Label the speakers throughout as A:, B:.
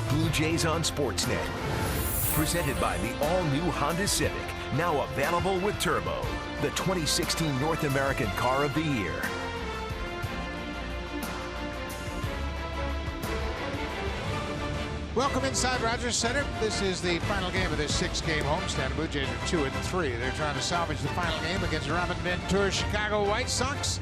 A: Blue Jays on Sportsnet. Presented by the all-new Honda Civic, now available with Turbo, the 2016 North American Car of the Year.
B: Welcome inside Rogers Center. This is the final game of this 6-game homestand. Blue Jays are 2-3. They're trying to salvage the final game against Robin Venture's Chicago White Sox.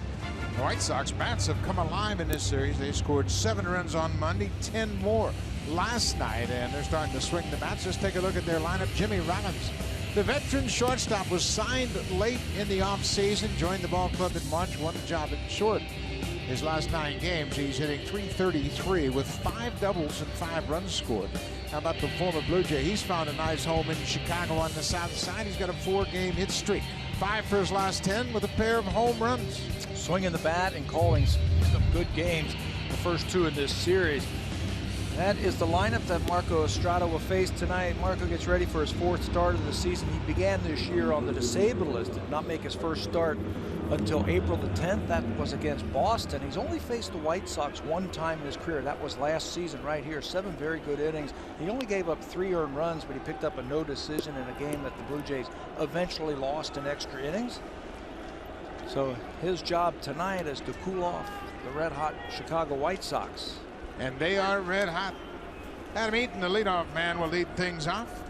B: The White Sox bats have come alive in this series. They scored 7 runs on Monday, 10 more last night, and they're starting to swing the bats. Just take a look at their lineup. Jimmy Rollins, the veteran shortstop, was signed late in the offseason, joined the ball club in March, won the job at short. His last 9 games, he's hitting .333 with 5 doubles and 5 runs scored. How about the former Blue Jay? He's found a nice home in Chicago on the south side. He's got a 4-game hit streak. 5 for his last 10 with a pair of home runs.
C: Swinging the bat and calling some good games, the first 2 in this series. That is the lineup that Marco Estrada will face tonight. Marco gets ready for his 4th start of the season. He began this year on the disabled list, did not make his first start until April the 10th. That was against Boston. He's only faced the White Sox 1 time in his career. That was last season right here. 7 very good innings. He only gave up 3 earned runs, but he picked up a no decision in a game that the Blue Jays eventually lost in extra innings. So his job tonight is to cool off the red-hot Chicago White Sox.
B: And they are red hot. Adam Eaton, the leadoff man, will lead things off.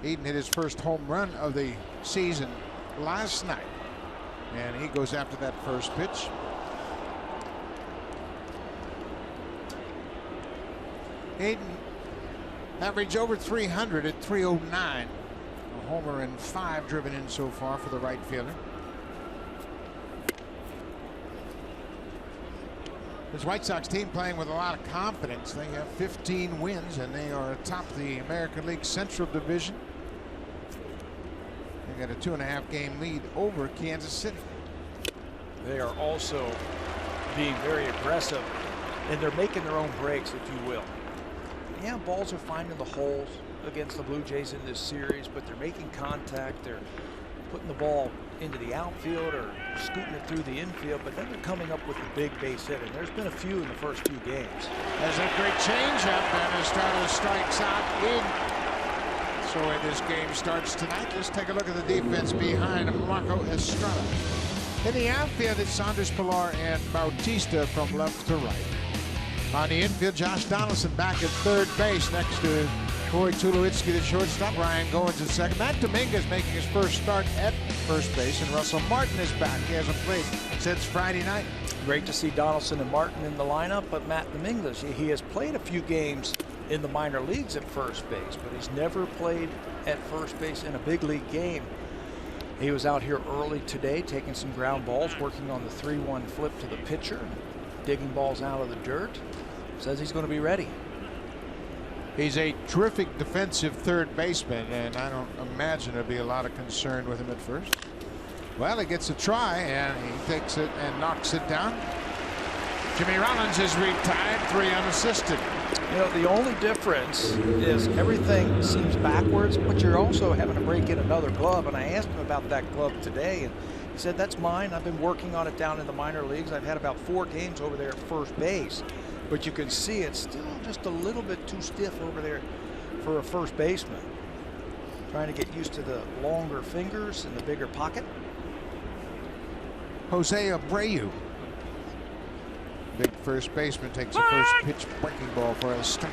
B: Eaton hit his first home run of the season last night. And he goes after that first pitch. Eaton averaged over 300 at 309. A homer and 5 driven in so far for the right fielder. This White Sox team playing with a lot of confidence. They have 15 wins and they are atop the American League Central Division. They got a 2.5-game lead over Kansas City.
C: They are also being very aggressive, and they're making their own breaks, if you will. Yeah, balls are finding the holes against the Blue Jays in this series, but they're making contact. They're putting the ball into the outfield or scooting it through the infield, but then they're coming up with the big base hit, and there's been a few in the first few games.
B: There's a great changeup, and Estrada strikes out in. So when this game starts tonight, let's take a look at the defense behind Marco Estrada. In the outfield, it's Saunders, Pilar, and Bautista from left to right. On the infield, Josh Donaldson back at third base next to Corey Tulowitzki, the shortstop. Ryan Goins at second. Matt Dominguez making his first start at first base, and Russell Martin is back. He hasn't played since Friday night.
C: Great to see Donaldson and Martin in the lineup, but Matt Dominguez, he has played a few games in the minor leagues at first base, but he's never played at first base in a big league game. He was out here early today taking some ground balls, working on the 3-1 flip to the pitcher, digging balls out of the dirt. Says he's going to be ready.
B: He's a terrific defensive third baseman, and I don't imagine there'll be a lot of concern with him at first. Well, he gets a try, and he takes it and knocks it down. Jimmy Rollins is retired, 3 unassisted.
C: You know, the only difference is everything seems backwards, but you're also having to break in another glove. And I asked him about that glove today, and he said, that's mine. I've been working on it down in the minor leagues. I've had about 4 games over there at first base. But you can see it's still just a little bit too stiff over there for a first baseman. Trying to get used to the longer fingers and the bigger pocket.
B: Jose Abreu, big first baseman, takes the first pitch breaking ball for a strike.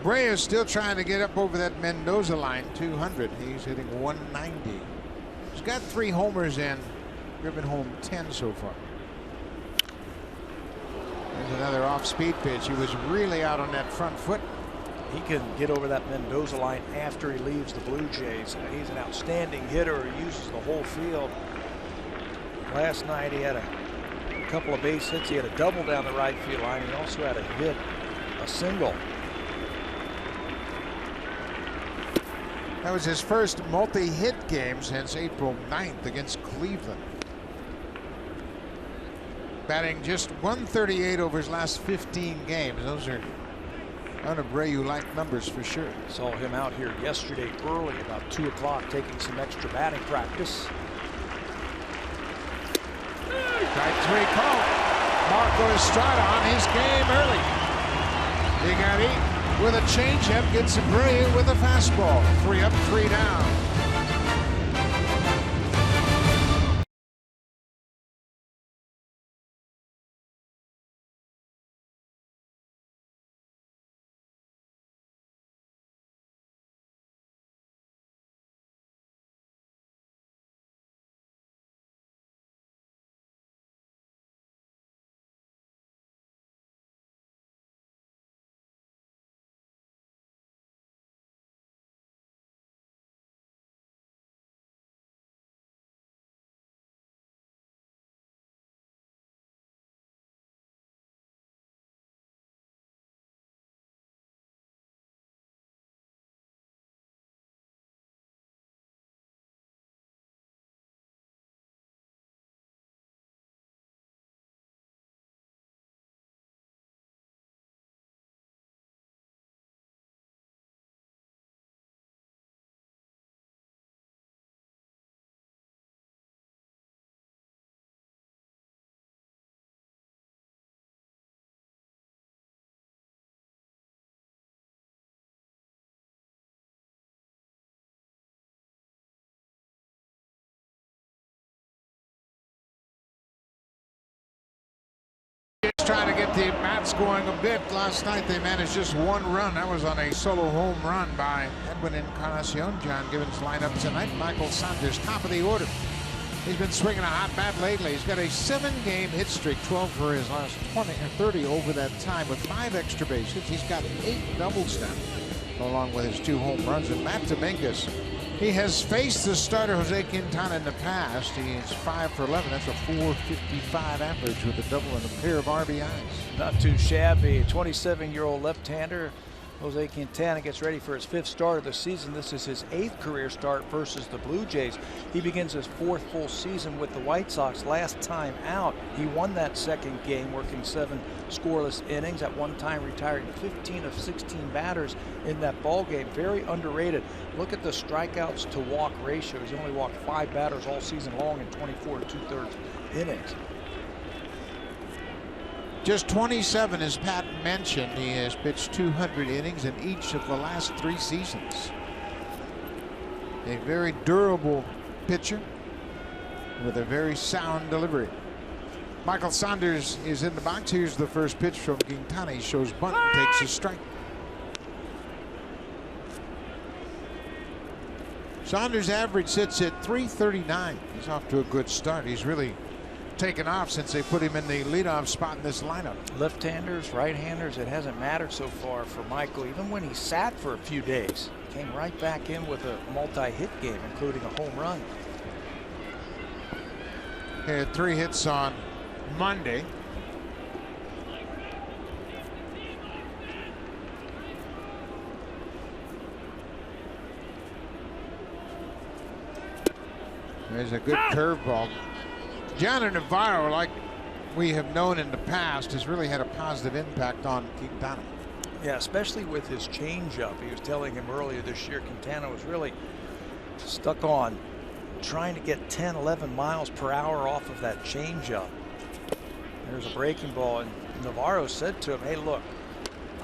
B: Abreu is still trying to get up over that Mendoza line, 200. He's hitting 190. He's got 3 homers and driven home 10 so far. There's another off-speed pitch. He was really out on that front foot.
C: He can get over that Mendoza line after he leaves the Blue Jays. He's an outstanding hitter. He uses the whole field. Last night he had a couple of base hits. He had a double down the right field line. He also had a hit, a single.
B: That was his first multi-hit game since April 9th against Cleveland. Batting just 138 over his last 15 games. Those are Abreu-like numbers for sure.
C: Saw him out here yesterday early, about 2 o'clock, taking some extra batting practice.
B: Strike 3 called. Mark Michael Estrada on his game early. He got eaten with a changeup, gets Bray with a fastball. 3 up, 3 down. Trying to get the bats going a bit. Last night they managed just 1 run. That was on a solo home run by EDWIN ENCARNACION. John Gibbons lineup tonight. Michael Saunders, top of the order. He's been swinging a hot bat lately. He's got a 7-game hit streak, 12 for his last 20 or 30 over that time with 5 extra base hits. He's got 8 doubles now, along with his 2 home runs. And Matt Dominguez, he has faced the starter Jose Quintana in the past. He is 5 for 11. That's a .455 average with a double and a pair of RBIs.
C: Not too shabby. 27-year-old left-hander Jose Quintana gets ready for his 5th start of the season. This is his 8th career start versus the Blue Jays. He begins his 4th full season with the White Sox. Last time out, he won that 2nd game, working 7 scoreless innings. At one time, retiring 15 of 16 batters in that ball game. Very underrated. Look at the strikeouts to walk ratio. He's only walked 5 batters all season long in 24 2/3 innings.
B: Just 27, as Pat mentioned. He has pitched 200 innings in each of the last 3 seasons. A very durable pitcher with a very sound delivery. Michael Saunders is in the box. Here's the first pitch from Quintana. He shows bunt and takes his strike. Saunders' average sits at .339. He's off to a good start. He's really taken off since they put him in the leadoff spot in this lineup.
C: Left-handers, right-handers, it hasn't mattered so far for Michael. Even when he sat for a few days, came right back in with a multi-hit game, including a home run.
B: He had 3 hits on Monday. There's a good curveball. John Navarro, like we have known in the past, has really had a positive impact on Quintana.
C: Yeah, especially with his changeup. He was telling him earlier this year, Quintana was really stuck on trying to get 10, 11 miles per hour off of that changeup. There's a breaking ball, and Navarro said to him, hey, look,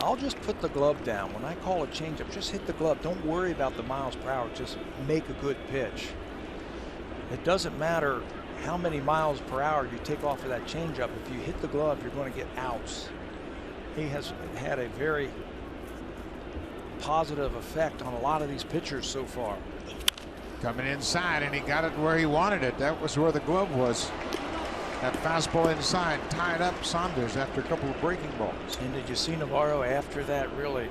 C: I'll just put the glove down. When I call a changeup, just hit the glove. Don't worry about the miles per hour. Just make a good pitch. It doesn't matter how many miles per hour you take off of that changeup. If you hit the glove, you're going to get outs. He has had a very positive effect on a lot of these pitchers so far.
B: Coming inside, and he got it where he wanted it. That was where the glove was. That fastball inside tied up Saunders after a couple of breaking balls.
C: And did you see Navarro after that really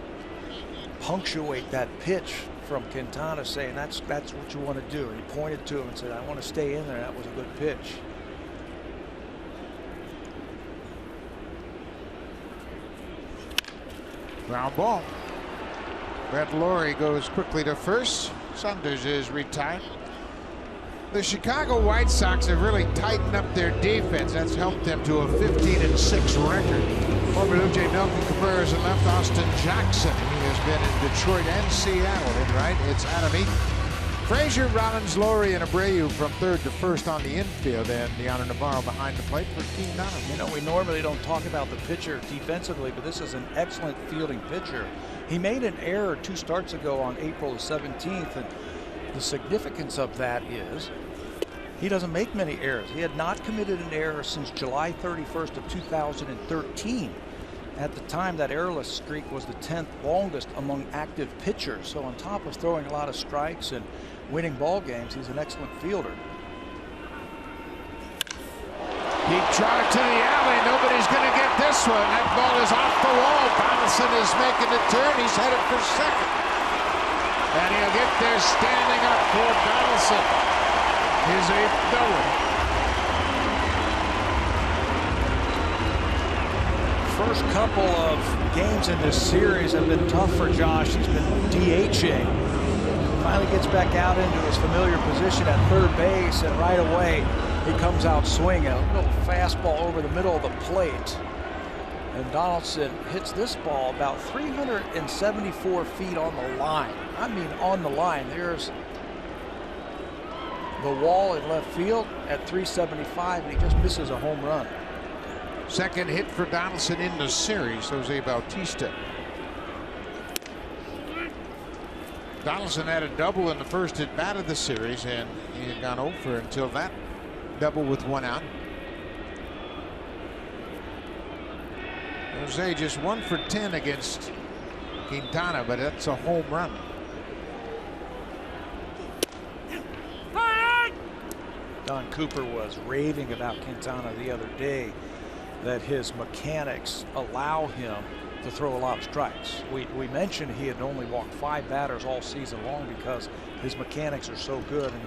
C: punctuate that pitch from Quintana, saying that's what you want to do? And he pointed to him and said, I want to stay in there. That was a good pitch.
B: Ground ball. Brett Laurie goes quickly to first. Saunders is retired. The Chicago White Sox have really tightened up their defense. That's helped them to a 15-6 record. Former Blue Jay Melvin Cabrera is in left. Austin Jackson, he has been in Detroit and Seattle. And right, it's Adam Eaton. Frazier, Rollins, Laurie, and Abreu from third to first on the infield, and Deanna Navarro behind the plate for Quintana.
C: You know, we normally don't talk about the pitcher defensively, but this is an excellent fielding pitcher. He made an error 2 starts ago on April 17th, and the significance of that is he doesn't make many errors. He had not committed an error since July 31st of 2013. At the time, that errorless streak was the 10th longest among active pitchers. So on top of throwing a lot of strikes and winning ball games, he's an excellent fielder.
B: He trotted to the alley. Nobody's going to get this one. That ball is off the wall. Donaldson is making the turn. He's headed for second. And he'll get there standing up for Donaldson. His 8th double.
C: First couple of games in this series have been tough for Josh. He's been DHing. Finally gets back out into his familiar position at third base, and right away he comes out swinging. A little fastball over the middle of the plate. And Donaldson hits this ball about 374 feet on the line. I mean on the line. There's the wall in left field at 375, and he just misses a home run.
B: Second hit for Donaldson in the series, Jose Bautista. Donaldson had a double in the first at bat of the series, and he had gone over until that double with 1 out. Jose just 1 for 10 against Quintana, but that's a home run.
C: Don Cooper was raving about Quintana the other day, that his mechanics allow him to throw a lot of strikes. We mentioned he had only walked 5 batters all season long because his mechanics are so good. And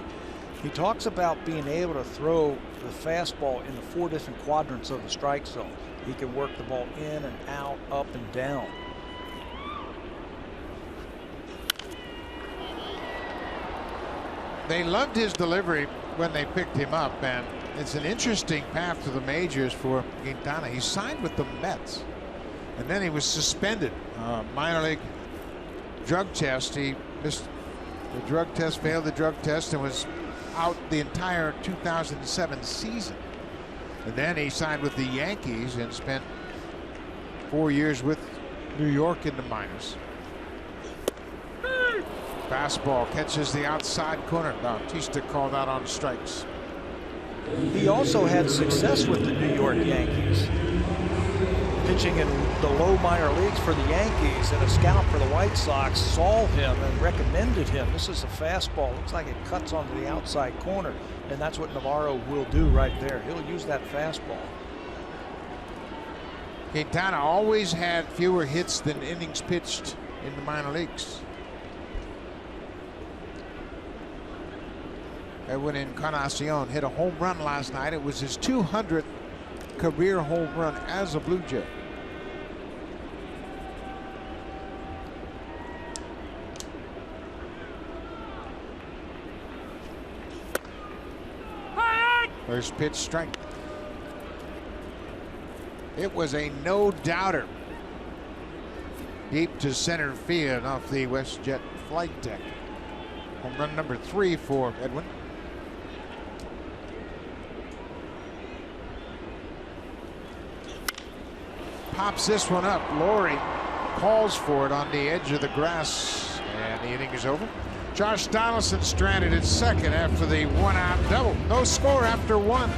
C: he talks about being able to throw the fastball in the 4 different quadrants of the strike zone. He can work the ball in and out, up and down.
B: They loved his delivery when they picked him up, and it's an interesting path to the majors for Quintana. He signed with the Mets, and then he was suspended. Minor league drug test. He missed the drug test, failed the drug test, and was out the entire 2007 season. And then he signed with the Yankees and spent 4 years with New York in the minors. Fastball catches the outside corner. Bautista called out on strikes.
C: He also had success with the New York Yankees, pitching in the low minor leagues for the Yankees, and a scout for the White Sox saw him and recommended him. This is a fastball. Looks like it cuts onto the outside corner, and that's what Navarro will do right there. He'll use that fastball.
B: Quintana always had fewer hits than innings pitched in the minor leagues. Edwin Encarnacion hit a home run last night. It was his 200th career home run as a Blue Jay. First pitch strike. It was a no-doubter. Deep to center field off the WestJet flight deck. Home run number 3 for Edwin. Pops this one up. Laurie calls for it on the edge of the grass, and the inning is over. Josh Donaldson stranded at second after the 1-out double. No score after 1.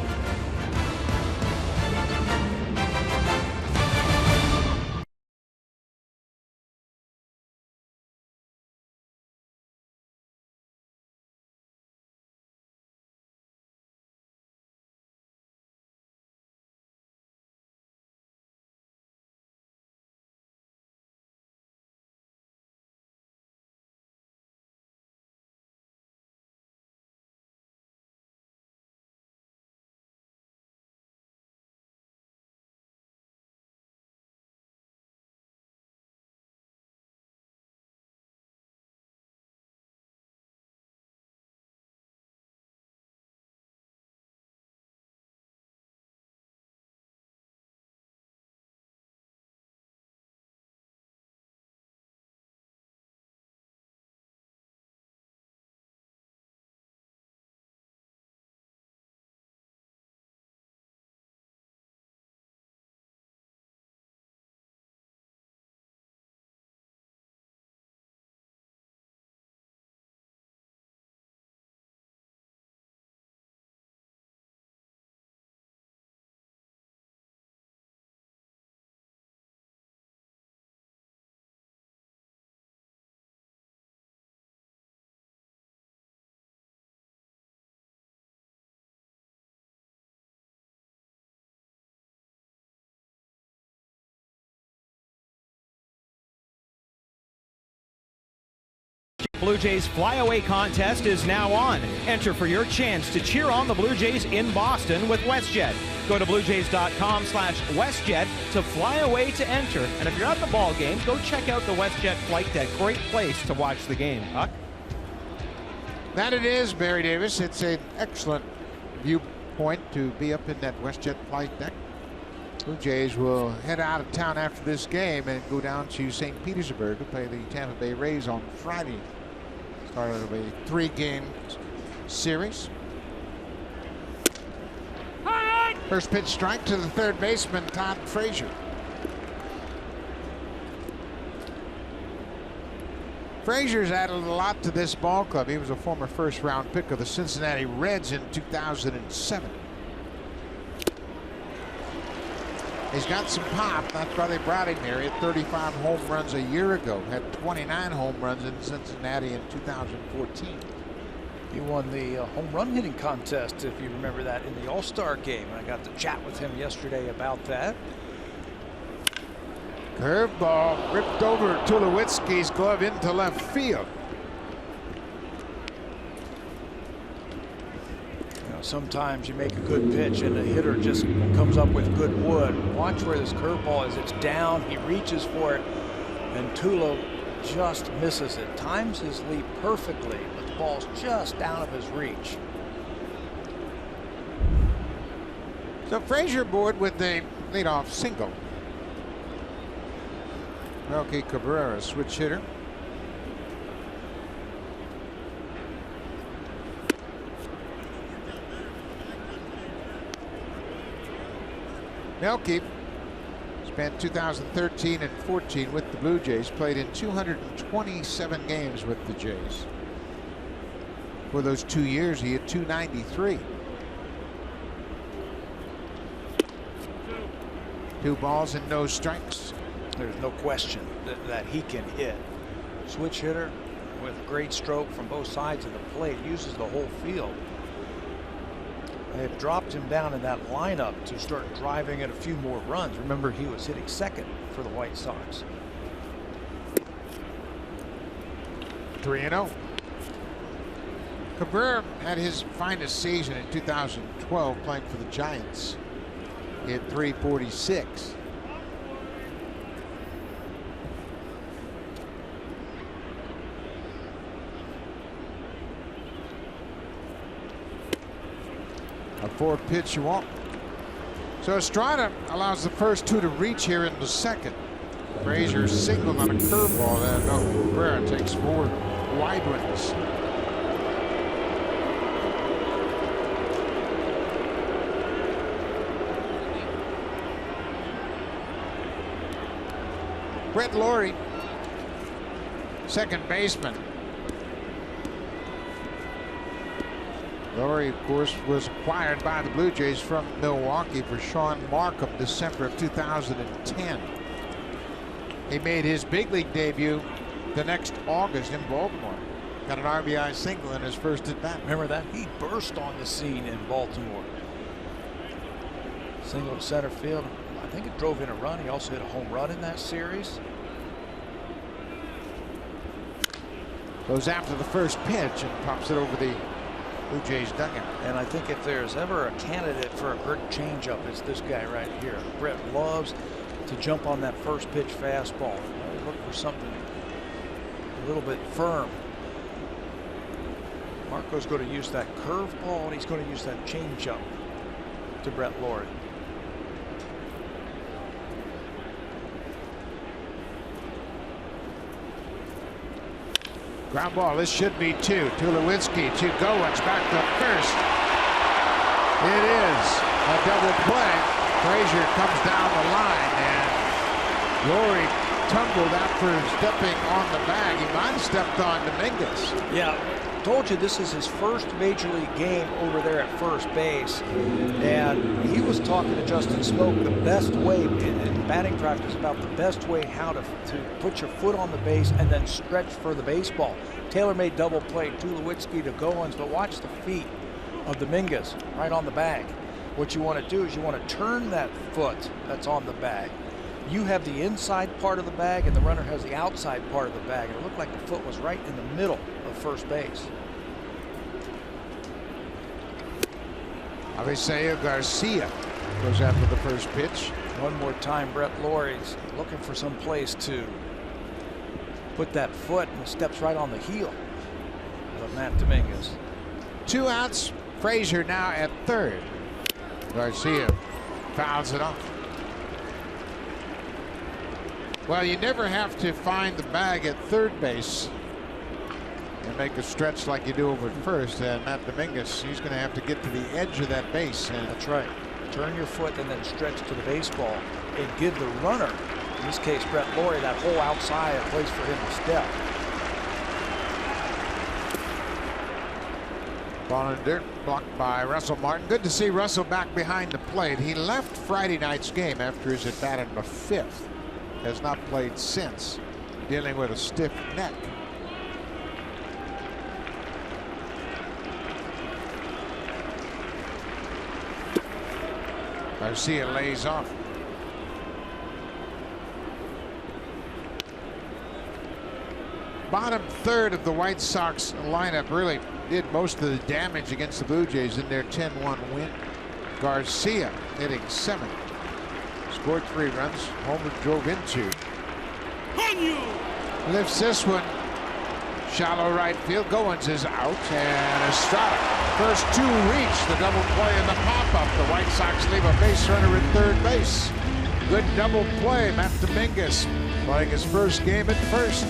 D: Blue Jays Flyaway Contest is now on. Enter for your chance to cheer on the Blue Jays in Boston with WestJet. Go to bluejays.com/WestJet to fly away to enter. And if you're at the ball game, go check out the WestJet flight deck. Great place to watch the game. Huck?
B: That it is, Barry Davis. It's an excellent viewpoint to be up in that WestJet flight deck. Blue Jays will head out of town after this game and go down to St. Petersburg to play the Tampa Bay Rays on Friday. Start of a 3-game series. First pitch strike to the third baseman, Todd Frazier. Frazier's added a lot to this ball club. He was a former first-round pick of the Cincinnati Reds in 2007. He's got some pop. That's why they brought him here. He had 35 home runs a year ago. Had 29 home runs in Cincinnati in 2014.
C: He won the home run hitting contest, if you remember that, in the All-Star game. I got to chat with him yesterday about that.
B: Curveball ripped over Tulowitzki's glove into left field.
C: Sometimes you make a good pitch and the hitter just comes up with good wood. Watch where this curveball is. It's down. He reaches for it, and Tulo just misses it. Times his leap perfectly, but the ball's just out of his reach.
B: So Frazier aboard with the leadoff single. Melky Cabrera, switch hitter. Melky spent 2013 and 14 with the Blue Jays, played in 227 games with the Jays. For those 2 years, he had 293. 2 balls and no strikes.
C: There's no question that he can hit. Switch hitter with great stroke from both sides of the plate, uses the whole field. They've dropped him down in that lineup to start driving in a few more runs. Remember, he was hitting second for the White Sox.
B: 3-0. Cabrera had his finest season in 2012 playing for the Giants. He had 346. A 4-pitch walk. So Estrada allows the first 2 to reach here in the second. Frazier singled on a curveball, and Cabrera takes 4 wide ones. Brett Lawrie, second baseman. Lawrie, of course, was acquired by the Blue Jays from Milwaukee for Sean Markham, December of 2010. He made his big league debut the next August in Baltimore. Got an RBI single in his first at bat.
C: Remember that? He burst on the scene in Baltimore. Single to center field. I think it drove in a run. He also hit a home run in that series.
B: Goes after the first pitch and pops it over the Blue Jays dugout.
C: And I think if there's ever a candidate for a great changeup, it's this guy right here. Brett loves to jump on that first pitch fastball. Always look for something a little bit firm. Marco's going to use that curveball, and he's going to use that changeup to Brett Lawrie.
B: Ground ball. This should be 2. Tulowitzki to go. It's back to first. It is a double play. Frazier comes down the line, and Lawrie tumbled after stepping on the bag. He might have stepped on Dominguez.
C: Yeah, told you this is his first major league game over there at first base, and he was talking to Justin Smoke the best way in batting practice about the best way how to put your foot on the base and then stretch for the baseball. Taylor-made double play, Tulowitzki to Goins, but watch the feet of Dominguez right on the bag. What you want to do is you want to turn that foot that's on the bag You have the inside part of the bag and the runner has the outside part of the bag. And it looked like the foot was right in the middle of first base.
B: Avisail Garcia goes after the first pitch.
C: One more time, Brett Lawrie's looking for some place to put that foot, and steps right on the heel of Matt Dominguez.
B: 2 outs. Frazier now at third. Garcia fouls it off. Well, you never have to find the bag at third base and make a stretch like you do over at first. And Matt Dominguez, he's going to have to get to the edge of that base. And
C: that's right. Turn your foot and then stretch to the baseball and give the runner, in this case Brett Lawrie, that whole outside, a place for him to step.
B: Ball in dirt, blocked by Russell Martin. Good to see Russell back behind the plate. He left Friday night's game after his at bat in the 5th. Has not played since, dealing with a stiff neck. Garcia lays off. Bottom third of the White Sox lineup really did most of the damage against the Blue Jays in their 10-1 win. Garcia hitting 7th. Scored 3 runs. Homer drove into. Lifts this one. Shallow right field. Goins is out. And Estrada. First 2 reach. The double play and the pop-up. The White Sox leave a base runner at third base. Good double play. Matt Dominguez playing his first game at first.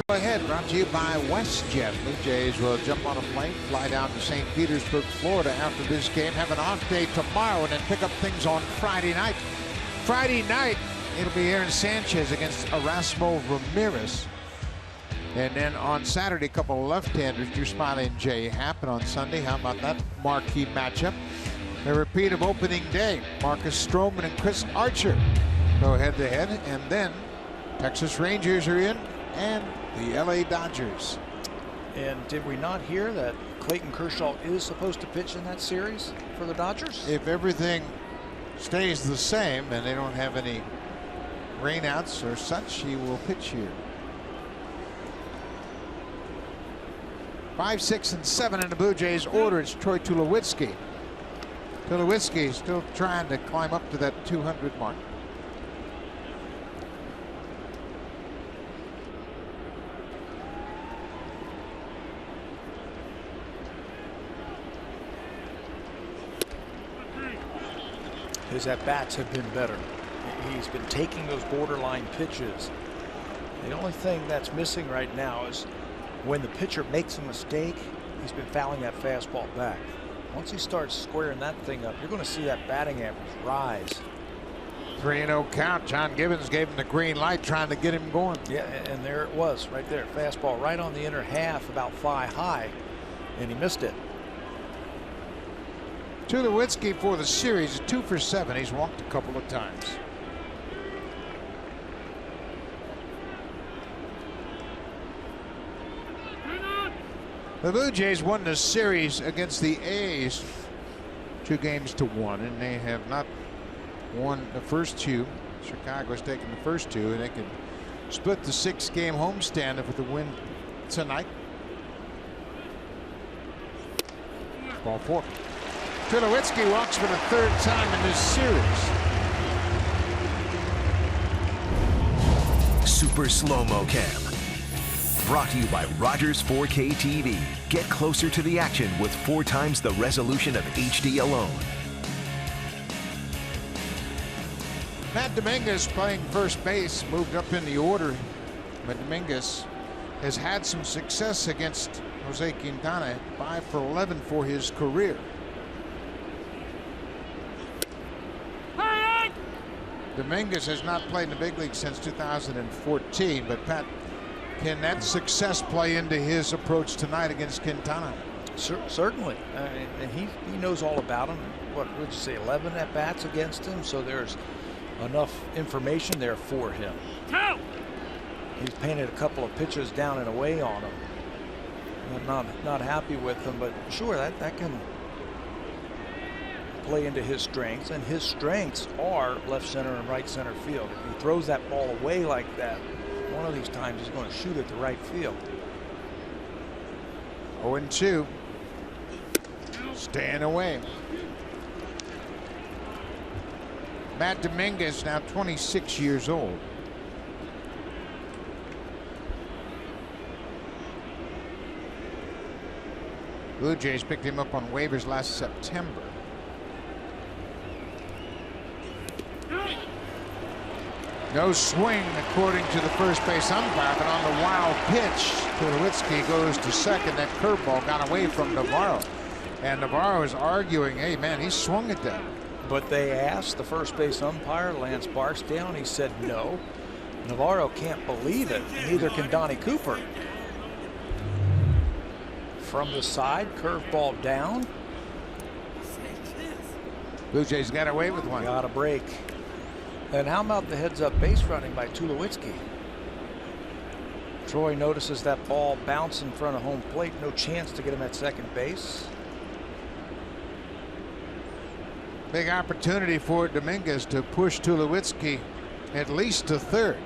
B: Go ahead, brought to you by WestJet. Blue Jays will jump on a plane, fly down to St. Petersburg, Florida after this game, have an off day tomorrow, and then pick up things on Friday night. Friday night, it'll be Aaron Sanchez against Erasmo Ramirez. And then on Saturday, a couple of left-handers, Drew Smiley and Jay Happ. And on Sunday, how about that marquee matchup? A repeat of opening day. Marcus Stroman and Chris Archer go head-to-head. And then Texas Rangers are in, and the LA Dodgers.
C: And did we not hear that Clayton Kershaw is supposed to pitch in that series for the Dodgers?
B: If everything stays the same and they don't have any rainouts or such, he will pitch here. 5, 6, and 7 in the Blue Jays order. It's Troy Tulowitzki. Tulowitzki still trying to climb up to that 200 mark.
C: His at-bats have been better. He's been taking those borderline pitches. The only thing that's missing right now is when the pitcher makes a mistake, he's been fouling that fastball back. Once he starts squaring that thing up, you're going to see that batting average rise.
B: 3-0 count. John Gibbons gave him the green light, trying to get him going.
C: Yeah, and there it was right there. Fastball right on the inner half, about thigh high. and he missed it.
B: Tulowitzki for the series is 2 for 7. He's walked a couple of times. The Blue Jays won the series against the A's 2-1, and they have not won the first 2. Chicago's taken the first 2, and they can split the 6-game homestand with the win tonight. Ball 4. Tulowitzki walks for the 3rd time in this series.
A: Super Slow-Mo Cam. Brought to you by Rogers 4K TV. Get closer to the action with 4 times the resolution of HD alone.
B: Matt Dominguez playing first base, moved up in the order. But Dominguez has had some success against Jose Quintana, 5 for 11 for his career. Dominguez has not played in the big league since 2014, but Pat, can that success play into his approach tonight against Quintana?
C: Certainly, and he knows all about him. What would you say, 11 at-bats against him, so there's enough information there for him. He's painted a couple of pitches down and away on him. I'm not happy with them, but sure, that can play into his strengths, and his strengths are left center and right center field. If he throws that ball away like that, one of these times he's going to shoot at the right field.
B: 0-2. Staying away. Matt Dominguez, now 26 years old. Blue Jays picked him up on waivers last September. No swing, according to the first base umpire, but on the wild pitch, Tulowitzki goes to second. That curveball got away from Navarro, and Navarro is arguing, hey man, he swung at that.
C: But they asked the first base umpire, Lance Barksdale, and he said no. Navarro can't believe it. Neither can Donnie Cooper. From the side, curveball down.
B: Blue Jays got away with one.
C: Got a break. And how about the heads-up base running by Tulowitzki? Troy notices that ball bounce in front of home plate. No chance to get him at second base.
B: Big opportunity for Dominguez to push Tulowitzki at least to third.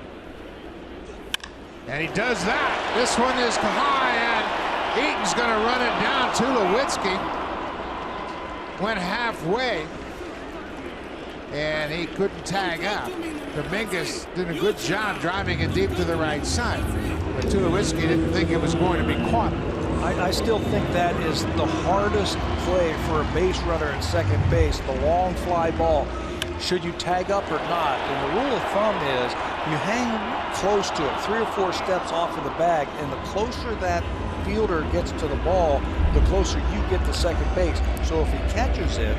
B: And he does that. This one is high, and Eaton's going to run it down. Tulowitzki went halfway, and he couldn't tag up. Dominguez did a good job driving it deep to the right side, but Tulowitzki didn't think it was going to be caught.
C: I still think that is the hardest play for a base runner at second base, the long fly ball. Should you tag up or not? And the rule of thumb is you hang close to it, 3 or 4 steps off of the bag, and the closer that fielder gets to the ball, the closer you get to second base. So if he catches it,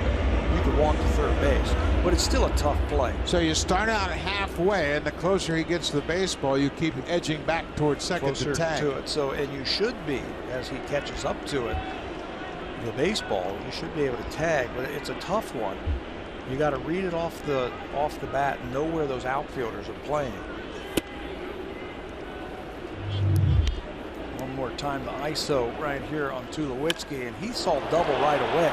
C: you can walk to third base, but it's still a tough play.
B: So you start out halfway, and the closer he gets to the baseball, you keep edging back towards second
C: Closer
B: to tag.
C: to it. So, and you should be, as he catches up to it, the baseball, you should be able to tag, but it's a tough one. You got to read it off the bat and know where those outfielders are playing. One more time, the ISO right here on Tulowitzki, and he saw double right away.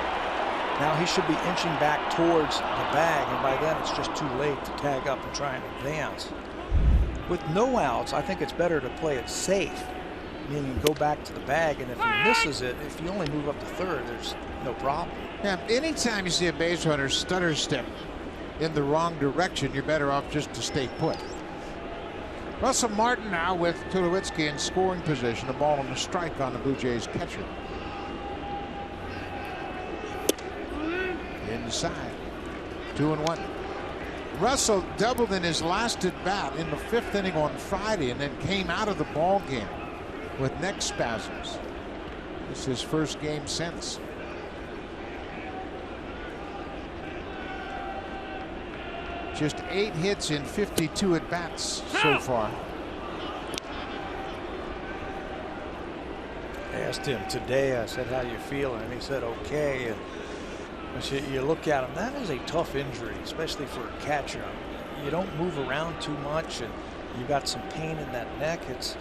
C: Now he should be inching back towards the bag, and by then it's just too late to tag up and try and advance. With no outs, I think it's better to play it safe, meaning go back to the bag, and if he misses it, if you only move up to third, there's no problem.
B: Yeah, anytime you see a base runner stutter step in the wrong direction, you're better off just to stay put. Russell Martin now with Tulowitzki in scoring position, a ball on the strike on the Blue Jays catcher. Inside, 2-1. Russell doubled in his last at bat in the 5th inning on Friday, and then came out of the ball game with neck spasms. This is his first game since. Just 8 hits in 52 at bats so far.
C: asked him today, I said, how you feeling? And he said, okay. And you look at him, that is a tough injury, especially for a catcher. You don't move around too much, and you got some pain in that neck. It's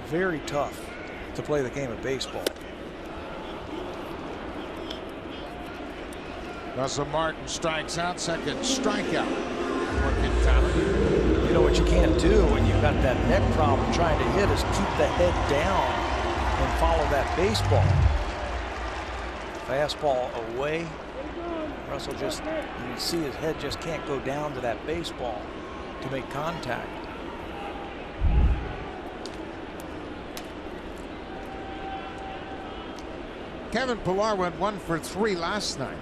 C: very tough to play the game of baseball.
B: Russell Martin strikes out, second strikeout for Quintana.
C: You know what you can't do when you've got that neck problem trying to hit is keep the head down and follow that baseball. Fastball away. Russell just, you can see his head just can't go down to that baseball to make contact.
B: Kevin Pillar went 1 for 3 last night.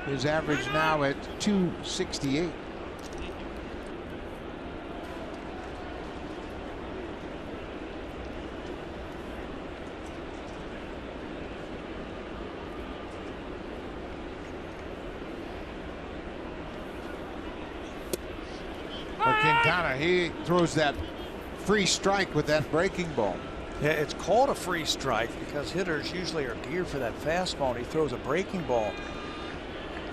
B: His average now at 268. For Quintana, he throws that free strike with that breaking ball.
C: Yeah, it's called a free strike because hitters usually are geared for that fastball, and he throws a breaking ball.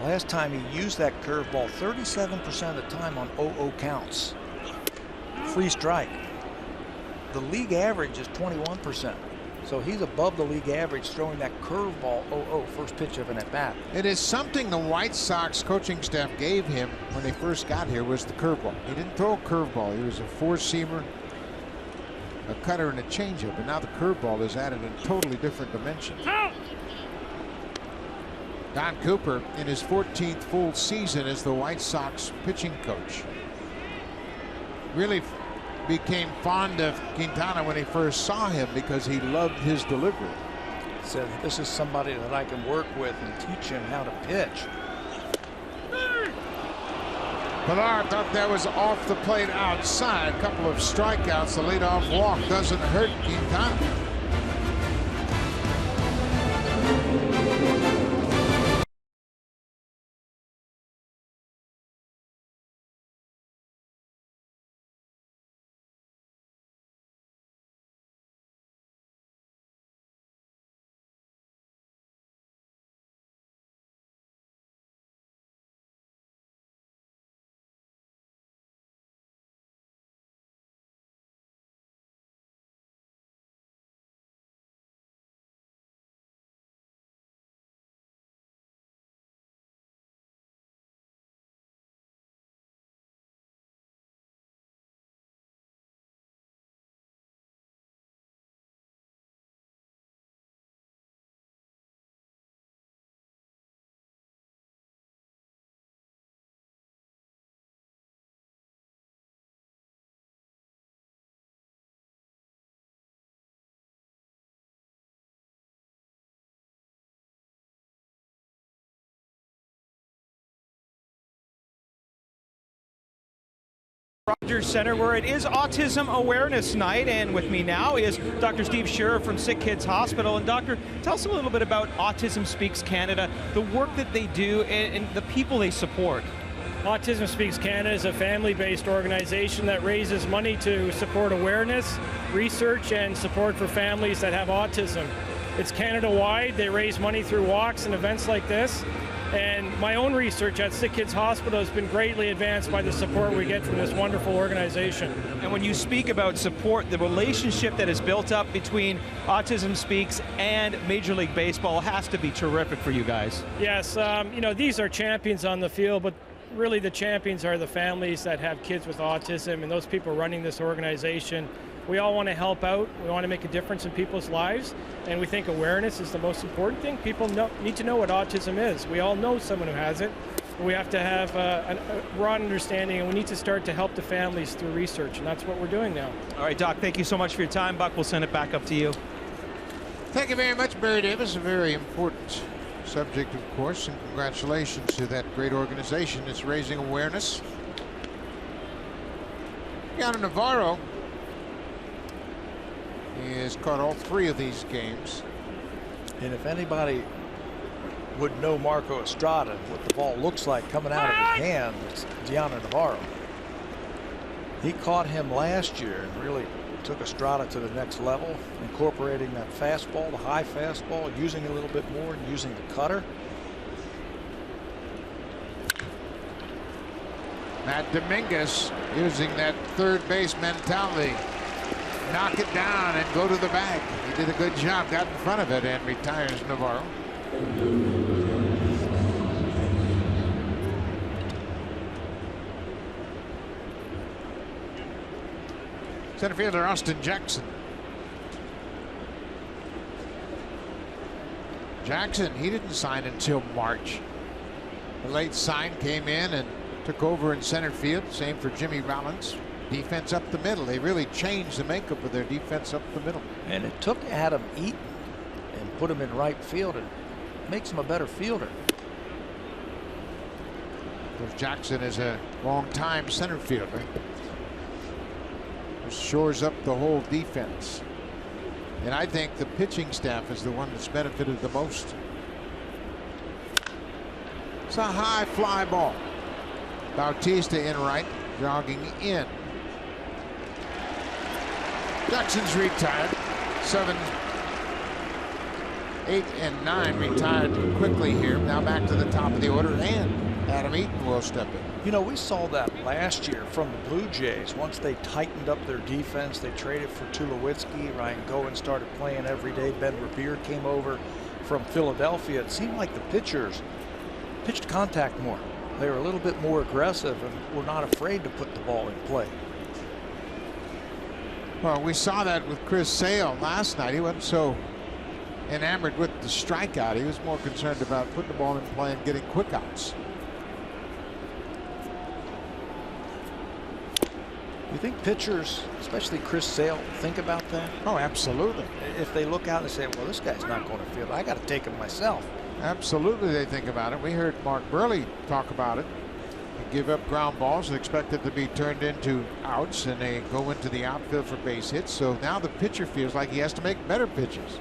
C: Last time he used that curveball 37% of the time on 0-0 counts. Free strike. The league average is 21%. So he's above the league average throwing that curveball 0-0 first pitch of an at-bat.
B: It is something the White Sox coaching staff gave him when they first got here, was the curveball. He didn't throw a curveball. He was a four-seamer, a cutter, and a changeup. And now the curveball is added in a totally different dimension. Don Cooper in his 14th full season as the White Sox pitching coach really became fond of Quintana when he first saw him because he loved his delivery.
C: Said, this is somebody that I can work with and teach him how to pitch.
B: Pillar thought that was off the plate outside. A couple of strikeouts. The leadoff walk doesn't hurt Quintana.
D: Rogers Center, where it is Autism Awareness Night, and with me now is Dr. Steve Shearer from Sick Kids Hospital. And Doctor, tell us a little bit about Autism Speaks Canada, the work that they do, and the people they support.
E: Autism Speaks Canada is a family-based organization that raises money to support awareness, research, and support for families that have autism. It's Canada-wide. They raise money through walks and events like this. And my own research at Sick Kids Hospital has been greatly advanced by the support we get from this wonderful organization.
D: And when you speak about support, the relationship that is built up between Autism Speaks and Major League Baseball has to be terrific for you guys.
E: Yes, you know, these are champions on the field, but really the champions are the families that have kids with autism and those people running this organization. We all want to help out. We want to make a difference in people's lives, and we think awareness is the most important thing. People need to know what autism is. We all know someone who has it. But we have to have a broad understanding, and we need to start to help the families through research, and that's what we're doing now.
D: All right, Doc, thank you so much for your time. Buck, we'll send it back up to you.
B: Thank you very much, Barry Davis. A very important subject, of course, and congratulations to that great organization that's raising awareness. Yonder Navarro, he has caught all 3 of these games.
C: And if anybody would know Marco Estrada, what the ball looks like coming out of his hand, it's Yonder Navarro. He caught him last year and really took Estrada to the next level, incorporating that fastball, the high fastball, using it a little bit more, and using the cutter.
B: Matt Dominguez using that third base mentality. Knock it down and go to the bag. He did a good job, got in front of it, and retires Navarro. Center fielder Austin Jackson. Jackson, he didn't sign until March. The late sign came in and took over in center field. Same for Jimmy Rollins. Defense up the middle. They really changed the makeup of their defense up the middle.
C: And it took Adam Eaton and put him in right field and makes him a better fielder.
B: Because Jackson is a long-time center fielder. It shores up the whole defense. And I think the pitching staff is the one that's benefited the most. It's a high fly ball. Bautista in right, jogging in. Jackson's retired. 7, 8, and 9 retired quickly here. Now back to the top of the order, and Adam Eaton will step in.
C: You know, we saw that last year from the Blue Jays. Once they tightened up their defense, they traded for Tulowitzki. Ryan Goen started playing every day. Ben Revere came over from Philadelphia. It seemed like the pitchers pitched contact more. They were a little bit more aggressive and were not afraid to put the ball in play.
B: Well, we saw that with Chris Sale last night. He wasn't so enamored with the strikeout. He was more concerned about putting the ball in play and getting quick outs.
C: You think pitchers, especially Chris Sale, think about that?
B: Oh, absolutely.
C: If they look out and say, well, this guy's not going to field, I got to take him myself.
B: Absolutely, they think about it. We heard Mark Burley talk about it. They give up ground balls and expect it to be turned into outs, and they go into the outfield for base hits. So now the pitcher feels like he has to make better pitches.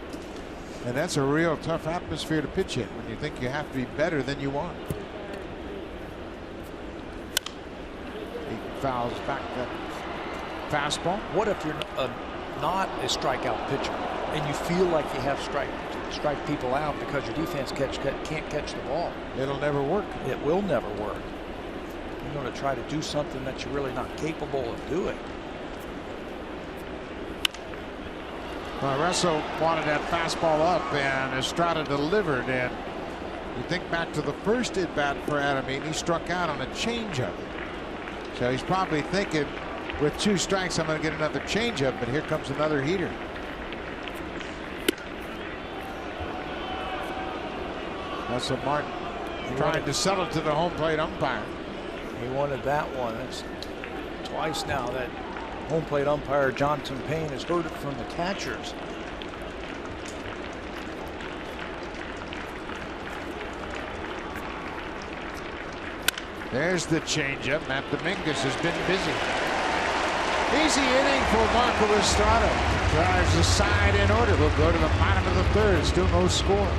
B: And that's a real tough atmosphere to pitch in when you think you have to be better than you are. He fouls back that fastball.
C: What if you're not a strikeout pitcher and you feel like you have strike people out because your defense can't catch the ball?
B: It'll never work.
C: It will never work. You're going to try to do something that you're really not capable of doing.
B: Well, Russell wanted that fastball up, and Estrada delivered. And you think back to the first at bat for Adam Eaton, he struck out on a changeup. So he's probably thinking, with 2 strikes, I'm going to get another changeup, but here comes another heater. Russell Martin trying to settle to the home plate umpire.
C: He wanted that one. It's twice now that home plate umpire Jonathan Payne has heard it from the catchers.
B: There's the changeup. Matt Dominguez has been busy. Easy inning for Marco Estrada. Drives the side in order. We'll go to the bottom of the 3rd. Still no score.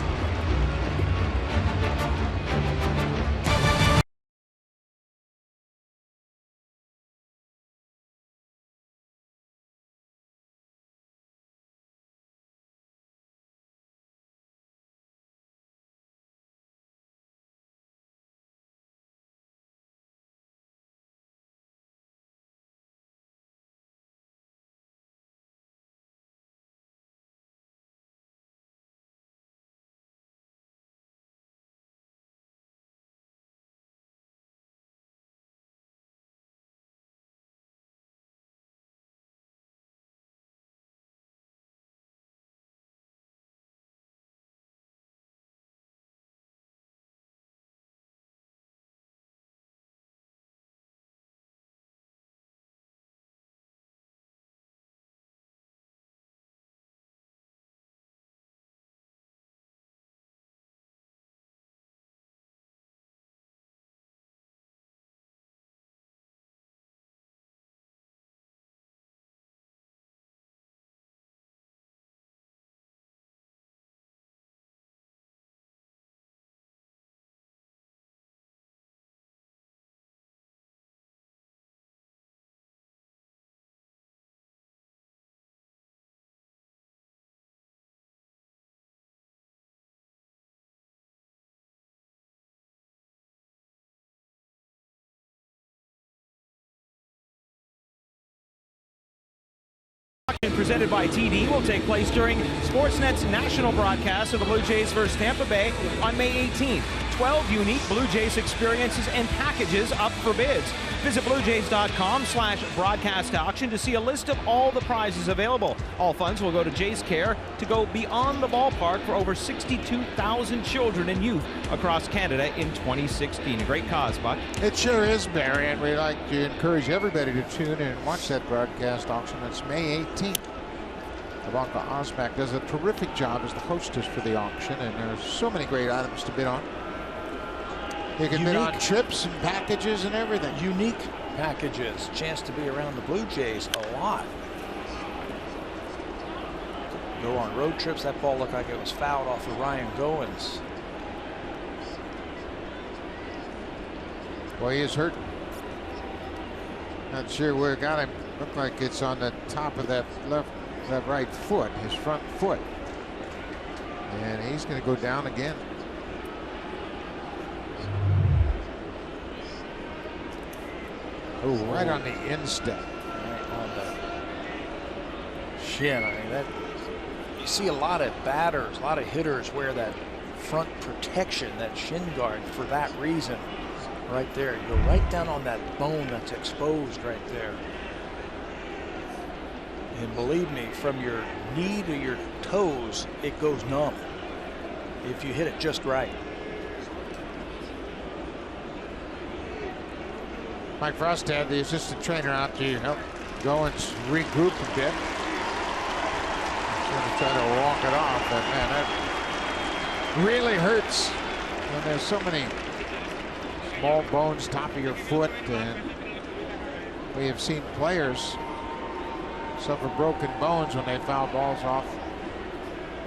D: Presented by TD will take place during Sportsnet's national broadcast of the Blue Jays versus Tampa Bay on May 18th. 12 unique Blue Jays experiences and packages up for bids. Visit BlueJays.com/broadcast auction to see a list of all the prizes available. All funds will go to Jays Care to go beyond the ballpark for over 62,000 children and youth across Canada in 2016. A great cause, Buck.
B: It sure is, Barry, and we'd like to encourage everybody to tune in and watch that broadcast auction. It's May 18th. Ivanka Osmak does a terrific job as the hostess for the auction, and there's so many great items to bid on. You can bid on trips and packages and everything.
C: Unique packages. Chance to be around the Blue Jays a lot. Go on road trips. That ball looked like it was fouled off of Ryan Goins.
B: Well, he is hurt. Not sure where it got him. Looked like it's on the top of that right foot, his front foot. And he's going to go down again. Oh, right on the instep.
C: Right on the shin. I mean, that you see a lot of batters, a lot of hitters wear that front protection, that shin guard, for that reason. Right there, you go right down on that bone that's exposed right there. And believe me, from your knee to your toes, it goes numb if you hit it just right.
B: Mike Frost had the assistant trainer out to help Goins regroup a bit. He's going to try to walk it off, but man, that really hurts when there's so many small bones top of your foot, and we have seen players suffer broken bones when they foul balls off.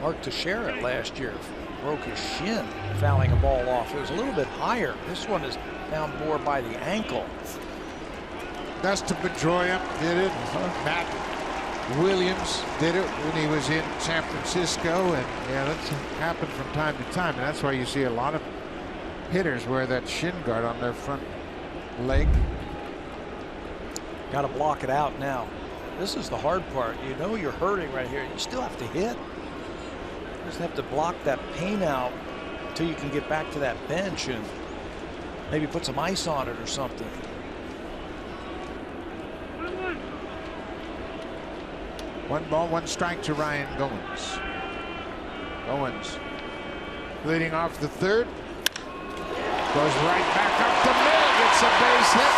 C: Mark Teixeira last year broke his shin fouling a ball off. It was a little bit higher. This one is down more by the ankle.
B: Dustin Pedroia did it. Matt Williams did it when he was in San Francisco, and yeah, that's happened from time to time, and that's why you see a lot of hitters wear that shin guard on their front leg.
C: Got to block it out now. This is the hard part. You know you're hurting right here. You still have to hit. You just have to block that pain out until you can get back to that bench and maybe put some ice on it or something.
B: One ball, one strike to Ryan Goins. Goins leading off the third. Goes right back up the middle. Gets a base hit.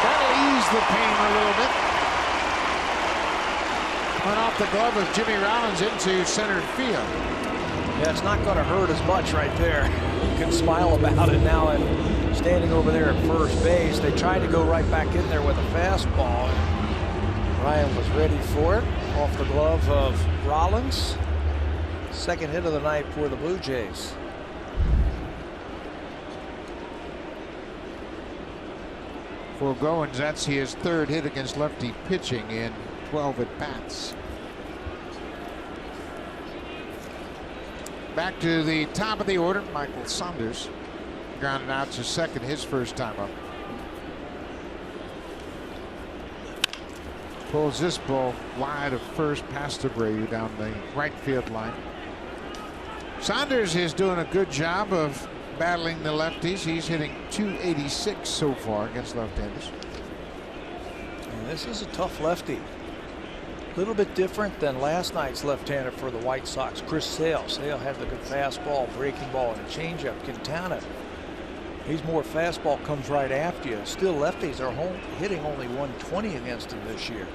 B: That'll ease the pain a little bit. Went off the glove of Jimmy Rollins into center field.
C: Yeah, it's not going to hurt as much right there. You can smile about it now. And standing over there at first base, they tried to go right back in there with a fastball. Ryan was ready for it. Off the glove of Rollins. Second hit of the night for the Blue Jays.
B: For Goins, that's his third hit against lefty pitching in 12 at-bats. Back to the top of the order, Michael Saunders grounded out to second his first time up. Pulls this ball wide of first past Abreu down the right field line. Saunders is doing a good job of battling the lefties. He's hitting .286 so far against left-handers.
C: And this is a tough lefty. A little bit different than last night's left-hander for the White Sox, Chris Sale. Sale had the good fastball, breaking ball, and changeup. Quintana, he's more fastball, comes right after you. Still, lefties are hitting only 120 against him this year.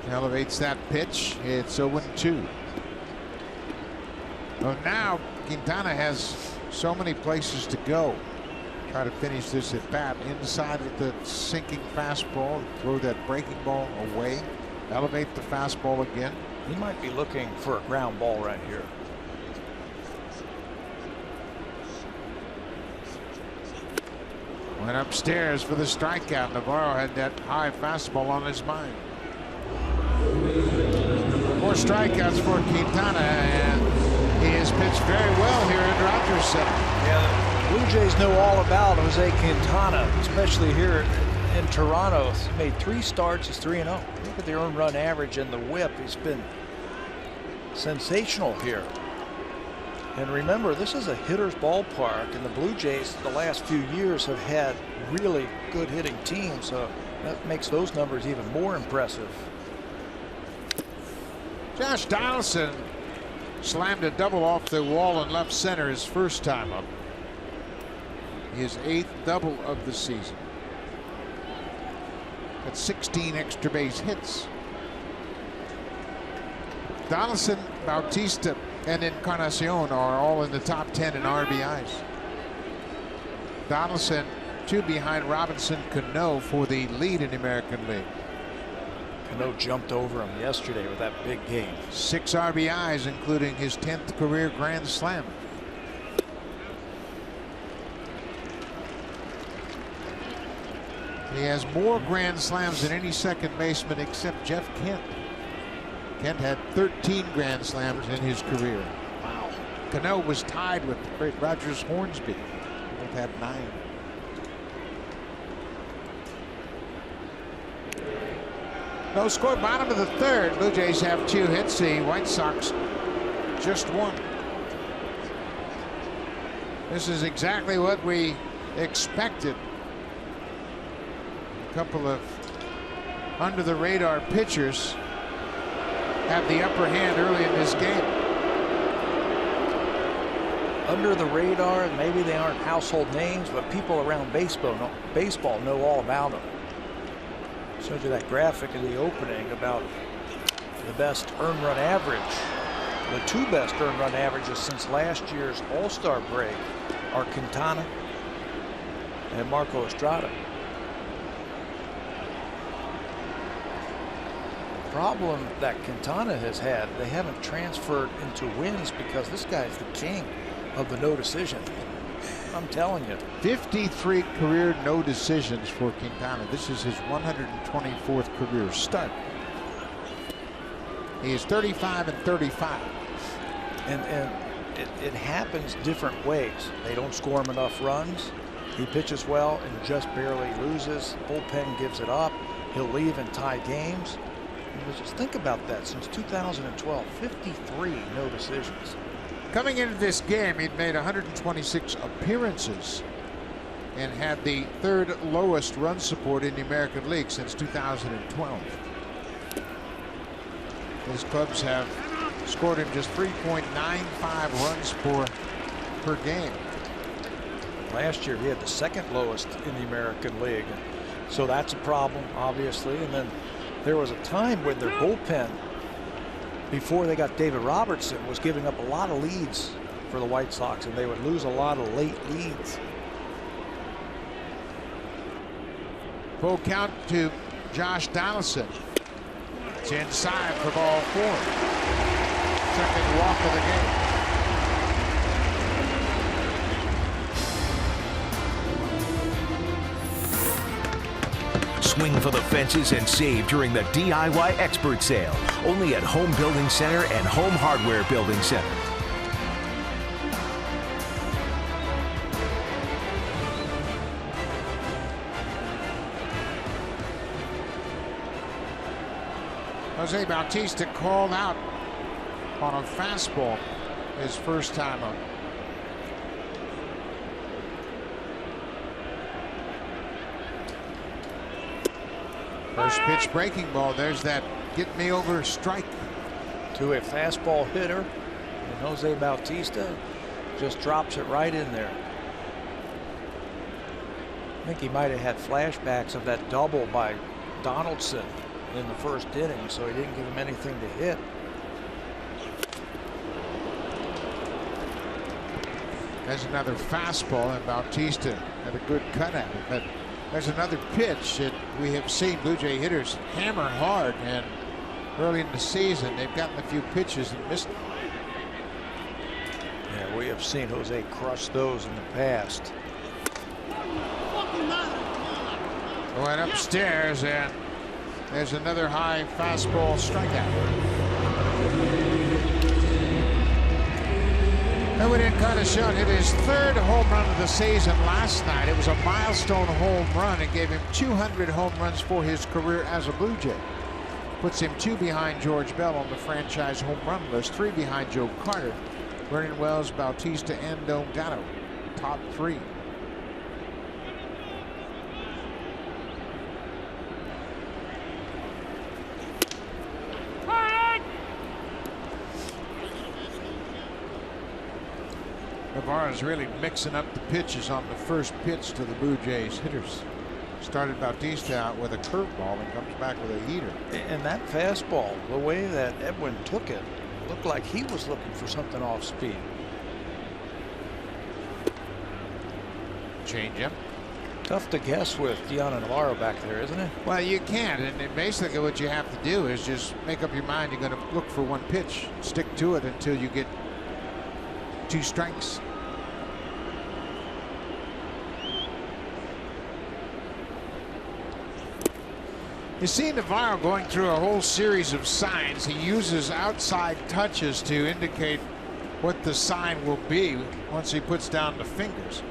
B: Elevates that pitch. It's 0-2. Well, now Quintana has so many places to go. Try to finish this at bat inside with the sinking fastball. Throw that breaking ball away. Elevate the fastball again.
C: He might be looking for a ground ball right here.
B: Went upstairs for the strikeout. Navarro had that high fastball on his mind. 4 strikeouts for Quintana, and he has pitched very well here at Rogers Center.
C: Yeah, Blue Jays know all about Jose Quintana, especially here in Toronto. He's made 3 starts, he's 3-0. Look at the earned run average and the whip. He's been sensational here. And remember, this is a hitter's ballpark, and the Blue Jays the last few years have had really good hitting teams, so that makes those numbers even more impressive.
B: Josh Donaldson slammed a double off the wall in left center his first time up. His 8th double of the season. That's 16 extra base hits. Donaldson, Bautista, and Encarnacion are all in the top 10 in RBIs. Donaldson 2 behind Robinson Cano for the lead in the American League.
C: Cano jumped over him yesterday with that big game.
B: 6 RBIs, including his 10th career grand slam. He has more grand slams than any second baseman except Jeff Kent. Kent had 13 grand slams in his career. Wow. Cano was tied with the great Rogers Hornsby. Both had 9. No score, bottom of the 3rd. Blue Jays have 2 hits. The White Sox just 1. This is exactly what we expected. A couple of under the radar pitchers have the upper hand early in this game.
C: Under the radar, and maybe they aren't household names, but people around baseball know all about them. Showed you that graphic in the opening about the best earned run average. The 2 best earned run averages since last year's All-Star break are Quintana and Marco Estrada. The problem that Quintana has had, they haven't transferred into wins because this guy's the king of the no decision. I'm telling you.
B: 53 career no decisions for Quintana. This is his 124th career start. He is 35 and 35.
C: And it happens different ways. They don't score him enough runs. He pitches well and just barely loses. Bullpen gives it up. He'll leave and tie games. Just think about that. Since 2012, 53 no decisions.
B: Coming into this game, he'd made 126 appearances and had the 3rd lowest run support in the American League since 2012. His clubs have scored him just 3.95 runs per game.
C: Last year, he had the 2nd lowest in the American League. So that's a problem, obviously. And then there was a time when their bullpen, before they got David Robertson, was giving up a lot of leads for the White Sox, and they would lose a lot of late leads.
B: Full count to Josh Donaldson. It's inside for ball 4. 2nd walk of the game.
A: Swing for the fences and save during the DIY Expert Sale. Only at Home Building Center and Home Hardware Building Center.
B: Jose Bautista called out on a fastball his first time up. First pitch breaking ball. There's that get me over strike.
C: To a fastball hitter, and Jose Bautista just drops it right in there. I think he might have had flashbacks of that double by Donaldson in the 1st inning, so he didn't give him anything to hit.
B: There's another fastball, and Bautista had a good cut at it. But there's another pitch that we have seen Blue Jay hitters hammer hard, and early in the season they've gotten a few pitches and missed them.
C: Yeah, we have seen Jose crush those in the past.
B: Went upstairs, and there's another high fastball strikeout. Edwin Encarnacion hit his 3rd home run of the season last night. It was a milestone home run and gave him 200 home runs for his career as a Blue Jay. Puts him 2 behind George Bell on the franchise home run list, 3 behind Joe Carter, Vernon Wells, Bautista, and Delgado. Top 3. Navarro's really mixing up the pitches on the first pitch to the Blue Jays hitters. Started Bautista out with a curveball and comes back with a heater.
C: And that fastball, the way that Edwin took it, looked like he was looking for something off speed.
B: Change him.
C: Tough to guess with Deanna Navarro back there, isn't it?
B: Well, you can't, and basically what you have to do is just make up your mind you're going to look for one pitch, stick to it until you get 2 strikes. You see Navarro going through a whole series of signs. He uses outside touches to indicate what the sign will be once he puts down the fingers.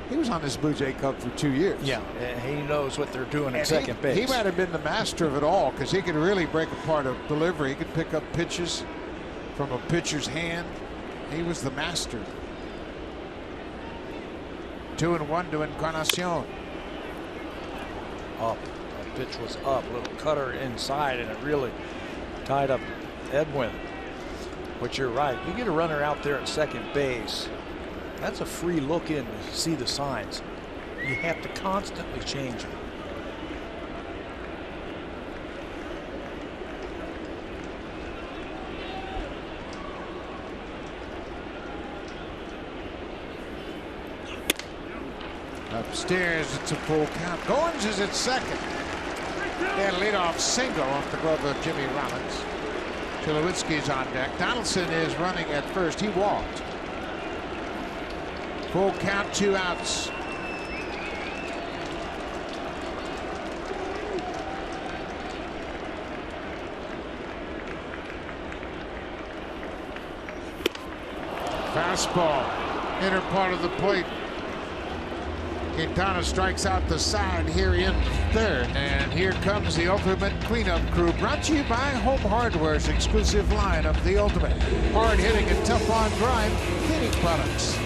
B: He was on this Blue Jay Club for 2 years.
C: Yeah, he knows what they're doing at second base.
B: He might have been the master of it all because he could really break apart a delivery. He could pick up pitches from a pitcher's hand. He was the master. 2-1 to Encarnacion.
C: Up. That pitch was up. Little cutter inside, and it really tied up Edwin. But you're right. You get a runner out there at second base. That's a free look in to see the signs. You have to constantly change them.
B: Upstairs, it's a full count. Goins is at second. And leadoff single off the glove of Jimmy Rollins. Tulowitzki's on deck. Donaldson is running at first. He walked. Full count, 2 outs. Fastball, inner part of the plate. Quintana strikes out the side here in 3rd, and here comes the ultimate cleanup crew, brought to you by Home Hardware's exclusive line of the ultimate hard-hitting and tough-on-grime cleaning products.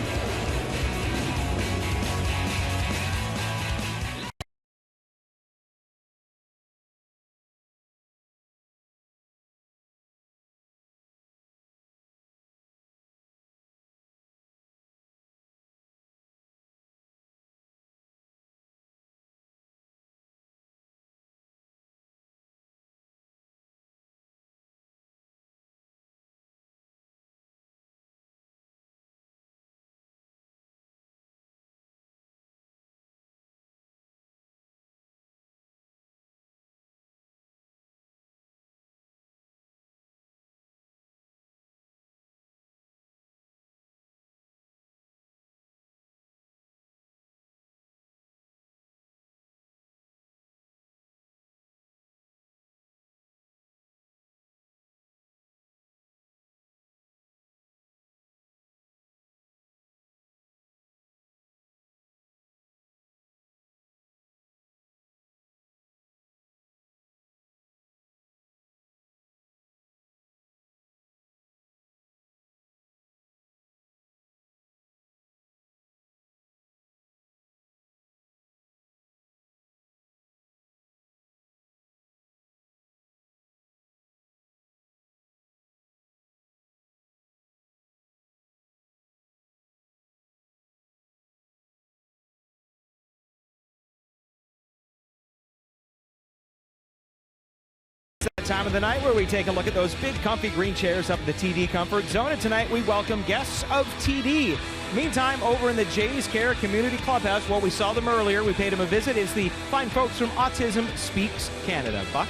D: That time of the night where we take a look at those big comfy green chairs up in the TD Comfort Zone, and tonight we welcome guests of TD. Meantime, over in the Jays Care Community Clubhouse, well, we saw them earlier, we paid them a visit, is the fine folks from Autism Speaks Canada. Buck?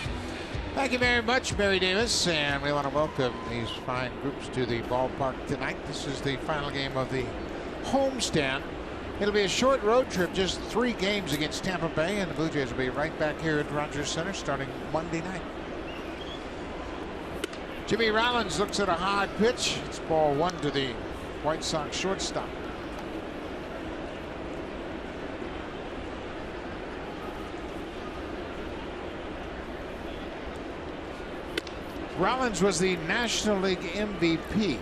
B: Thank you very much, Barry Davis, and we want to welcome these fine groups to the ballpark tonight. This is the final game of the homestand. It'll be a short road trip, just 3 games against Tampa Bay, and the Blue Jays will be right back here at Rogers Center starting Monday night. Jimmy Rollins looks at a high pitch. It's ball 1 to the White Sox shortstop. Rollins was the National League MVP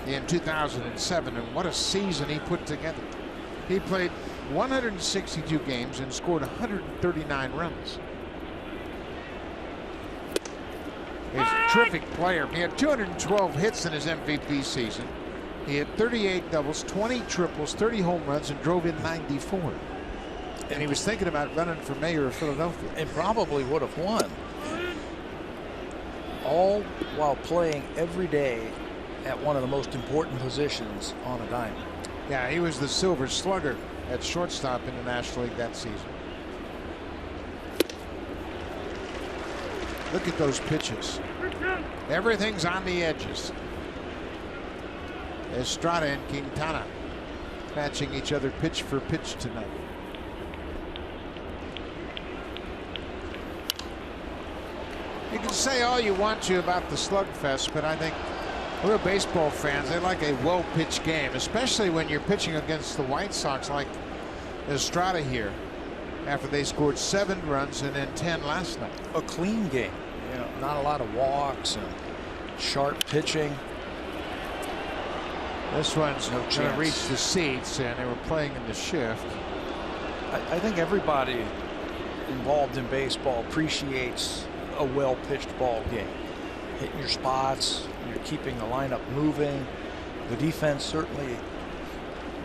B: in 2007, and what a season he put together. He played 162 games and scored 139 runs. He's a terrific player. He had 212 hits in his MVP season. He had 38 doubles, 20 triples, 30 home runs, and drove in 94. And he was thinking about running for mayor of Philadelphia.
C: And probably would have won. All while playing every day at one of the most important positions on a diamond.
B: Yeah, he was the Silver Slugger at shortstop in the National League that season. Look at those pitches. Everything's on the edges. Estrada and Quintana matching each other pitch for pitch tonight. You can say all you want to about the slugfest, but I think real baseball fans, they like a well-pitched game, especially when you're pitching against the White Sox like Estrada here, after they scored 7 runs and then 10 last night.
C: A clean game, you know, not a lot of walks and sharp pitching.
B: This one's
C: no
B: going to
C: chance.
B: reach the seats, and they were playing in the shift.
C: I think everybody involved in baseball appreciates a well-pitched ball game. Hitting your spots, you're keeping the lineup moving. The defense certainly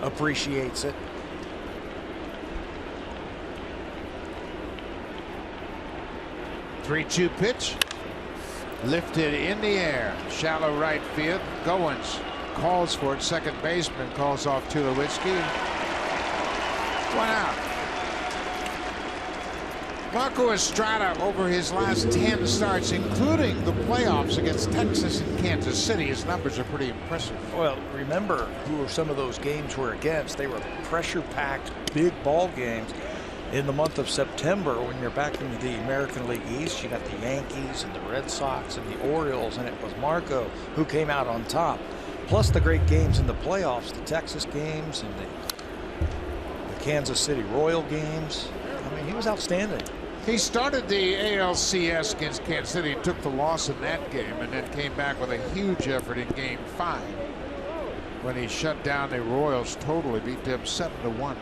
C: appreciates it.
B: Three-two pitch. Lifted in the air. Shallow right field. Goins calls for it. Second baseman calls off Tulowitzki. 1 out. Marco Estrada, over his last 10 starts, including the playoffs against Texas and Kansas City, his numbers are pretty impressive.
C: Well, remember who some of those games were against. They were pressure-packed, big ball games. In the month of September, when you're back into the American League East, you got the Yankees and the Red Sox and the Orioles, and it was Marco who came out on top. Plus the great games in the playoffs, the Texas games and the Kansas City Royal games. I mean, he was outstanding.
B: He started the ALCS against Kansas City, took the loss in that game, and then came back with a huge effort in Game 5 when he shut down the Royals totally, beat them 7-1.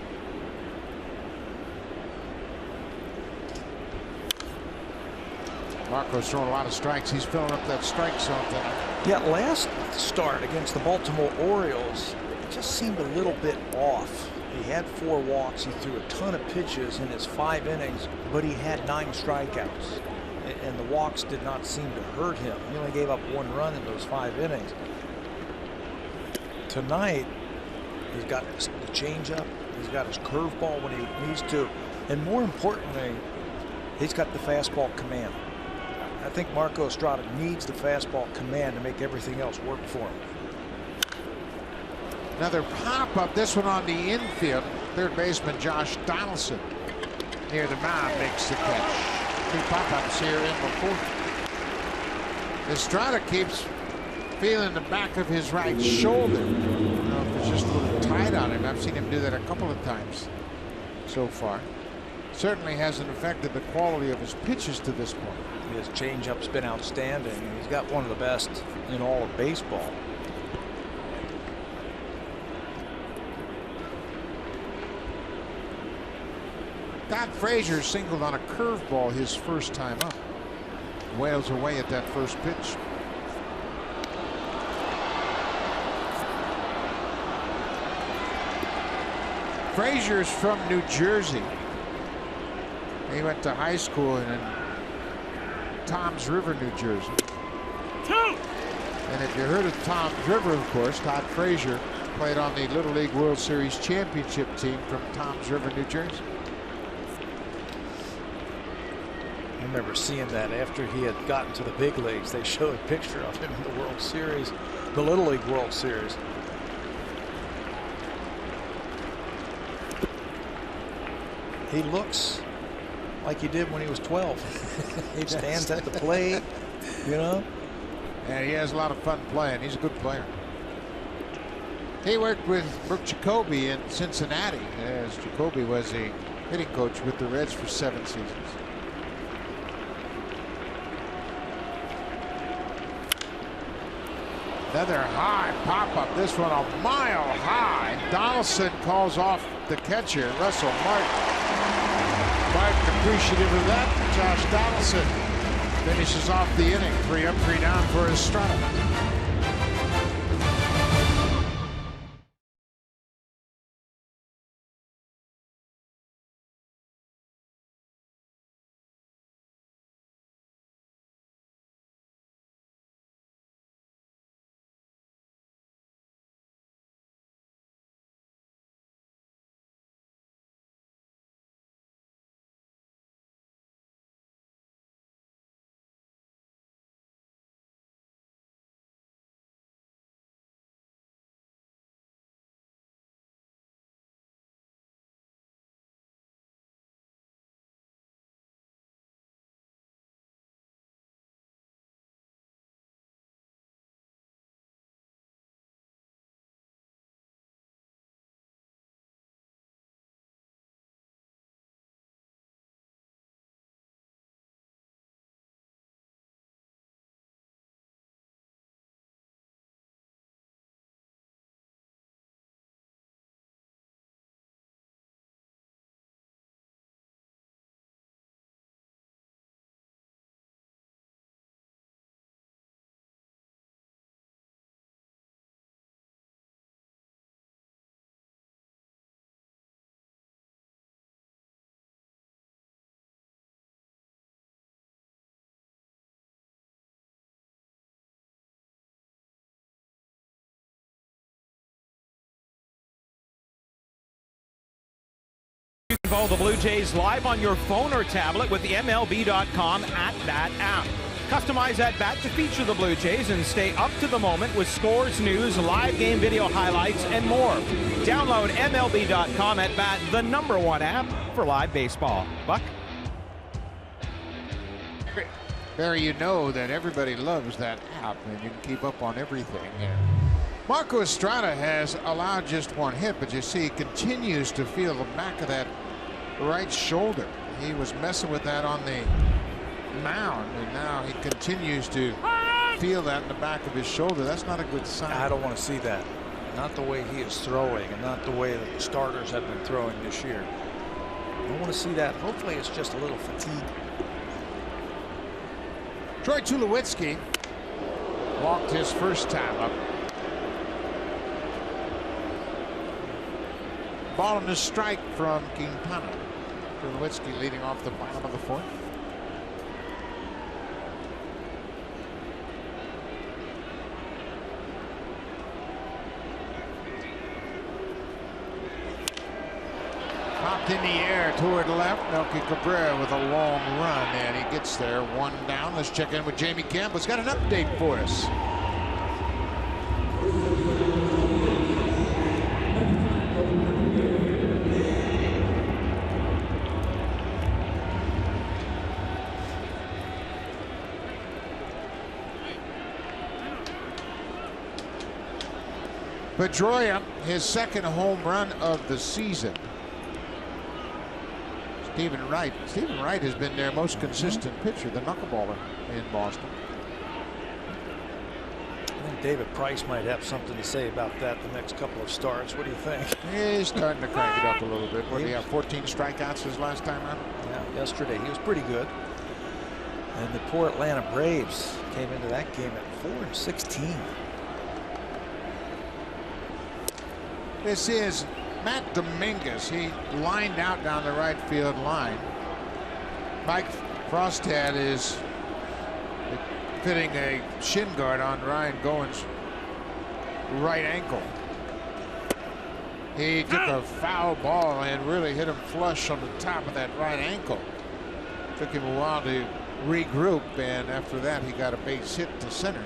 B: Marco's throwing a lot of strikes. He's filling up that strike zone tonight.
C: Yeah, last start against the Baltimore Orioles, it just seemed a little bit off. He had 4 walks. He threw a ton of pitches in his 5 innings, but he had 9 strikeouts. And the walks did not seem to hurt him. He only gave up 1 run in those 5 innings. Tonight, he's got the changeup. He's got his curveball when he needs to. And more importantly, he's got the fastball command. I think Marco Estrada needs the fastball command to make everything else work for him.
B: Another pop-up, this one on the infield. Third baseman Josh Donaldson near the mound makes the catch. 2 pop-ups here in the 4th. Estrada keeps feeling the back of his right shoulder. I don't know if it's just a little tight on him. I've seen him do that a couple of times so far. Certainly hasn't affected the quality of his pitches to this point.
C: His changeup's been outstanding, and he's got one of the best in all of baseball.
B: Todd Frazier singled on a curveball his first time up. Wails away at that first pitch. Frazier's from New Jersey. He went to high school in Toms River, New Jersey. And if you heard of Toms River, of course, Todd Frazier played on the Little League World Series championship team from Toms River, New Jersey.
C: I remember seeing that after he had gotten to the big leagues. They showed a picture of him in the World Series, the Little League World Series. He looks like he did when he was 12. He stands at the plate, you know.
B: And he has a lot of fun playing. He's a good player. He worked with Brooke Jacoby in Cincinnati, as Jacoby was a hitting coach with the Reds for 7 seasons. Another high pop-up, this one a mile high. Donaldson calls off the catcher, Russell Martin. Martin appreciative of that. Josh Donaldson finishes off the inning. 3 up, 3 down for Estrada.
D: You can follow the Blue Jays live on your phone or tablet with the MLB.com @BAT app. Customize @BAT to feature the Blue Jays and stay up to the moment with scores, news, live game video highlights, and more. Download MLB.com @BAT, the #1 app for live baseball. Buck?
B: Barry, you know that everybody loves that app, and you can keep up on everything. Marco Estrada has allowed just 1 hit, but you see he continues to feel the back of that right shoulder. He was messing with that on the mound, and now he continues to feel that in the back of his shoulder. That's not a good sign.
C: I don't want to see that. Not the way he is throwing, and not the way that the starters have been throwing this year. I don't want to see that. Hopefully it's just a little fatigue.
B: Troy Tulowitzki walked his first time up. Ball and a strike from Quintana. Tulowitzki leading off the bottom of the 4th. Popped in the air toward left. Melky Cabrera with a long run, and he gets there. 1 down. Let's check in with Jamie Campbell. He's got an update for us. Pedroia, his 2nd home run of the season. Stephen Wright. Stephen Wright has been their most consistent pitcher, the knuckleballer in Boston.
C: I think David Price might have something to say about that the next couple of starts. What do you think?
B: He's starting to crank it up a little bit. What, did he have 14 strikeouts his last time out?
C: Yeah, yesterday he was pretty good. And the poor Atlanta Braves came into that game at 4-16.
B: This is Matt Dominguez. He lined out down the right field line. Mike Frostad is fitting a shin guard on Ryan Goins' right ankle. He took a foul ball and really hit him flush on the top of that right ankle. Took him a while to regroup, and after that he got a base hit to center.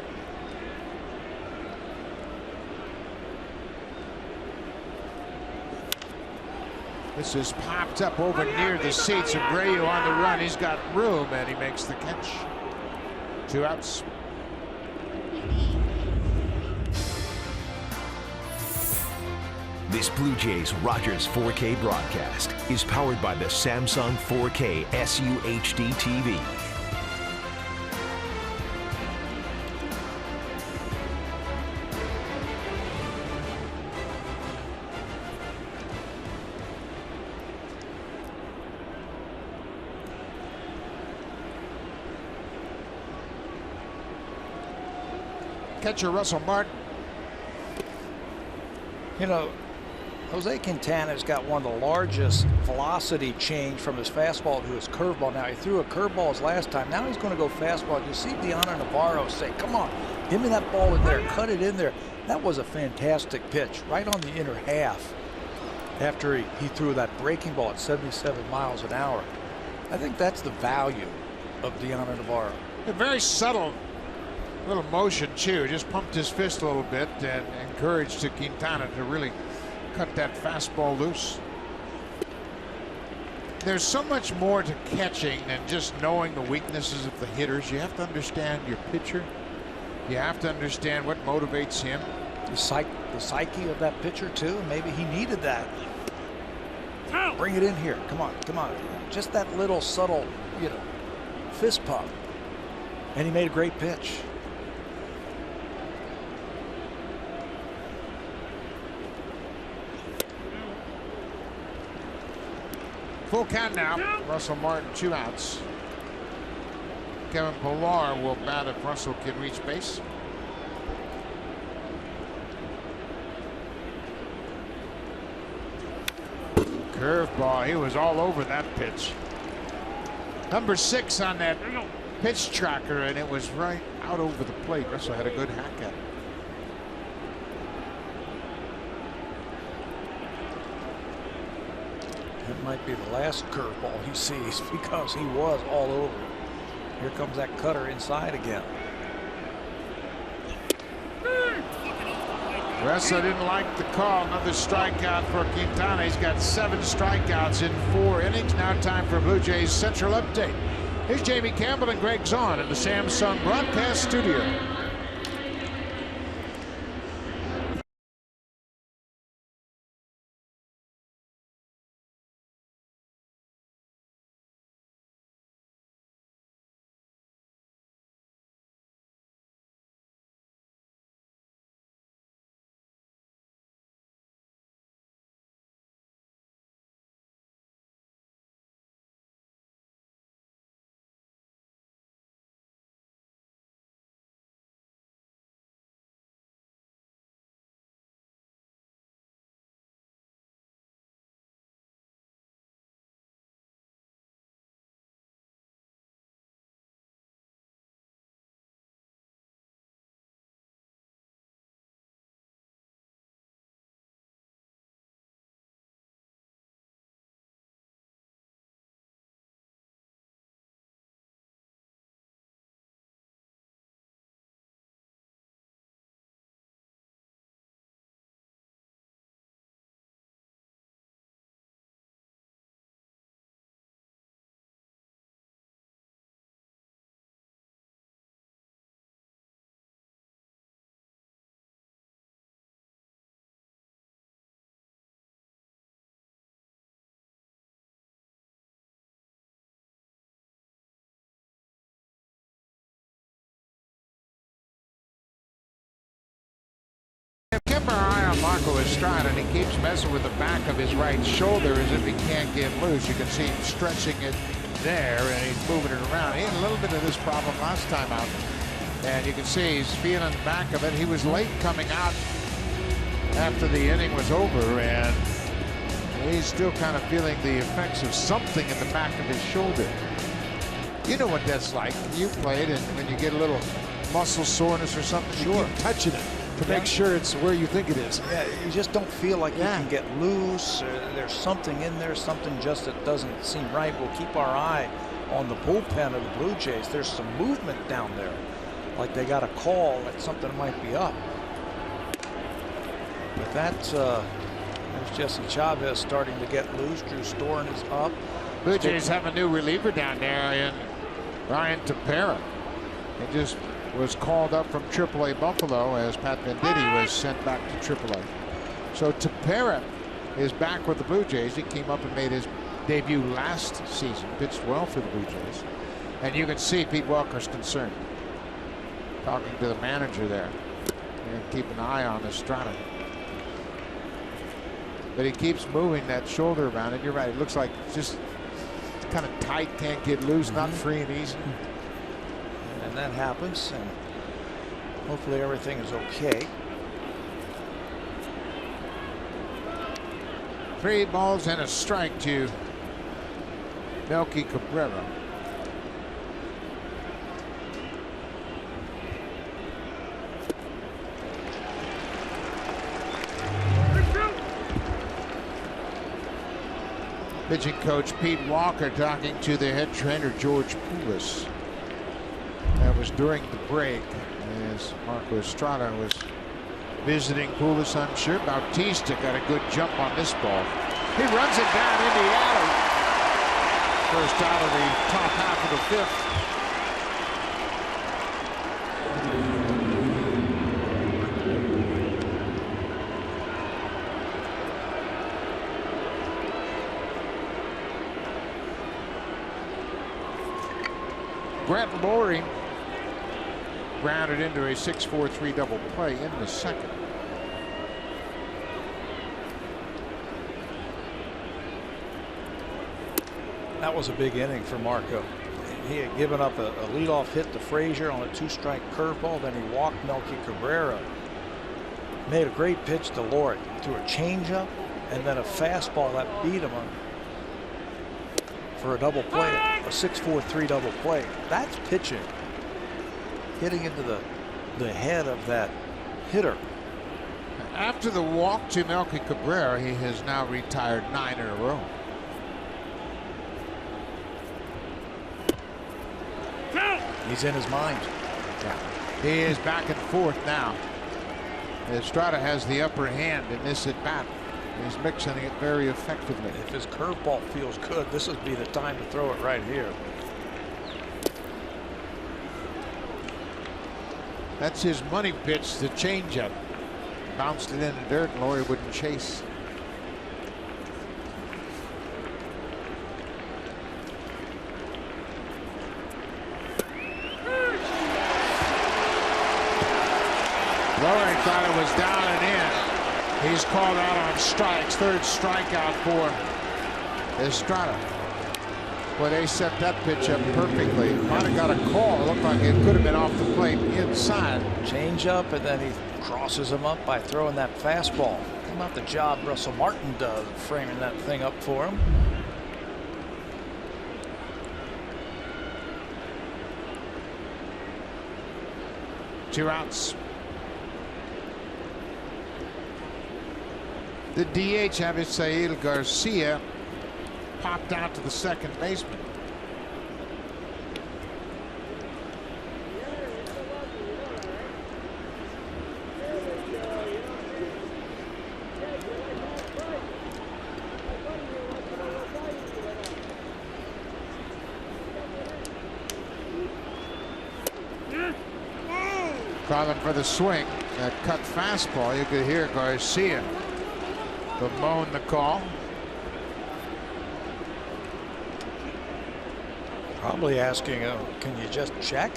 B: This is popped up over near the seats. Abreu on the run. He's got room, and he makes the catch. 2 outs.
A: This Blue Jays Rogers 4K broadcast is powered by the Samsung 4K SUHD TV.
B: Catcher Russell Martin.
C: You know, Jose Quintana's got one of the largest velocity change from his fastball to his curveball. Now, he threw a curveball his last time. Now he's going to go fastball. You see Deanna Navarro say, come on, give me that ball in there, cut it in there. That was a fantastic pitch, right on the inner half after he threw that breaking ball at 77 miles an hour. I think that's the value of Deanna Navarro.
B: A very subtle little motion, too. Just pumped his fist a little bit and encouraged to Quintana to really cut that fastball loose. There's so much more to catching than just knowing the weaknesses of the hitters. You have to understand your pitcher. You have to understand what motivates him.
C: The psyche of that pitcher, too. Maybe he needed that. Bring it in here. Come on, come on. Just that little subtle, you know, fist pump. And he made a great pitch.
B: Full count now. Russell Martin, 2 outs. Kevin Pillar will bat if Russell can reach base. Curveball. He was all over that pitch. Number 6 on that pitch tracker, and it was right out over the plate. Russell had a good hack at it.
C: That might be the last curveball he sees because he was all over it. Here comes that cutter inside again.
B: Russell didn't like the call. Another strikeout for Quintana. He's got 7 strikeouts in 4 innings. Now time for Blue Jays Central Update. Here's Jamie Campbell and Greg Zahn in the Samsung broadcast studio. Kept our eye on Marco Estrada, and he keeps messing with the back of his right shoulder as if he can't get loose. You can see him stretching it there, and he's moving it around. He had a little bit of this problem last time out, and you can see he's feeling the back of it. He was late coming out after the inning was over, and he's still kind of feeling the effects of something in the back of his shoulder. You know what that's like. You played, and when you get a little muscle soreness or something, you keep touching it to make sure it's where you think it is.
C: Yeah, you just don't feel like you can get loose. There's something in there, something just that doesn't seem right. We'll keep our eye on the bullpen of the Blue Jays. There's some movement down there, like they got a call that something might be up. But that's there's Jesse Chavez starting to get loose. Drew Storen is up.
B: Blue Jays have a new reliever down there in Ryan Tepera. He just was called up from AAA Buffalo as Pat Venditti was sent back to AAA. So Tepera is back with the Blue Jays. He came up and made his debut last season. Pitched well for the Blue Jays. And you can see Pete Walker's concerned. Talking to the manager there. And keep an eye on Estrada. But he keeps moving that shoulder around, and you're right. It looks like just kind of tight, can't get loose, not free and easy.
C: And that happens, and hopefully everything is okay.
B: 3 balls and a strike to Melky Cabrera. Pitching coach Pete Walker talking to the head trainer George Poulos. That was during the break as Marco Estrada was visiting Poulos, I'm sure. Bautista got a good jump on this ball. He runs it down in the alley. First out of the top half of the 5th. Brett Lawrie grounded into a 6-4-3 double play in the 2nd.
C: That was a big inning for Marco. He had given up a leadoff hit to Frazier on a 2-strike curveball. Then he walked Melky Cabrera. Made a great pitch to Lawrie. Threw a changeup and then a fastball that beat him on for a double play, a 6-4-3 double play. That's pitching. Hitting into the head of that hitter.
B: After the walk to Melky Cabrera, he has now retired 9 in a row.
C: He's in his mind.
B: Yeah. He is back and forth now. Estrada has the upper hand in this at bat. He's mixing it very effectively.
C: If his curveball feels good, this would be the time to throw it right here.
B: That's his money pitch, the changeup. Bounced it in the dirt, and Lawrie wouldn't chase. Lawrie thought it was down and in. He's called out on strikes. 3rd strikeout for Estrada. Well, they set that pitch up perfectly. Might have got a call. It looked like it could have been off the plate inside.
C: Change up, and then he crosses him up by throwing that fastball. How about the job Russell Martin does framing that thing up for him?
B: Two outs. The DH, Avisail Garcia, popped out to the 2nd baseman. Calling for the swing. That cut fastball, you could hear Garcia bemoan the call.
C: Probably asking, can you just check?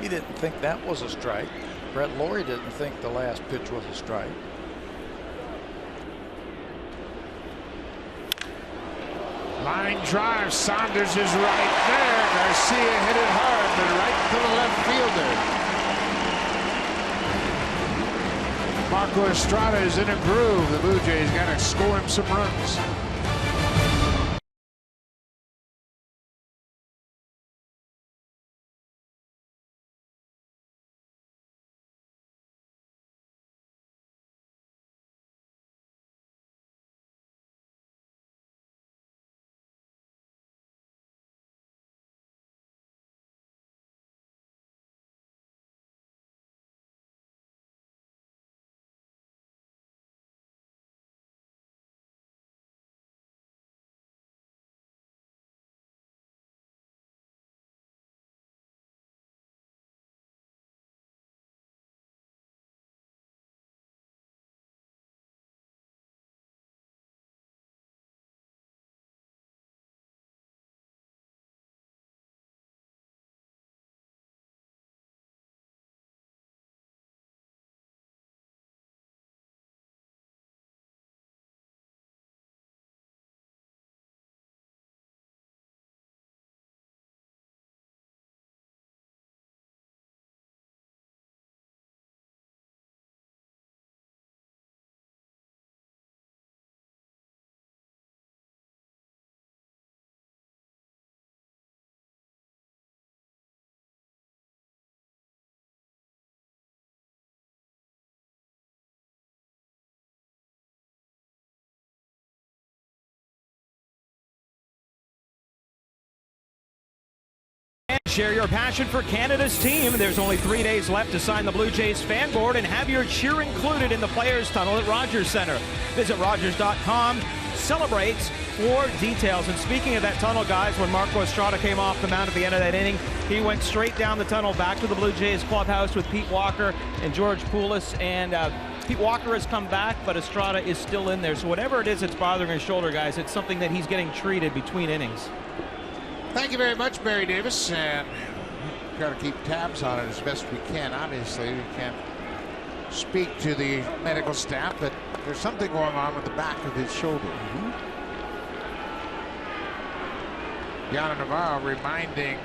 C: He didn't think that was a strike. Brett Lawrie didn't think the last pitch was a strike.
B: Line drive. Saunders is right there. Garcia hit it hard, but right to the left fielder. Marco Estrada is in a groove. The Blue Jays got to score him some runs.
D: Share your passion for Canada's team. There's only 3 days left to sign the Blue Jays fan board and have your cheer included in the Players Tunnel at Rogers Center. Visit Rogers.com. Celebrates for details. And speaking of that tunnel, guys, when Marco Estrada came off the mound at the end of that inning, he went straight down the tunnel back to the Blue Jays clubhouse with Pete Walker and George Poulos. And Pete Walker has come back, but Estrada is still in there. So whatever it is that's bothering his shoulder, guys, it's something that he's getting treated between innings.
B: Thank you very much, Barry Davis. And got to keep tabs on it as best we can. Obviously, we can't speak to the medical staff, but there's something going on with the back of his shoulder. Yana Navarro reminding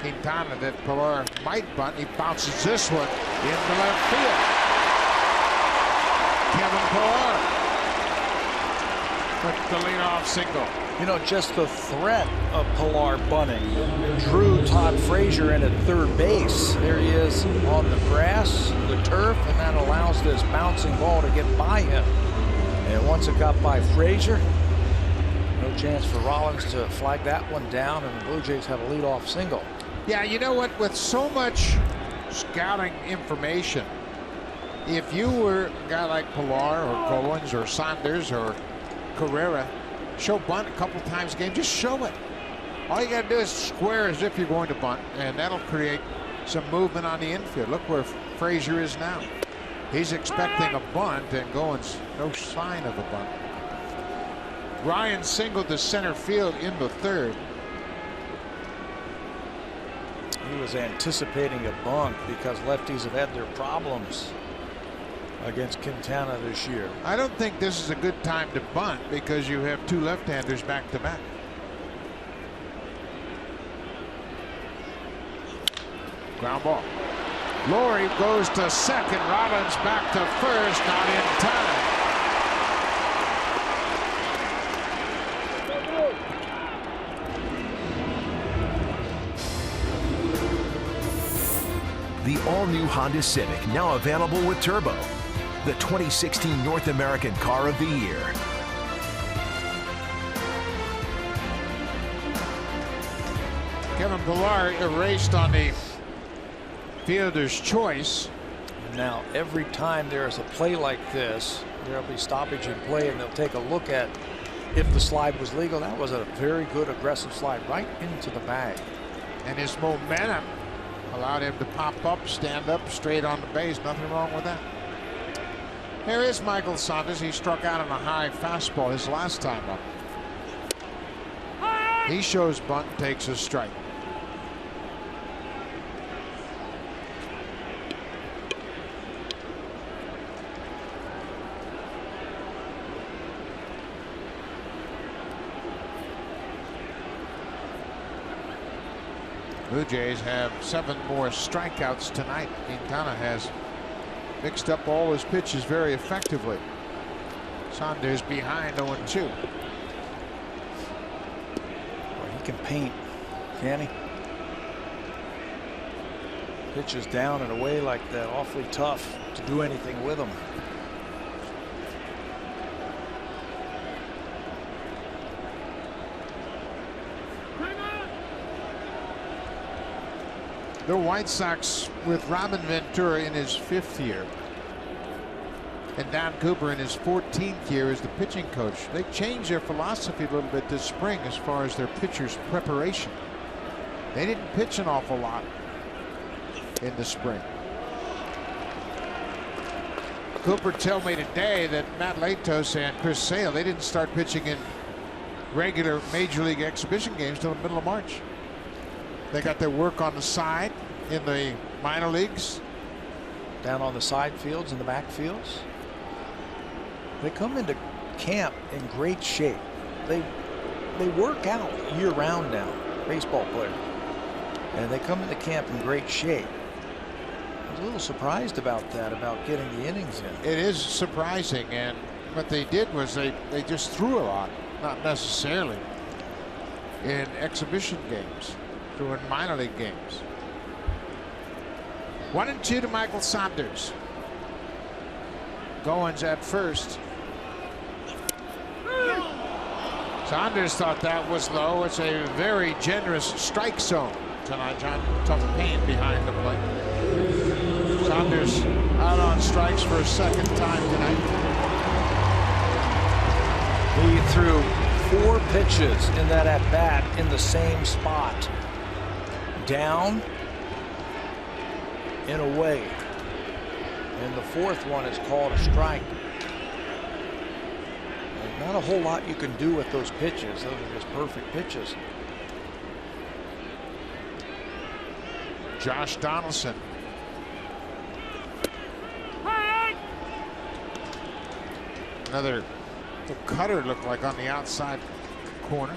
B: Quintana that Pilar might bunt. He bounces this one into left field. Kevin Pilar with the leadoff single.
C: You know, just the threat of Pilar bunting drew Todd Frazier in at third base. There he is on the grass, the turf, and that allows this bouncing ball to get by him. And once it got by Frazier, no chance for Rollins to flag that one down, and the Blue Jays have a leadoff single.
B: Yeah, you know what? With so much scouting information, if you were a guy like Pilar or Collins or Saunders or Carrera, show bunt a couple times a game, just show it. All you got to do is square as if you're going to bunt, and that'll create some movement on the infield. Look where Frazier is now. He's expecting a bunt, and Goins, no sign of a bunt. Ryan singled to center field in the third.
C: He was anticipating a bunt because lefties have had their problems against Quintana this year.
B: I don't think this is a good time to bunt because you have two left-handers back to back. Ground ball. Laurie goes to second. Rollins back to first, not in time.
A: The all-new Honda Civic, now available with turbo. The 2016 North American Car of the Year.
B: Kevin Pilar erased on the fielder's choice.
C: Now, every time there's a play like this, there'll be stoppage in play, and they'll take a look at if the slide was legal. That was a very good aggressive slide right into the bag.
B: And his momentum allowed him to pop up, stand up, straight on the base. Nothing wrong with that. Here is Michael Saunders. He struck out on a high fastball his last time up. He shows bunt and takes a strike. Blue Jays have 7 more strikeouts tonight. Quintana has mixed up all his pitches very effectively. Saunders behind 0-2.
C: Well, he can paint, can he? Pitches down and away like that, awfully tough to do anything with him.
B: The White Sox with Robin Ventura in his 5th year and Don Cooper in his 14th year as the pitching coach. They changed their philosophy a little bit this spring as far as their pitchers' preparation. They didn't pitch an awful lot in the spring. Cooper told me today that Matt Latos and Chris Sale, they didn't start pitching in regular Major League exhibition games till the middle of March. They got their work on the side in the minor leagues.
C: Down on the side fields and the back fields. They come into camp in great shape. They work out year-round now, baseball players. And they come into camp in great shape. I was a little surprised about that, about getting the innings in.
B: It is surprising, and what they did was they just threw a lot, not necessarily in exhibition games. In minor league games. 1-2 to Michael Saunders. Goins at first. Saunders thought that was low. It's a very generous strike zone. tonight. John, tough pain behind the plate. Saunders out on strikes for a second time tonight.
C: He threw 4 pitches in that at-bat in the same spot. Down and away. And the 4th one is called a strike. And not a whole lot you can do with those pitches. Those are just perfect pitches.
B: Josh Donaldson. Another cutter looked like on the outside corner.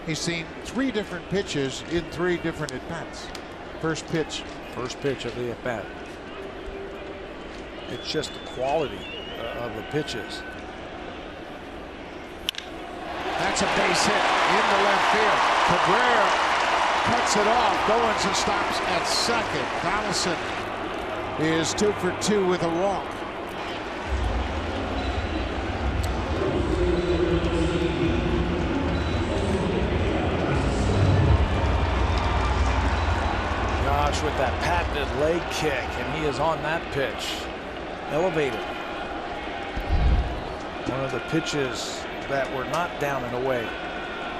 B: He's seen 3 different pitches in 3 different at-bats. First pitch
C: of the at-bat. It's just the quality of the pitches.
B: That's a base hit into left field. Cabrera cuts it off. Goins and stops at second. Donaldson is 2 for 2 with a walk.
C: Josh with that patented leg kick, and he is on that pitch. Elevated. One of the pitches that were not down and away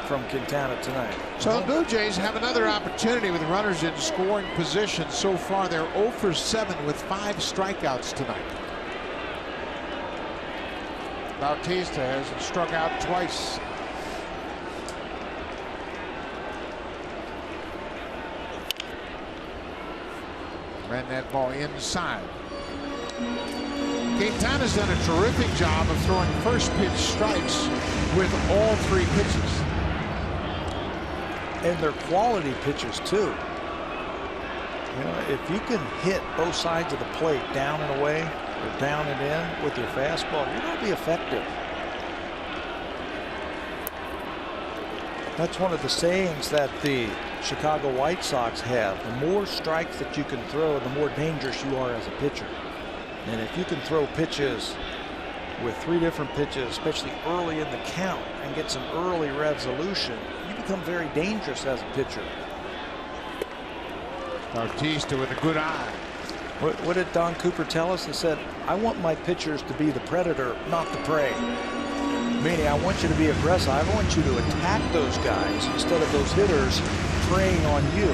C: from Quintana tonight.
B: So the Blue Jays have another opportunity with runners in scoring position. So far, they're 0 for 7 with 5 strikeouts tonight. Bautista has struck out twice. Ran that ball inside. Quintana's done a terrific job of throwing first pitch strikes with all 3 pitches.
C: And they're quality pitches too. You know, if you can hit both sides of the plate, down and away or down and in with your fastball, you're going to be effective. That's one of the sayings that the Chicago White Sox have. The more strikes that you can throw, the more dangerous you are as a pitcher. And if you can throw pitches with 3 different pitches, especially early in the count, and get some early resolution, you become very dangerous as a pitcher.
B: Bautista with a good eye.
C: What did Don Cooper tell us? He said, I want my pitchers to be the predator, not the prey. Meaning, I want you to be aggressive. I want you to attack those guys instead of those hitters preying on you.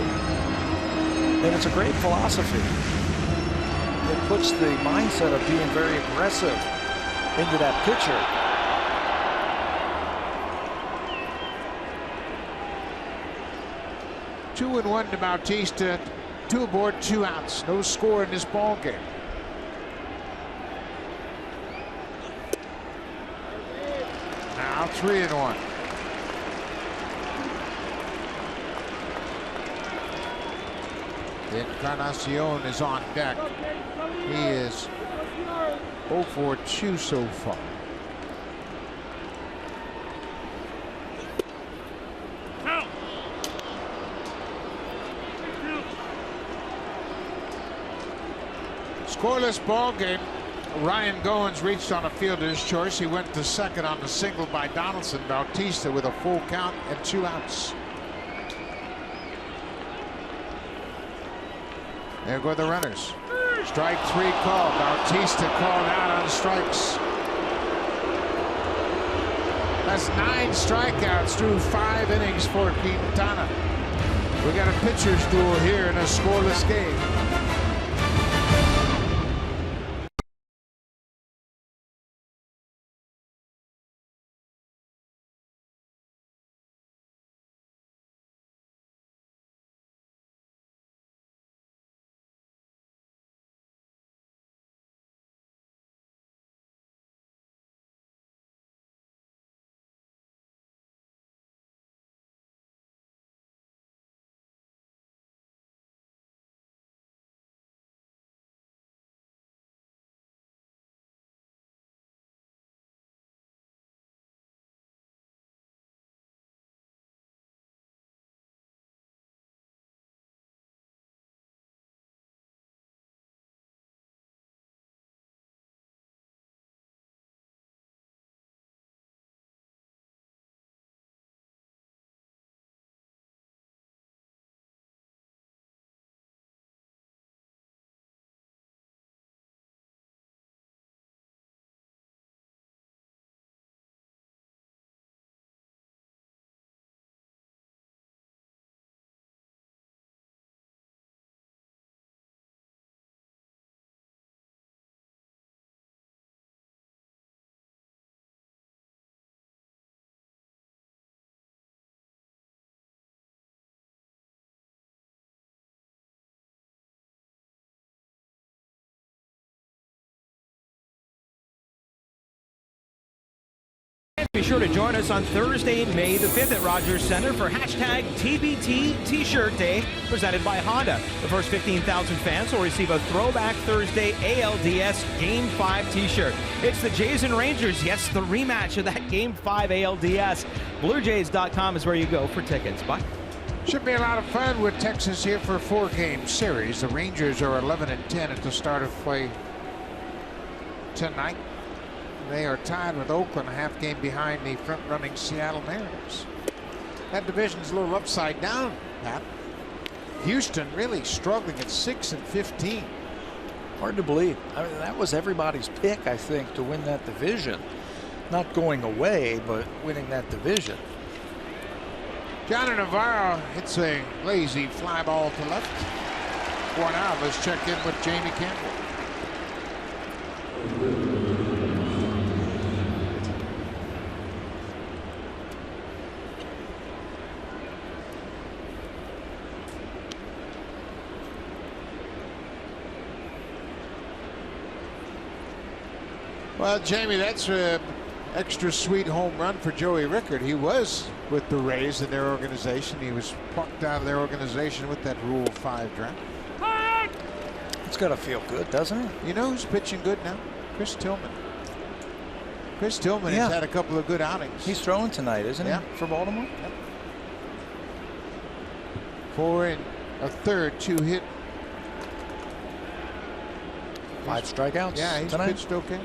C: And it's a great philosophy. It puts the mindset of being very aggressive into that pitcher.
B: Two and 1 to Bautista. 2 aboard, 2 outs. No score in this ball game. Now 3 and 1. Encarnacion is on deck. He is 0 for 2 so far. Scoreless ball game. Ryan Goins reached on a fielder's choice. He went to second on the single by Donaldson. Bautista with a full count and 2 outs. There go the runners. Strike 3 call. Bautista called out on strikes. That's 9 strikeouts through 5 innings for Quintana. We got a pitcher's duel here in a scoreless game.
D: Be sure to join us on Thursday, May the 5th at Rogers Center for hashtag TBT T-Shirt Day, presented by Honda. The first 15,000 fans will receive a Throwback Thursday ALDS Game 5 T-shirt. It's the Jays and Rangers, yes, the rematch of that Game 5 ALDS. BlueJays.com is where you go for tickets. Bye.
B: Should be a lot of fun with Texas here for a 4-game series. The Rangers are 11-10 at the start of play tonight. They are tied with Oakland, a half game behind the front-running Seattle Mariners. That division's a little upside down, Pat. Houston really struggling at 6-15.
C: Hard to believe. I mean, that was everybody's pick, I think, to win that division. Not going away, but winning that division.
B: Johnny Navarro hits a lazy fly ball to left. One out. Let's check in with Jamie Campbell. Well, Jamie, that's an extra sweet home run for Joey Rickard. He was with the Rays in their organization. He was plucked out of their organization with that Rule 5 draft.
C: It's got to feel good, doesn't it?
B: You know who's pitching good now? Chris Tillman. Chris Tillman has had a couple of good outings.
C: He's throwing tonight, isn't he, for Baltimore?
B: Yep. 4 1/3, 2 hit.
C: 5 strikeouts.
B: Yeah, he's
C: tonight.
B: pitched okay.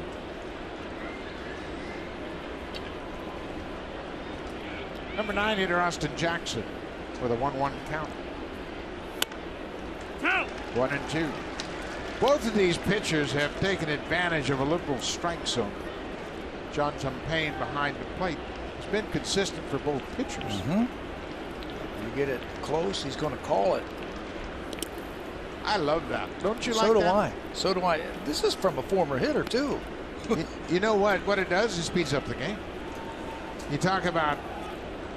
B: Number 9 hitter Austin Jackson with a 1-1 count. 1-2. Both of these pitchers have taken advantage of a liberal strike zone. John Champagne behind the plate has been consistent for both pitchers.
C: You get it close, he's going to call it.
B: I love that. Don't you like that?
C: So do I. So do I. This is from a former hitter, too.
B: You know what? What it does is speeds up the game. You talk about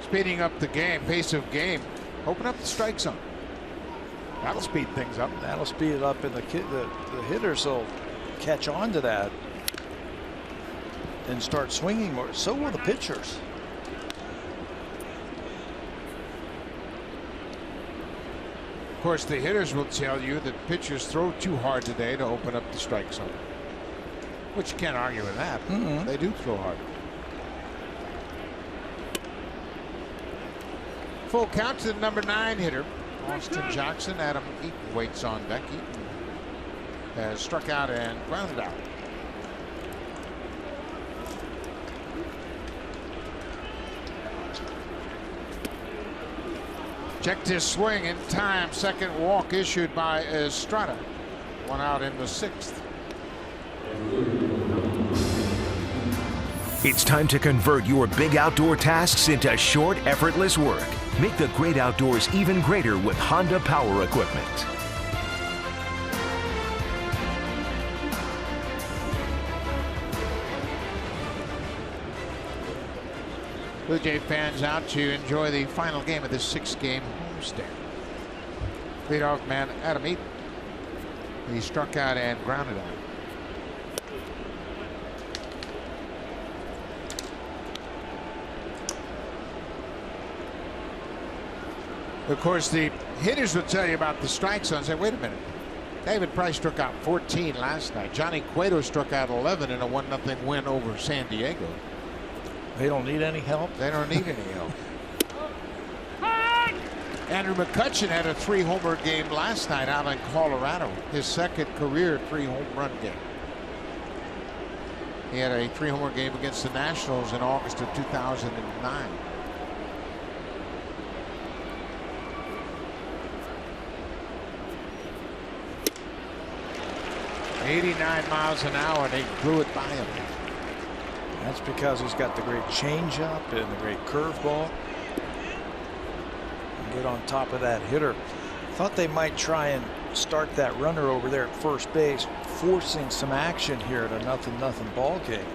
B: speeding up the game, pace of game. Open up the strike zone. That'll speed things up.
C: That'll speed it up, and the hitters will catch on to that and start swinging more. So will the pitchers.
B: Of course, the hitters will tell you that pitchers throw too hard today to open up the strike zone, which you can't argue with that. They do throw hard. Full count to the number 9 hitter, Austin Jackson. Adam Eaton waits on deck. Eaton has struck out and grounded out. Checked his swing in time. Second walk issued by Estrada. 1 out in the 6th.
A: It's time to convert your big outdoor tasks into short, effortless work. Make the great outdoors even greater with Honda Power Equipment.
B: Blue Jay fans out to enjoy the final game of this 6-game homestand. Leadoff man Adam Eaton. He struck out and grounded out. Of course, the hitters will tell you about the strike zone. Say, wait a minute. David Price struck out 14 last night. Johnny Cueto struck out 11 in a 1-0 win over San Diego.
C: They don't need any help.
B: They don't need any help. Andrew McCutchen had a 3-homer game last night out in Colorado. His second career 3-home run game. He had a 3-homer game against the Nationals in August of 2009. .89 miles an hour, and they blew it by him.
C: That's because he's got the great changeup and the great curveball. Get on top of that hitter. Thought they might try and start that runner over there at first base, forcing some action here at a 0-0 ball game.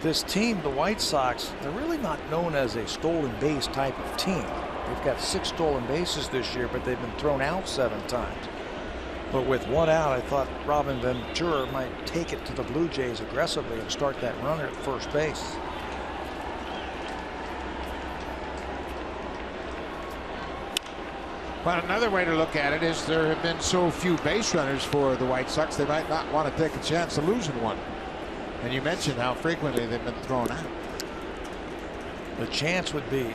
C: This team, the White Sox, they're really not known as a stolen base type of team. They've got 6 stolen bases this year, but they've been thrown out 7 times. But with one out, I thought Robin Ventura might take it to the Blue Jays aggressively and start that runner at first base.
B: But another way to look at it is there have been so few base runners for the White Sox, they might not want to take a chance of losing one. And you mentioned how frequently they've been thrown out.
C: The chance would be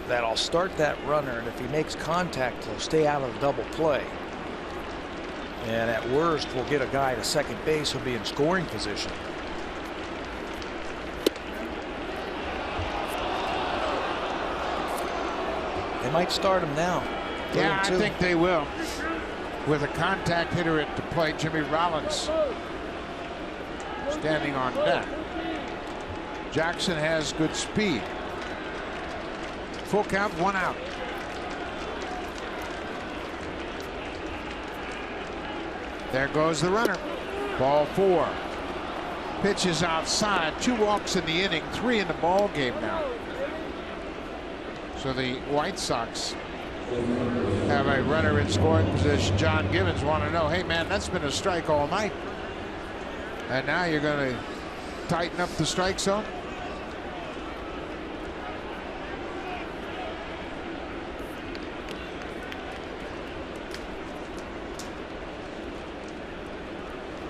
C: that I'll start that runner, and if he makes contact, he'll stay out of the double play. And at worst, we'll get a guy to second base who'll be in scoring position. They might start him now.
B: Yeah, I think they will. With a contact hitter at the plate, Jimmy Rollins standing on deck. Jackson has good speed. Full count, 1 out. There goes the runner. Ball 4. Pitch is outside. 2 walks in the inning, 3 in the ball game now. So the White Sox have a runner in scoring position. John Gibbons want to know, hey man, that's been a strike all night. And now you're going to tighten up the strike zone?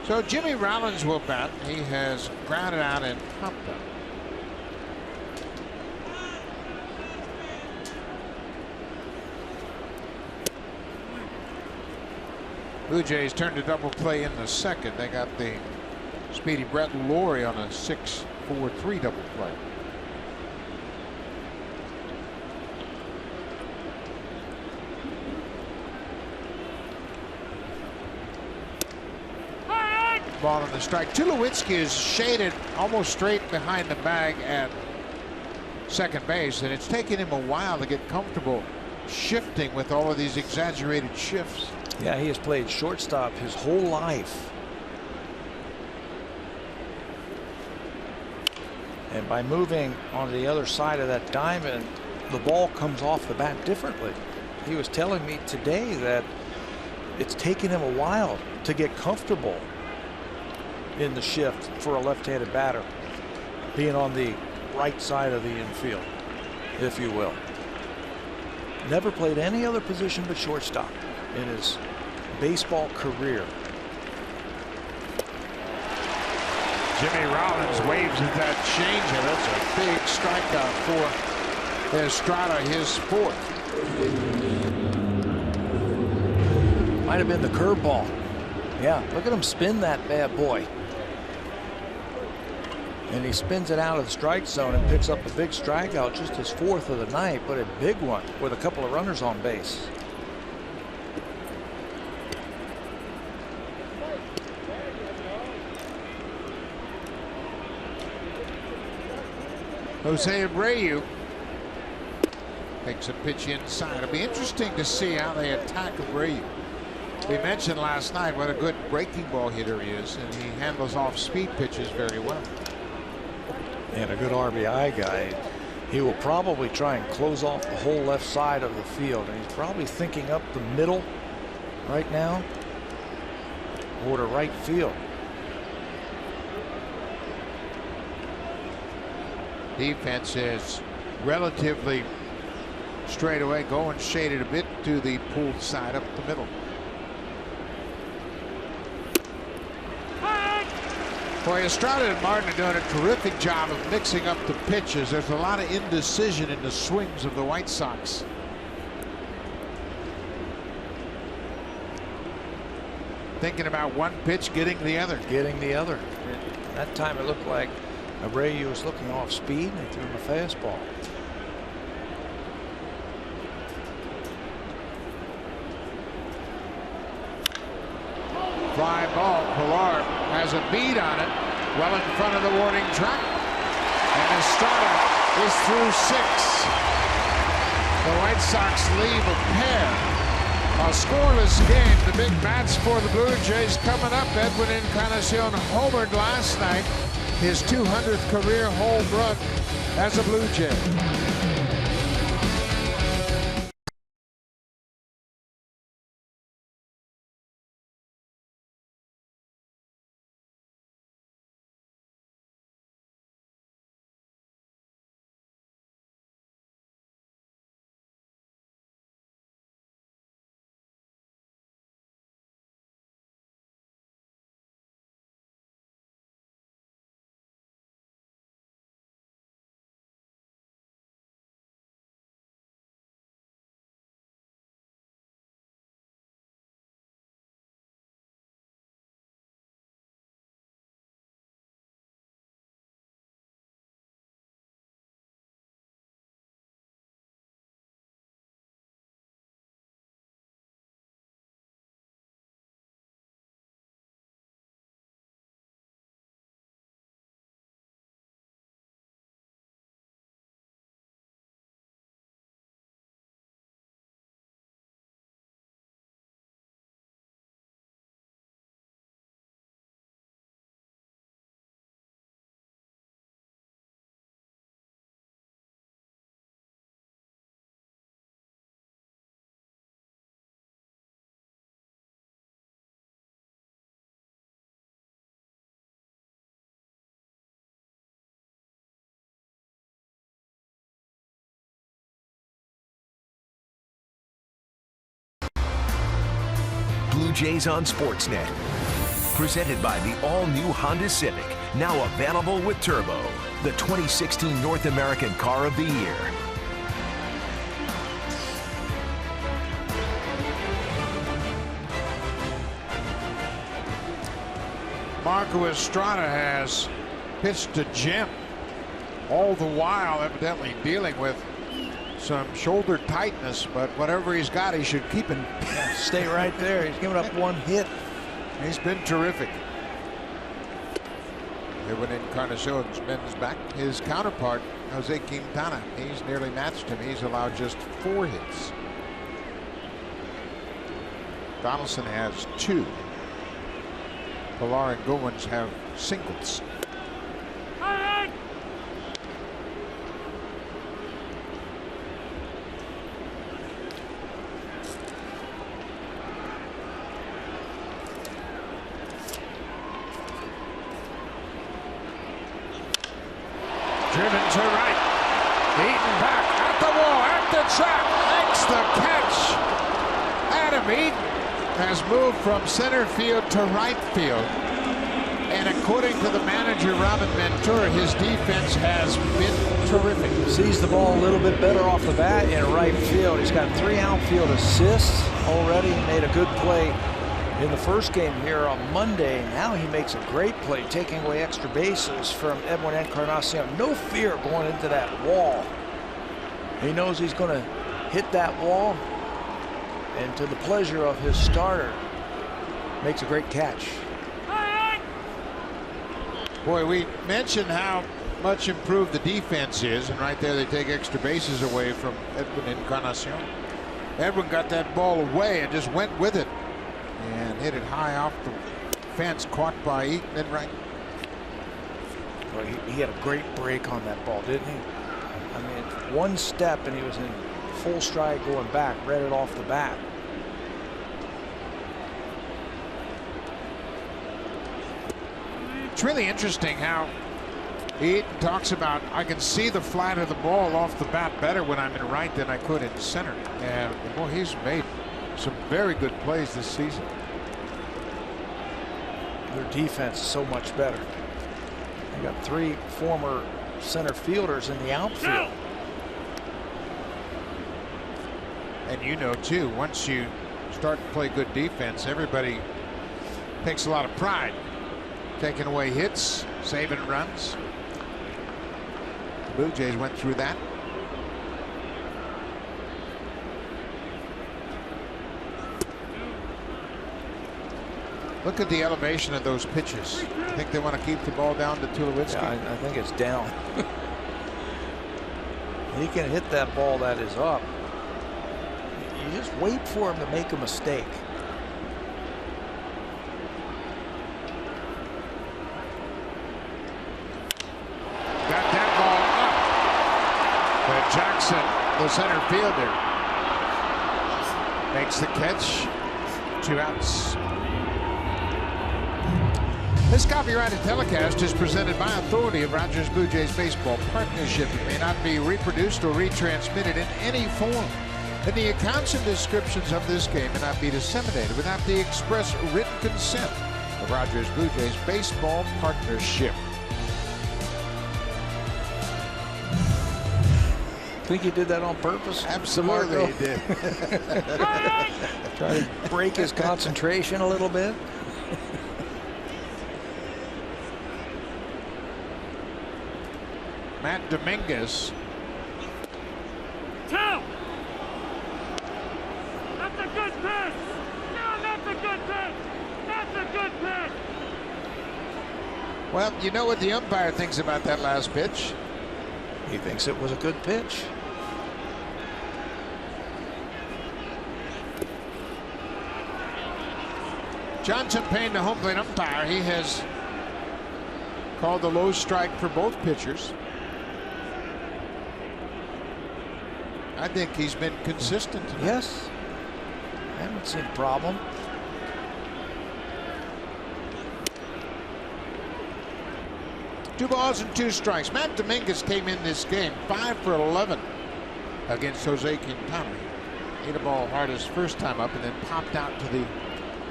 B: So Jimmy Rollins will bat. He has grounded out in Tampa. Blue Jays turned to double play in the second. They got the speedy Brett Lawrie on a 6-4-3 double play. Ball on the strike. Tulowitzki is shaded almost straight behind the bag at second base, and it's taken him a while to get comfortable shifting with all of these exaggerated shifts.
C: Yeah, he has played shortstop his whole life. And by moving on the other side of that diamond, the ball comes off the bat differently. He was telling me today that it's taken him a while to get comfortable in the shift for a left-handed batter, being on the right side of the infield, if you will. Never played any other position but shortstop in his baseball career.
B: Jimmy Rollins waves at that changeup. That's a big strikeout for Estrada, his 4th.
C: Might have been the curveball. Yeah, look at him spin that bad boy. And he spins it out of the strike zone and picks up a big strikeout, just his 4th of the night, but a big one with a couple of runners on base.
B: Jose Abreu takes a pitch inside. It'll be interesting to see how they attack Abreu. We mentioned last night what a good breaking ball hitter he is, and he handles off-speed pitches very well.
C: And a good RBI guy. He will probably try and close off the whole left side of the field, and he's probably thinking up the middle right now or to right field.
B: Defense is relatively straight away, going shaded a bit to the pulled side up the middle. Boy, Estrada and Martin are doing a terrific job of mixing up the pitches. There's a lot of indecision in the swings of the White Sox. Thinking about one pitch, getting the other.
C: Getting the other. That time it looked like Abreu was looking off speed and they threw him a fastball.
B: Fly ball. Pilar has a bead on it, well in front of the warning track. And Estrada is through 6. The White Sox leave a pair. A scoreless game. The big bats for the Blue Jays coming up. Edwin Encarnacion homered last night. His 200th career home run as a Blue Jay.
A: Blue Jays on Sportsnet. Presented by the all-new Honda Civic, now available with Turbo, the 2016 North American Car of the Year.
B: Marco Estrada has pitched to Jim, all the while evidently dealing with some shoulder tightness, but whatever he's got, he should keep him.
C: Yeah, stay right there. He's given up one hit.
B: He's been terrific. EDWIN ENCARNACION's men's back. His counterpart, Jose Quintana, he's nearly matched him. He's allowed just 4 hits. Donaldson has 2. Pilar and Goins have singles. Driven to right. Eaton back at the wall, at the track, makes the catch. Adam Eaton has moved from center field to right field. And according to the manager, Robin Ventura, his defense has been terrific.
C: Sees the ball a little bit better off the bat in right field. He's got 3 outfield assists already. He made a good play in the first game here on Monday. Now he makes a great play, taking away extra bases from EDWIN ENCARNACION. No fear going into that wall. He knows he's going to hit that wall, and to the pleasure of his starter, makes a great catch.
B: Boy, we mentioned how much improved the defense is, and right there they take extra bases away from EDWIN ENCARNACION. EDWIN got that ball away and just went with it and hit it high off the fence, caught by Eaton and right.
C: Well, he had a great break on that ball, didn't he? I mean, one step and he was in full stride going back, read it off the bat.
B: It's really interesting how Eaton talks about, I can see the flat of the ball off the bat better when I'm in right than I could in center. And boy, he's made some very good plays this season.
C: Their defense is so much better. They got 3 former center fielders in the outfield.
B: And you know too, once you start to play good defense, everybody takes a lot of pride. Taking away hits, saving runs. The Blue Jays went through that. Look at the elevation of those pitches. I think they want to keep the ball down to Tulowitzki.
C: Yeah, I think it's down. He can hit that ball that is up. You just wait for him to make a mistake.
B: Got that ball up. But Jackson, the center fielder, makes the catch. 2 outs. This copyrighted telecast is presented by authority of Rogers Blue Jays Baseball Partnership. It may not be reproduced or retransmitted in any form. And the accounts and descriptions of this game may not be disseminated without the express written consent of Rogers Blue Jays Baseball Partnership.
C: Think he did that on purpose?
B: Absolutely he did.
C: Try to break his concentration a little bit.
B: Matt Dominguez.
F: 2. That's a good pitch. No, that's a good pitch. That's a good pitch.
B: Well, you know what the umpire thinks about that last pitch.
C: He thinks it was a good pitch.
B: Johnson Payne, the home plate umpire, he has called the low strike for both pitchers. I think he's been consistent tonight.
C: Yes. I haven't seen a problem.
B: Two balls and 2 strikes. Matt Dominguez came in this game 5 for 11 against Jose Quintana. Hit a ball hard his first time up and then popped out to the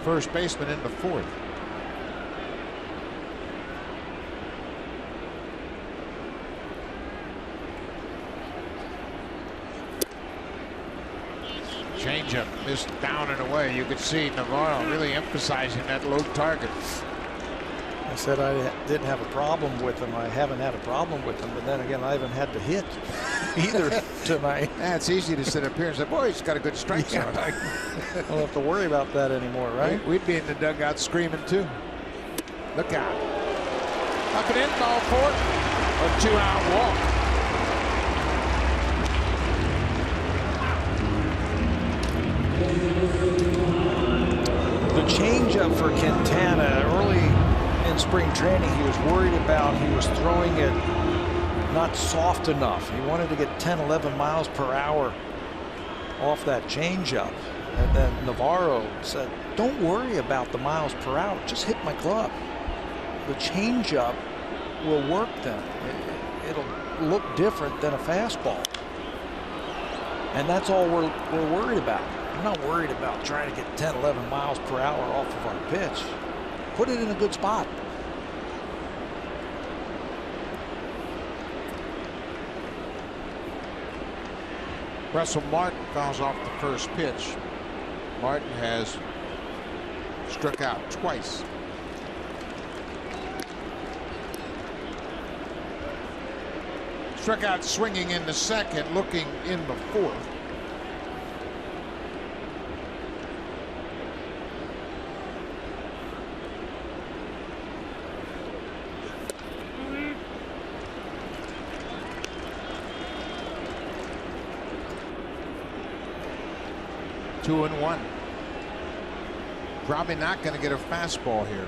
B: first baseman in the fourth. Changeup missed down and away. You could see Navarro really emphasizing that low target.
C: I said I didn't have a problem with him. I haven't had a problem with him, but then again, I haven't had to hit either tonight.
B: Yeah, it's easy to sit up here and say, boy, he's got a good strike zone.
C: I don't have to worry about that anymore, right?
B: We'd be in the dugout screaming too. Look out. Up and in, ball four. A 2-out walk.
C: The changeup for Quintana early in spring training, he was worried about. He was throwing it not soft enough. He wanted to get 10, 11 miles per hour off that changeup. And then Navarro said, don't worry about the miles per hour. Just hit my club. The changeup will work then. It'll look different than a fastball. And that's all we're worried about. I'm not worried about trying to get 10, 11 miles per hour off of our pitch. Put it in a good spot.
B: Russell Martin fouls off the first pitch. Martin has struck out twice. Struck out swinging in the second, looking in the fourth. Two and one. Probably not going to get a fastball here.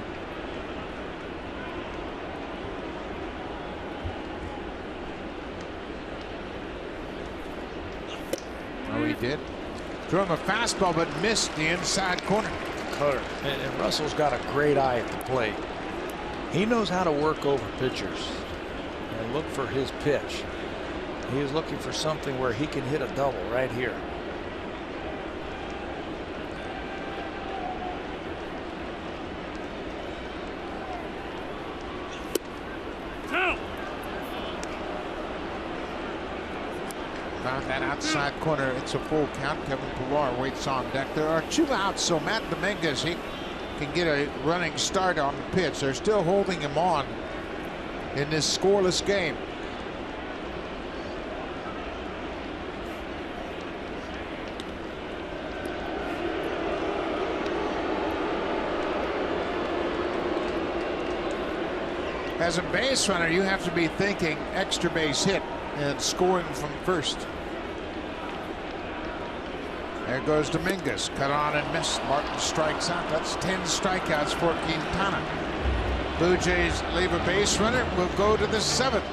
B: Oh, he did. Threw him a fastball, but missed the inside corner.
C: Cutter. And Russell's got a great eye at the plate. He knows how to work over pitchers and look for his pitch. He is looking for something where he can hit a double right here.
B: Found that outside corner. It's a full count. Kevin Pillar waits on deck. There are 2 outs, so Matt Dominguez, he can get a running start on the pitch. They're still holding him on in this scoreless game. As a base runner, you have to be thinking extra base hit and scoring from first. There goes Dominguez, cut on and missed. Martin strikes out. That's 10 strikeouts for Quintana. Blue Jays leave a base runner. Will go to the 7th.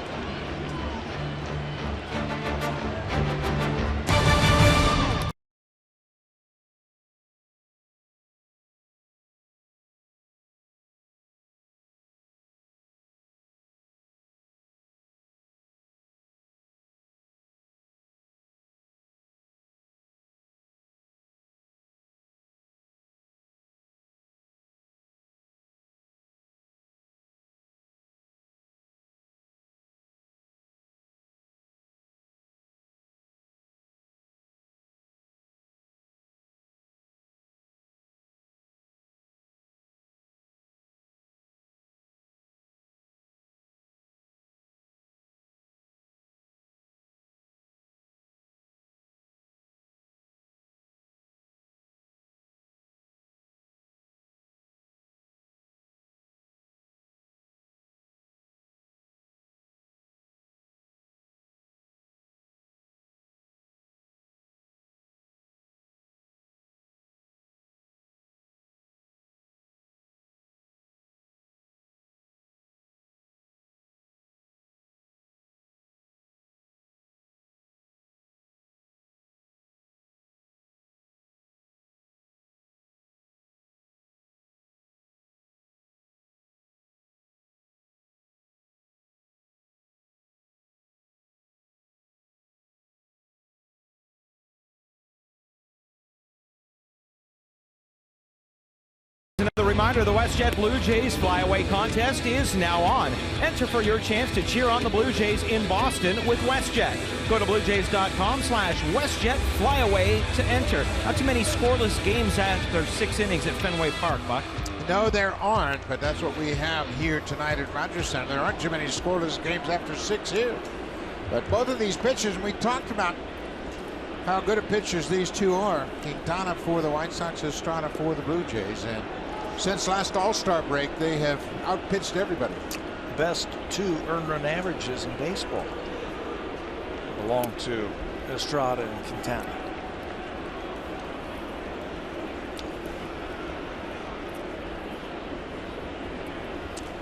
D: The reminder, the WestJet Blue Jays Flyaway Contest is now on. Enter for your chance to cheer on the Blue Jays in Boston with WestJet. Go to BlueJays.com/WestJet Flyaway to enter. Not too many scoreless games after 6 innings at Fenway Park, Buck.
B: No, there aren't, but that's what we have here tonight at Rogers Center. There aren't too many scoreless games after 6 here. But both of these pitchers, and we talked about how good of pitchers these two are. Quintana for the White Sox, Estrada for the Blue Jays. And since last All-Star break, they have outpitched everybody.
C: Best 2 earned run averages in baseball belong to Estrada and Quintana.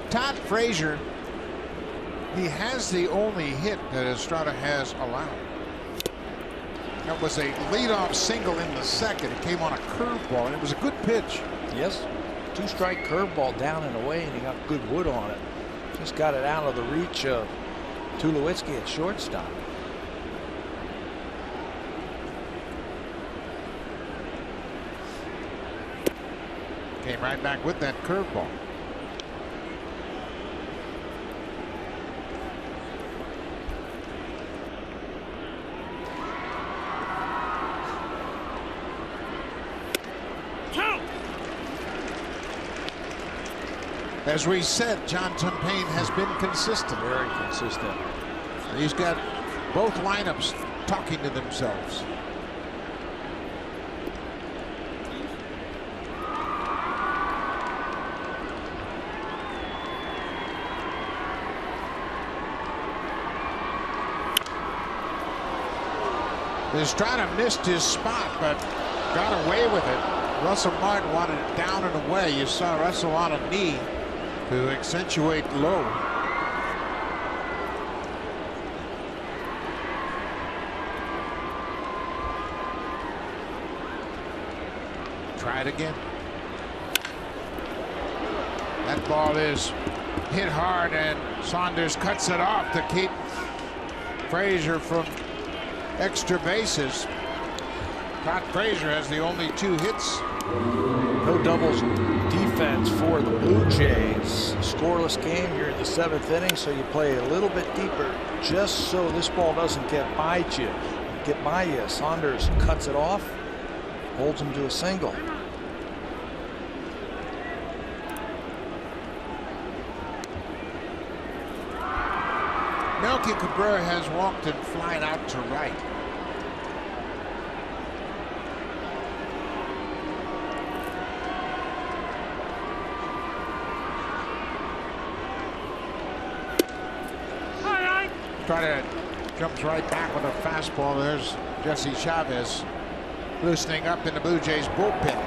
B: Todd Frazier, he has the only hit that Estrada has allowed. That was a leadoff single in the second. It came on a curveball, and it was a good pitch.
C: Yes, 2-strike curveball down and away, and he got good wood on it. Just got it out of the reach of Tulowitzki at shortstop.
B: Came right back with that curveball. As we said, John Tumpane has been consistent.
C: Very consistent.
B: He's got both lineups talking to themselves. Estrada missed his spot, but got away with it. Russell Martin wanted it down and away. You saw Russell on a knee to accentuate low. Try it again. That ball is hit hard, and Saunders cuts it off to keep Frazier from extra bases. Todd Frazier has the only 2 hits.
C: No doubles defense for the Blue Jays. Scoreless game. You're in the 7th inning, so you play a little bit deeper just so this ball doesn't get by you. Saunders cuts it off, holds him to a single.
B: Melky Cabrera has walked and flied out to right. Jumps right back with a fastball. There's Jesse Chavez loosening up in the Blue Jays bullpen.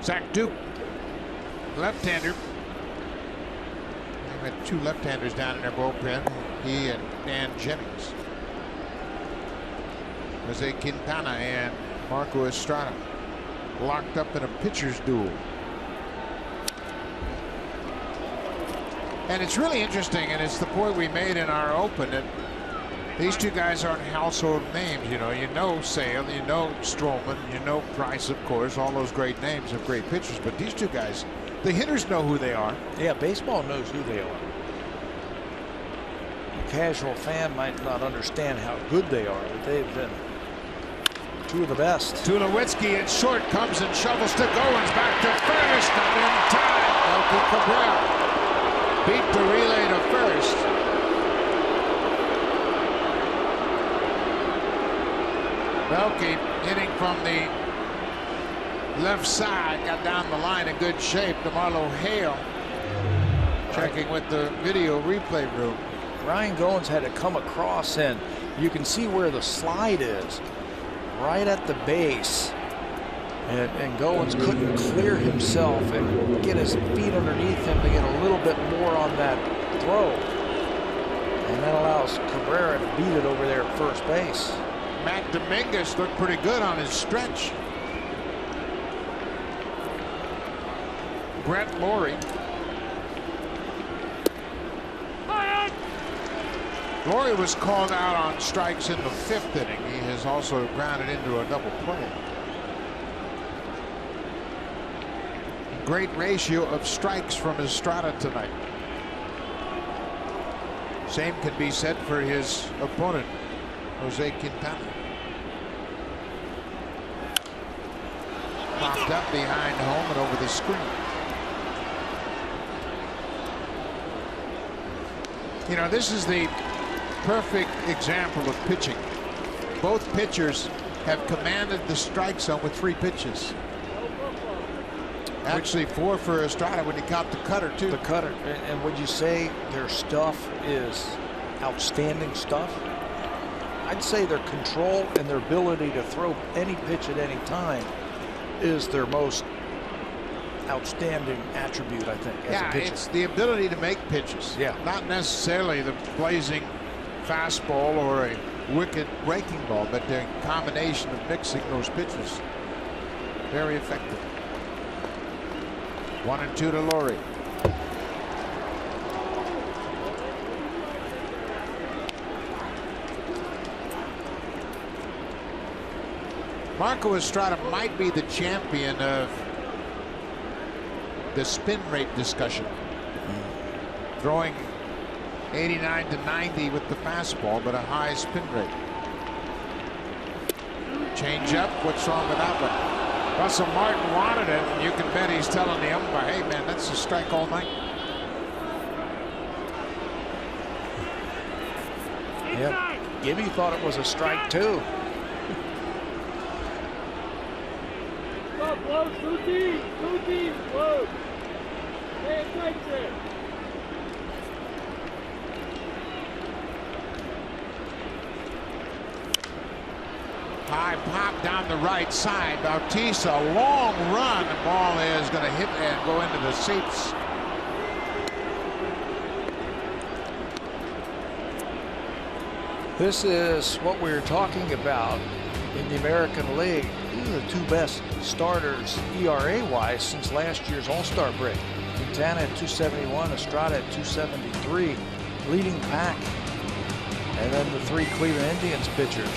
B: Zach Duke, left-hander. They've got 2 left-handers down in their bullpen. He and Dan Jennings. Jose Quintana and Marco Estrada locked up in a pitcher's duel. And it's really interesting, and it's the point we made in our open, that these 2 guys aren't household names. You know Sale, you know Stroman, you know Price, of course, all those great names of great pitchers. But these 2 guys, the hitters know who they are.
C: Yeah, baseball knows who they are. A casual fan might not understand how good they are, but they've been 2 of the best.
B: Tulowitzki at short comes and shovels to Goins, back to first, not in time. Melky Cabrera beat the relay to first. Melky hitting from the left side, got down the line in good shape. DeMarlo Hale checking with the video replay room.
C: Ryan Goins had to come across, and you can see where the slide is, right at the base. And Goins couldn't clear himself and get his feet underneath him to get a little bit more on that throw. And that allows Cabrera to beat it over there at first base.
B: Matt Dominguez looked pretty good on his stretch. Brett Laurie. Laurie was called out on strikes in the 5th inning. He has also grounded into a double play. Great ratio of strikes from Estrada tonight. Same can be said for his opponent, Jose Quintana. Popped up behind home and over the screen. You know, this is the perfect example of pitching. Both pitchers have commanded the strike zone with 3 pitches. Actually 4 for Estrada when he caught the cutter too.
C: The cutter. And would you say their stuff is outstanding stuff? I'd say their control and their ability to throw any pitch at any time is their most outstanding attribute, I think, as a pitcher.
B: It's the ability to make pitches.
C: Yeah.
B: Not necessarily the blazing fastball or a wicked breaking ball, but the combination of mixing those pitches. Very effective. 1-2 to Laurie. Marco Estrada might be the champion of the spin rate discussion. Throwing 89 to 90 with the fastball, but a high spin rate. Change up. What's wrong with that one? Russell Martin wanted it, and you can bet he's telling the umpire, hey man, that's a strike all night.
C: Yeah, Gibby thought it was a strike too.
F: Close, 2 teams, close. Stay attention.
B: High pop down the right side. Bautista, long run. The ball is going to hit and go into the seats.
C: This is what we were talking about in the American League. These are the 2 best starters ERA-wise since last year's All-Star break. Quintana at 271, Estrada at 273, leading pack. And then the 3 Cleveland Indians pitchers.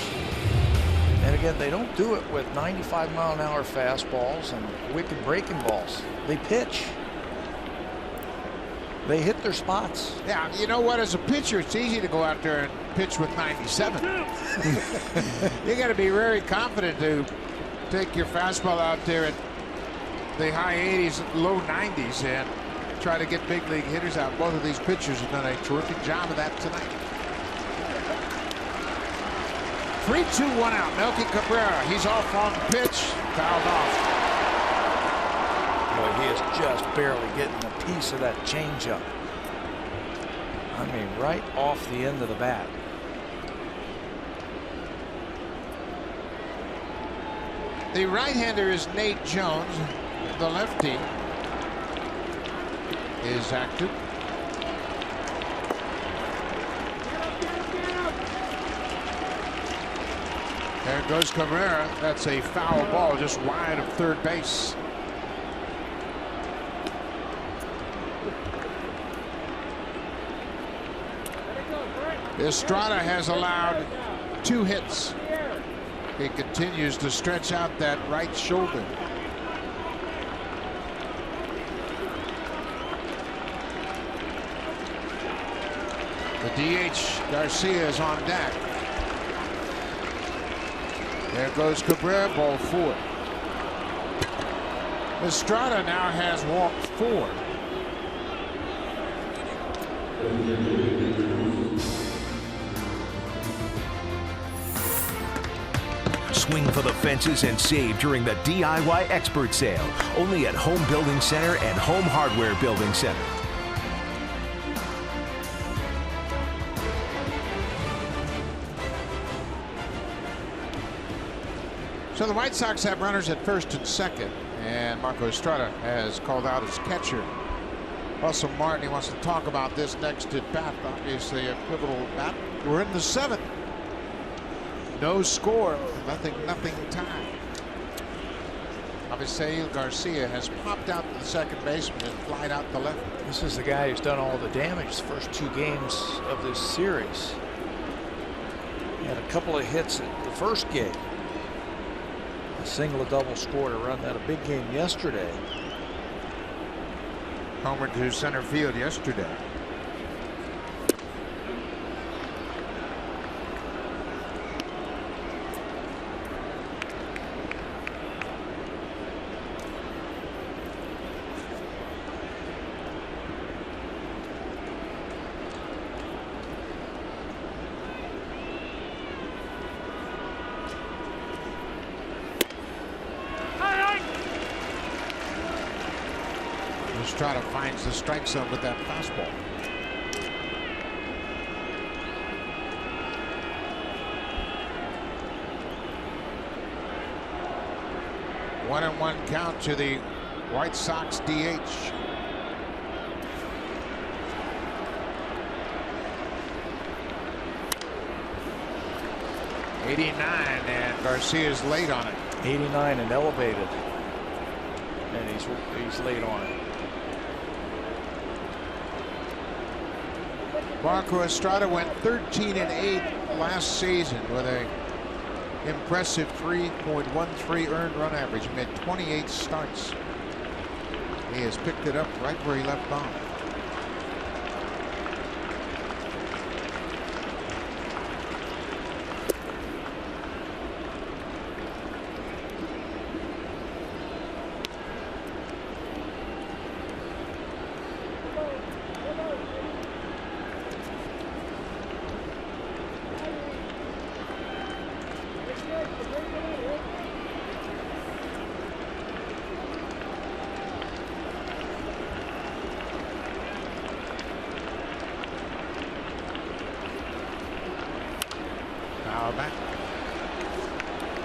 C: And again, they don't do it with 95-mile-an-hour fastballs and wicked breaking balls. They pitch. They hit their spots.
B: Yeah, you know what? As a pitcher, it's easy to go out there and pitch with 97. You got to be very confident to take your fastball out there at the high 80s, low 90s, and try to get big league hitters out. Both of these pitchers have done a terrific job of that tonight. 3-2-1 out. Melky Cabrera. He's off on the pitch. Fouled off.
C: Boy, he is just barely getting a piece of that changeup. I mean, right off the end of the bat.
B: The right-hander is Nate Jones. The lefty is active. There goes Cabrera. That's a foul ball just wide of third base. Estrada has allowed 2 hits. He continues to stretch out that right shoulder. The DH Garcia is on deck. There goes Cabrera, ball 4. Estrada now has walked 4.
A: Swing for the fences and save during the DIY Expert Sale. Only at Home Building Center and Home Hardware Building Center.
B: So the White Sox have runners at first and second, and Marco Estrada has called out his catcher. Russell Martin, he wants to talk about this next at bat. Obviously a pivotal bat. We're in the 7th. No score, nothing tie. Avisail Garcia has popped out to the second baseman and flied out the left.
C: This is the guy who's done all the damage the first 2 games of this series. He had a couple of hits in the first game. A single, a double score to run that a big game yesterday.
B: Homered to center field yesterday. Estrada finds the strike zone with that fastball. One and one count to the White Sox DH. '89, and Garcia's late on it.
C: 89 and elevated, and he's late on it.
B: Marco Estrada went 13-8 last season with a impressive 3.13 earned run average, made 28 starts. He has picked it up right where he left off.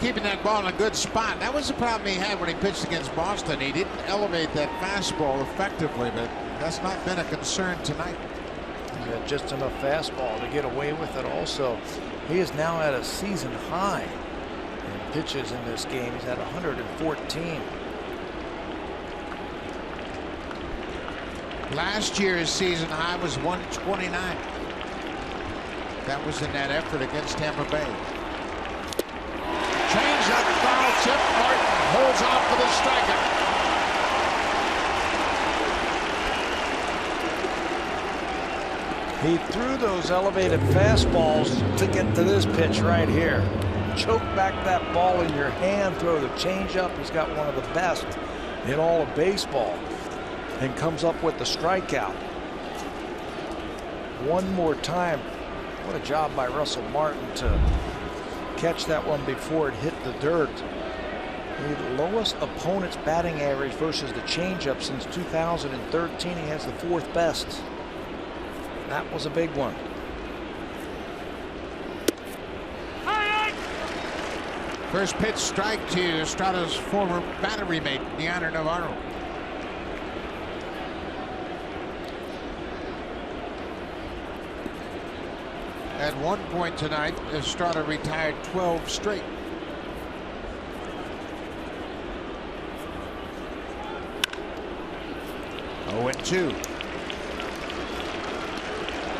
B: Keeping that ball in a good spot. That was the problem he had when he pitched against Boston. He didn't elevate that fastball effectively, but that's not been a concern tonight.
C: He had just enough fastball to get away with it also. He is now at a season high in pitches in this game. He's at 114.
B: Last year's season high was 129. That was in that effort against Tampa Bay. Change up, foul tip. Martin holds off for the strikeout.
C: He threw those elevated fastballs to get to this pitch right here. Choke back that ball in your hand, throw the changeup. He's got one of the best in all of baseball, and comes up with the strikeout. One more time. What a job by Russell Martin to catch that one before it hit the dirt. The lowest opponent's batting average versus the changeup since 2013. He has the 4th best. That was a big one.
B: First pitch strike to Estrada's former battery mate, Deanna Navarro. At one point tonight, Estrada retired 12 straight. Oh, and 2.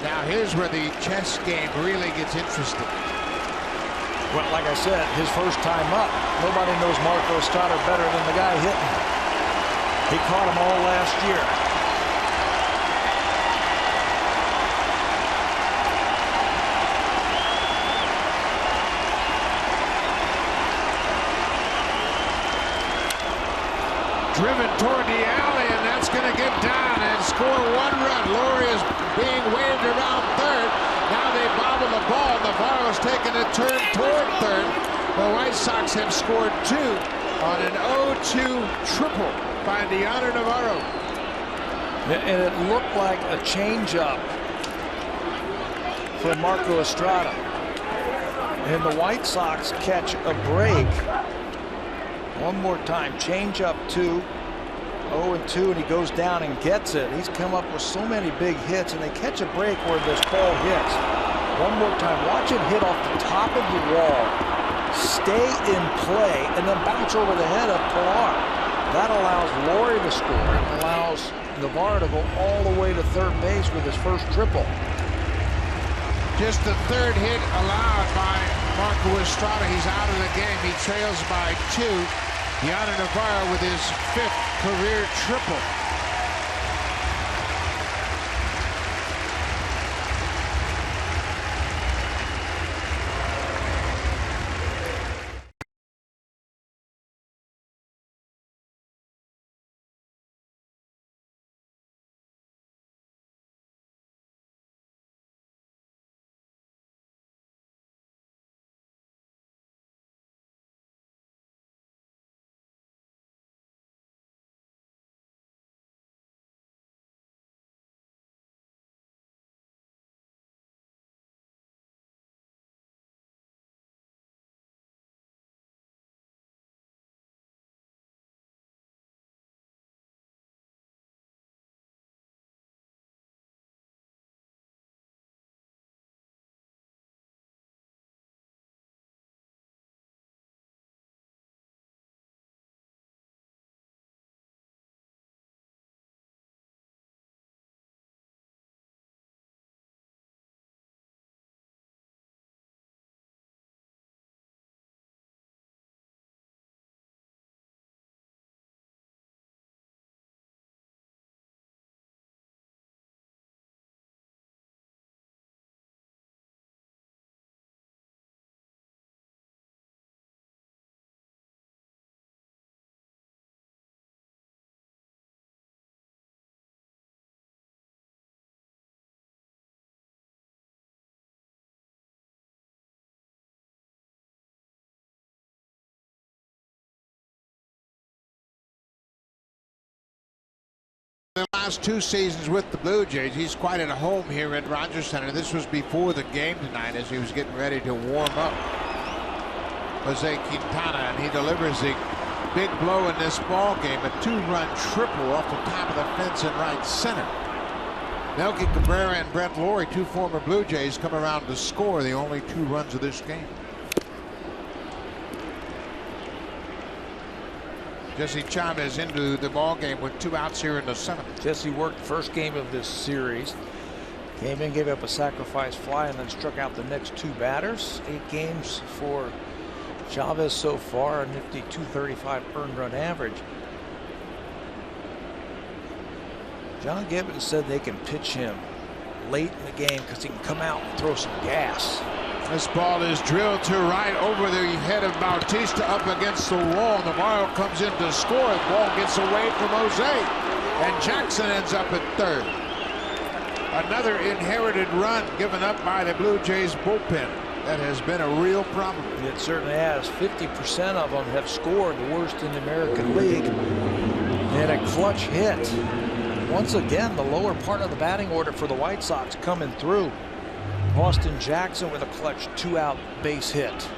B: Now here's where the chess game really gets interesting.
C: Well, like I said, his first time up. Nobody knows Marco Estrada better than the guy hitting. He caught him all last year.
B: Driven toward the alley, and that's going to get down and score 1 run. Laurie is being waved around third. Now they bobble the ball. Navarro's taking a turn toward third. The White Sox have scored 2 on an 0-2 triple by Deanna Navarro.
C: And it looked like a changeup for Marco Estrada. And the White Sox catch a break. One more time, change up 2, 0-2, and he goes down and gets it. He's come up with so many big hits, and they catch a break where this ball hits. One more time, watch it hit off the top of the wall stay in play, and then bounce over the head of Pilar. That allows Laurie to score and allows Navarro to go all the way to third base with his first triple.
B: Just the third hit allowed by Marco Estrada. He's out of the game. He trails by 2. Yana Navarro with his 5th career triple. The last 2 seasons with the Blue Jays, he's quite at home here at Rogers Center. This was before the game tonight as he was getting ready to warm up. Jose Quintana, and he delivers a big blow in this ball game, a 2-run triple off the top of the fence in right center. Melky Cabrera and Brent Laurie, 2 former Blue Jays, come around to score the only 2 runs of this game. Jesse Chavez into the ball game with 2 outs here in the 7th.
C: Jesse worked the first game of this series. Came in, gave up a sacrifice fly, and then struck out the next 2 batters. 8 games for Chavez so far, a nifty .235 earned run average. John Gibbons said they can pitch him late in the game because he can come out and throw some gas.
B: This ball is drilled to right over the head of Bautista, up against the wall. Navarro comes in to score. The ball gets away from Jose, and Jackson ends up at third. Another inherited run given up by the Blue Jays bullpen. That has been a real problem.
C: It certainly has. 50% of them have scored, the worst in the American League. And a clutch hit. Once again, the lower part of the batting order for the White Sox coming through. Austin Jackson with a clutch 2-out base hit.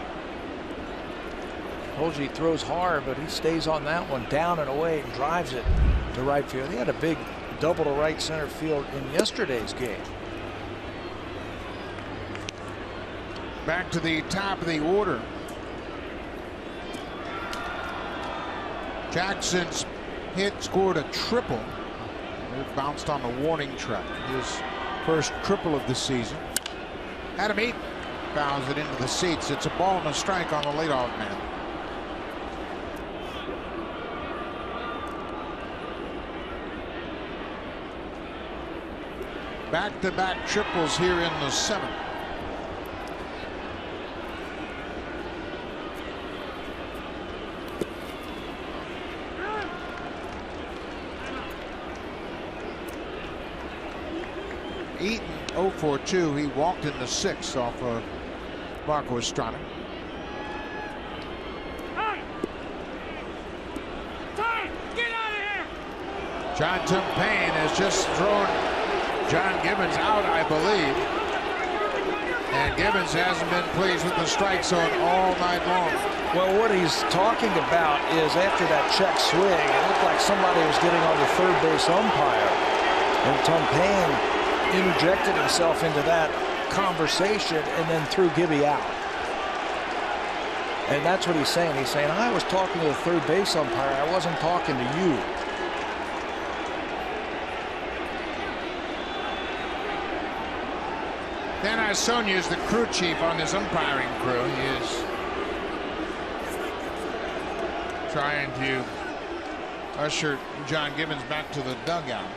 C: Told you he throws hard, but he stays on that one, down and away, and drives it to right field. He had a big double to right center field in yesterday's game.
B: Back to the top of the order. Jackson's hit scored a triple. It bounced on the warning track. His first triple of the season. Adam Eaton fouls it into the seats. It's a ball and a strike on the leadoff man. Back-to-back triples here in the 7th. Eaton 0 for 2. He walked in the 6th off of Marco Estrada.
F: Get out of here!
B: John Tumpane has just thrown John Gibbons out, I believe. And Gibbons hasn't been pleased with the strike zone all night long.
C: Well, what he's talking about is after that check swing, it looked like somebody was getting on the third base umpire. And Tumpane interjected himself into that conversation and then threw Gibby out. And that's what he's saying. He's saying, I was talking to the third base umpire. I wasn't talking to you.
B: Dan Sonia is the crew chief on this umpiring crew. He is trying to usher John Gibbons back to the dugout.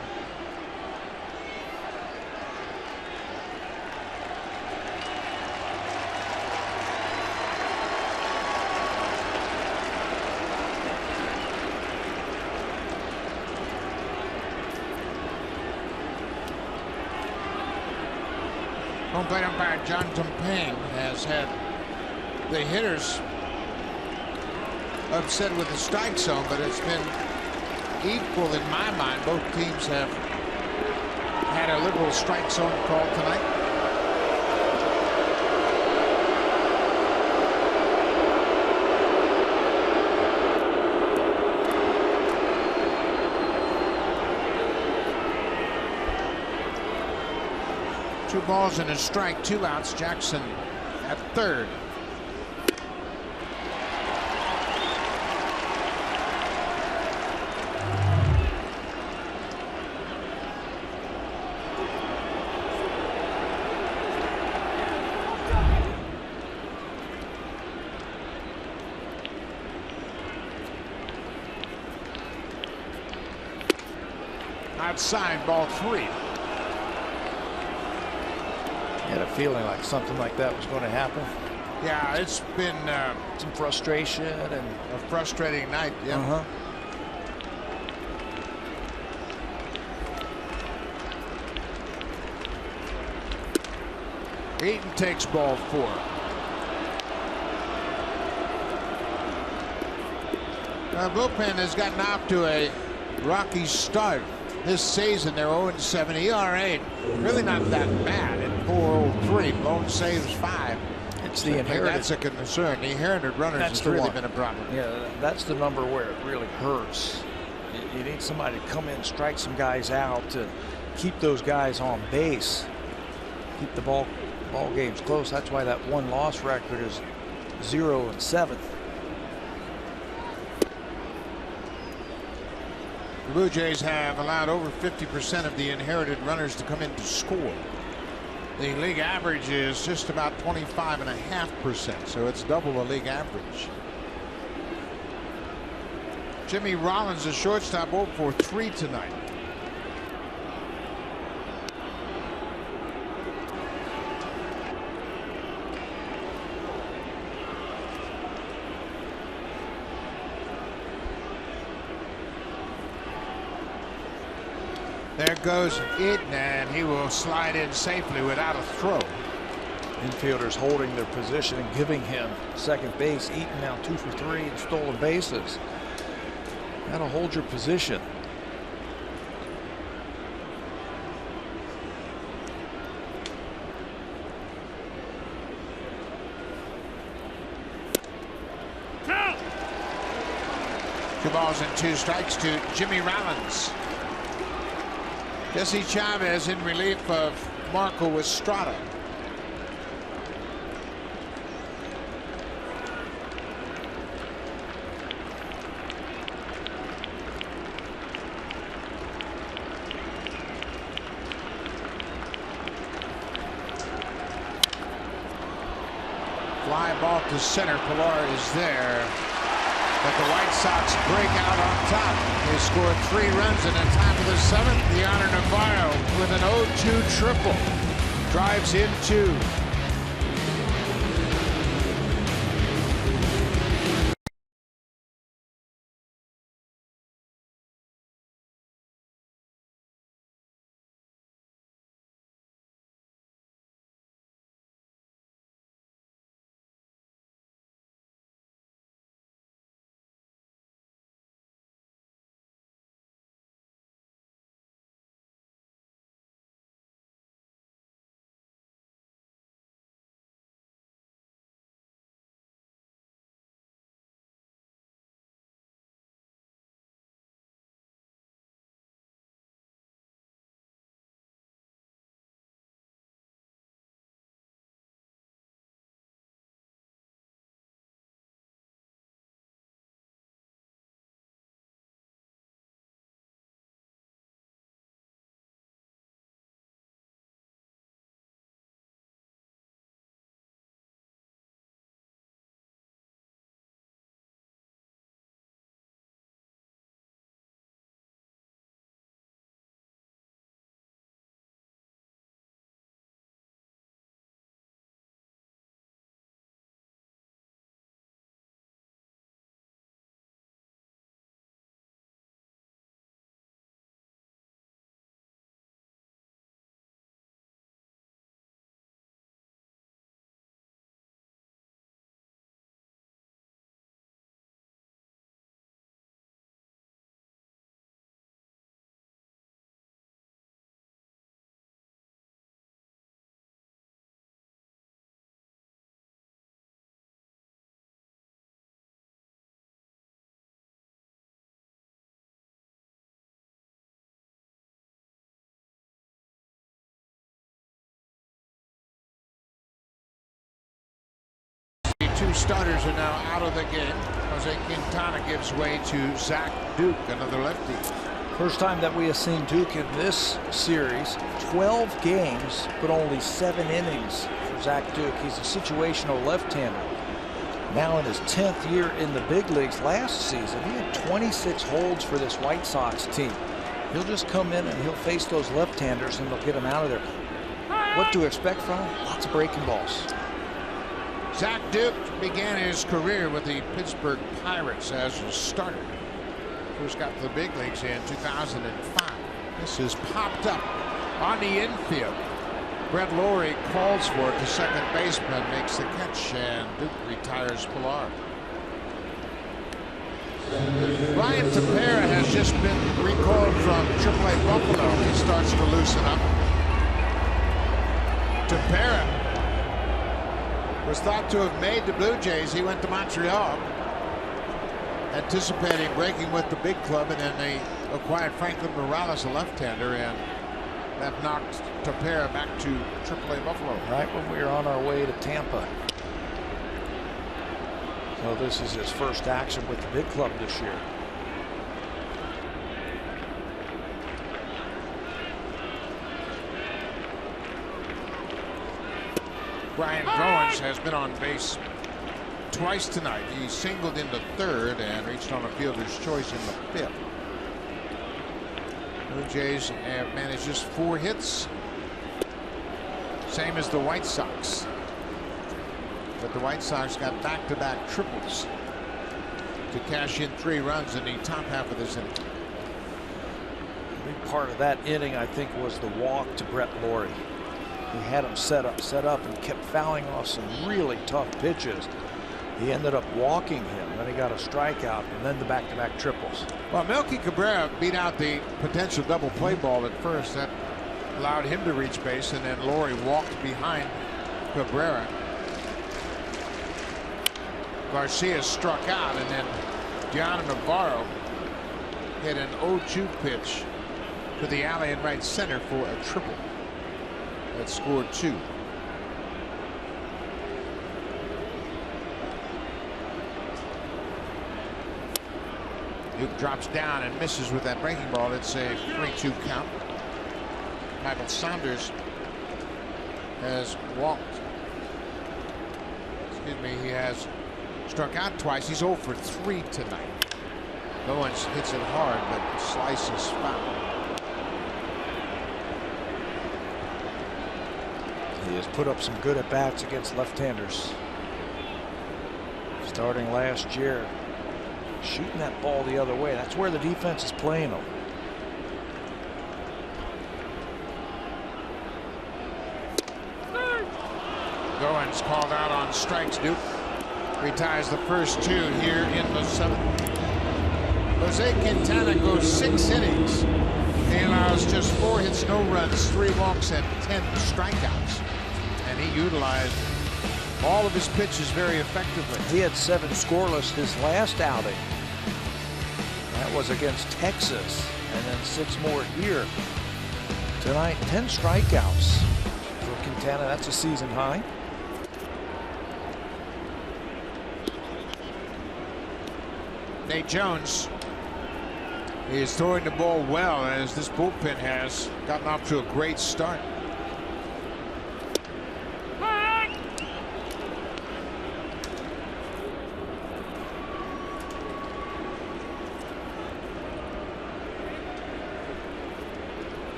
B: Home plate umpire John Tumpang has had the hitters upset with the strike zone, but it's been equal in my mind. Both teams have had a liberal strike zone call tonight. Two balls and a strike, 2 outs. Jackson at third. Outside, ball 3.
C: Had a feeling like something like that was going to happen.
B: Yeah, it's been
C: some frustration and
B: a frustrating night. Yeah. Eaton takes ball 4. Bullpen has gotten off to a rocky start this season. They're 0-7. ERA really not that bad at 4.03. Lone saves 5.
C: It's the inherited.
B: That's a concern. The inherited runners has really been a problem.
C: Yeah, that's the number where it really hurts. You need somebody to come in, strike some guys out to keep those guys on base, keep the ball games close. That's why that 1-loss record is 0-7.
B: The Blue Jays have allowed over 50% of the inherited runners to come in to score. The league average is just about 25.5%, so it's double the league average. Jimmy Rollins, the shortstop, 0 for 3 tonight. There goes Eaton, and he will slide in safely without a throw.
C: Infielders holding their position and giving him second base. Eaton now 2 for 3 in stolen bases. Gotta hold your position.
B: Two balls and 2 strikes to Jimmy Rollins. Jesse Chavez in relief of Marco Estrada. Fly ball to center. Pilar is there. But the White Sox break out on top. They score 3 runs in the top of the 7th. Leonardo Navarro with an 0-2 triple. Drives in 2. two starters are now out of the game. Jose Quintana gives way to Zach Duke, another lefty.
C: First time that we have seen Duke in this series. 12 games, but only 7 innings for Zach Duke. He's a situational left-hander. Now in his 10th year in the big leagues. Last season, he had 26 holds for this White Sox team. He'll just come in and he'll face those left-handers and they'll get him out of there. What to expect from him? Lots of breaking balls.
B: Zach Duke began his career with the Pittsburgh Pirates as a starter. First got to the big leagues in 2005. This is popped up on the infield. Brett Lawrie calls for it. The second baseman makes the catch, and Duke retires Pilar. Ryan Tepera has just been recalled from AAA Buffalo. He starts to loosen up. Tepera was thought to have made the Blue Jays. He went to Montreal, anticipating breaking with the big club, and then they acquired Franklin Morales, a left-hander, and that knocked Tepera back to AAA Buffalo.
C: Right when we were on our way to Tampa. So this is his first action with the big club this year.
B: Brian Goins has been on base twice tonight. He singled into third and reached on a fielder's choice in the fifth. Blue Jays have managed just 4 hits. Same as the White Sox. But the White Sox got back-to-back triples to cash in 3 runs in the top half of this inning.
C: A big part of that inning, I think, was the walk to Brett Lawrie. He had him set up, and kept fouling off some really tough pitches. He ended up walking him, then he got a strikeout, and then the back-to-back triples.
B: Well, Melky Cabrera beat out the potential double play ball at first. That allowed him to reach base, and then Lawrie walked behind Cabrera. Garcia struck out, and then Gianna Navarro hit an 0-2 pitch to the alley in right center for a triple that scored 2. Duke drops down and misses with that breaking ball. It's a 3-2 count. Michael Saunders has walked. Excuse me, he has struck out twice. He's 0 for 3 tonight. Goins hits it hard, but the slice is foul.
C: He has put up some good at-bats against left-handers. Starting last year, shooting that ball the other way. That's where the defense is playing them.
B: Goins called out on strikes. Duke retires the first 2 here in the 7th. Jose Quintana goes 6 innings. He allows just 4 hits, no runs, 3 walks, and 10 strikeouts. And he utilized all of his pitches very effectively.
C: He had 7 scoreless his last outing. That was against Texas, and then 6 more here. Tonight, 10 strikeouts for Quintana. That's a season high.
B: Nate Jones is throwing the ball well, as this bullpen has gotten off to a great start.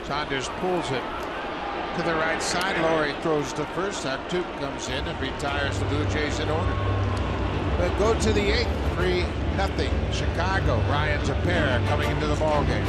B: Saunders pulls it to the right side. Lawrie throws to first. Duke comes in and retires the Blue Jays in order. But go to the 8th, 3-0 Chicago. Ryan Tepera coming into the ballgame.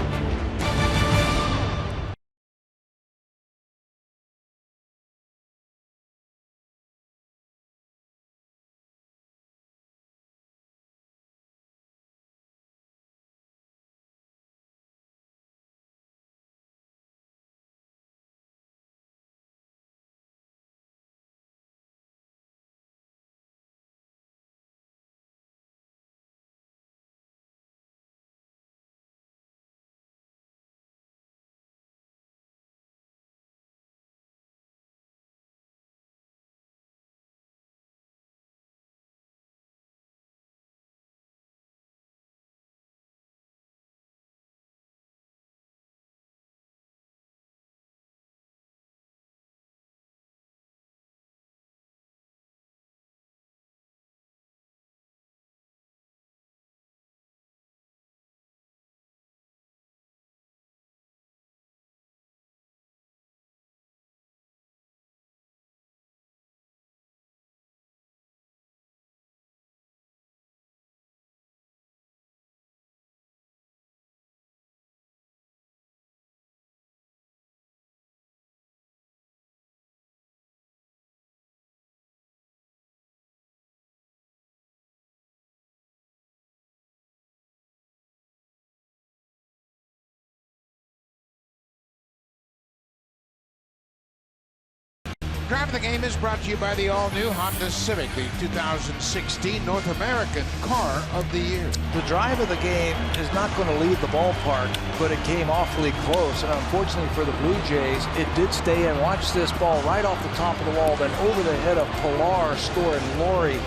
B: Drive of the Game is brought to you by the all-new Honda Civic, the 2016 North American Car of the Year.
C: The drive of the game is not going to leave the ballpark, but it came awfully close. And unfortunately for the Blue Jays, it did stay in. Watch this ball right off the top of the wall, then over the head of Pilar, scoring Laurie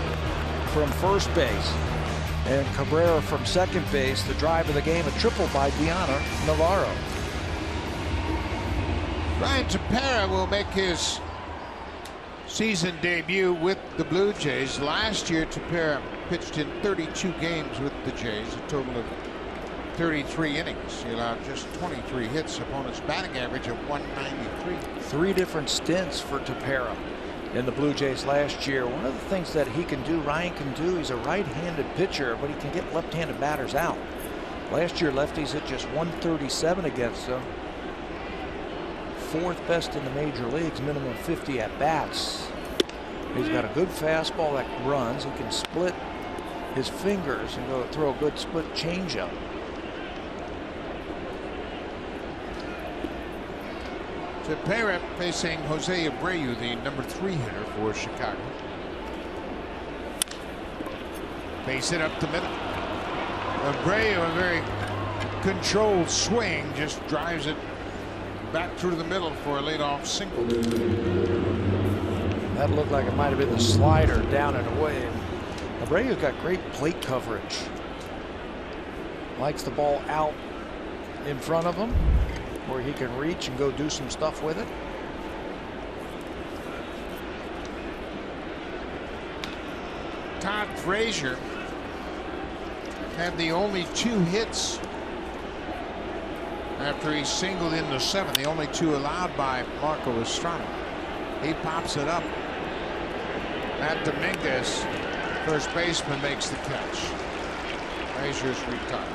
C: from first base. And Cabrera from second base. The drive of the game, a triple by Diana Navarro.
B: Ryan Tepera will make his season debut with the Blue Jays. Last year, Tepera pitched in 32 games with the Jays, a total of 33 innings. He allowed just 23 hits, opponent's batting average of 193.
C: 3 different stints for Tepera in the Blue Jays last year. One of the things that he can do, Ryan can do, he's a right-handed pitcher, but he can get left-handed batters out. Last year, lefties hit just 137 against them. 4th best in the major leagues, minimum 50 at bats. He's got a good fastball that runs. He can split his fingers and go throw a good split changeup.
B: Tepera facing Jose Abreu, the number 3 hitter for Chicago. Base hit up the middle. Abreu, a very controlled swing, just drives it back through the middle for a leadoff single.
C: That looked like it might have been the slider down and away. Abreu's got great plate coverage. Likes the ball out in front of him where he can reach and go do some stuff with it.
B: Todd Frazier had the only 2 hits after he singled in the 7th, the only 2 allowed by Marco Estrada. He pops it up. Matt Dominguez, first baseman, makes the catch. Frazier's retired.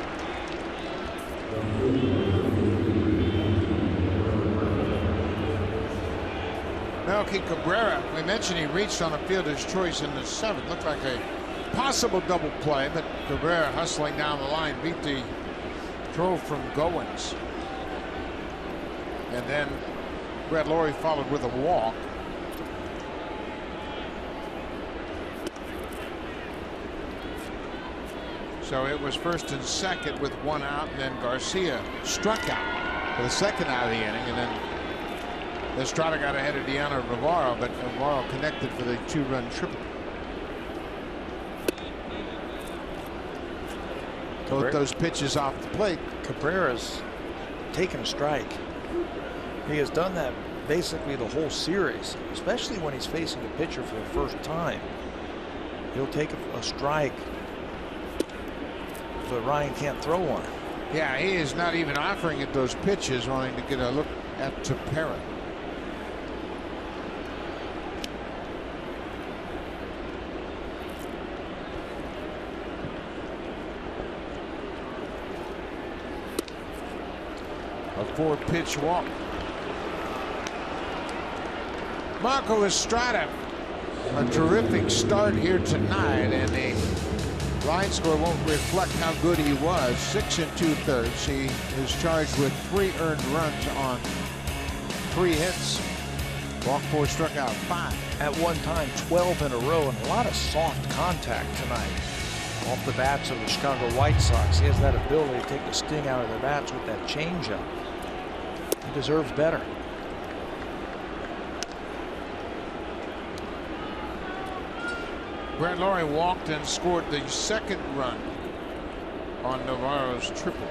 B: Melky Cabrera, we mentioned he reached on a fielder's choice in the 7th. Looked like a possible double play, but Cabrera hustling down the line beat the throw from Goins. And then Brett Lawrie followed with a walk. So it was 1st and 2nd with 1 out, and then Garcia struck out for the 2nd out of the inning, and then Estrada got ahead of Diana Navarro, but Navarro connected for the 2-run triple. Both those pitches off the plate.
C: Cabrera's taken a strike. He has done that basically the whole series, especially when he's facing a pitcher for the first time. He'll take a strike, but Ryan can't throw one.
B: Yeah, he is not even offering at those pitches, wanting to get a look at Tepera. A 4-pitch walk. Marco Estrada, a terrific start here tonight, and the line score won't reflect how good he was. 6 2/3. He is charged with 3 earned runs on 3 hits. Walked 4, struck out 5.
C: At one time, 12 in a row, and a lot of soft contact tonight off the bats of the Chicago White Sox. He has that ability to take the sting out of their bats with that changeup. He deserves better.
B: Brett Lawrie walked and scored the 2nd run on Navarro's triple.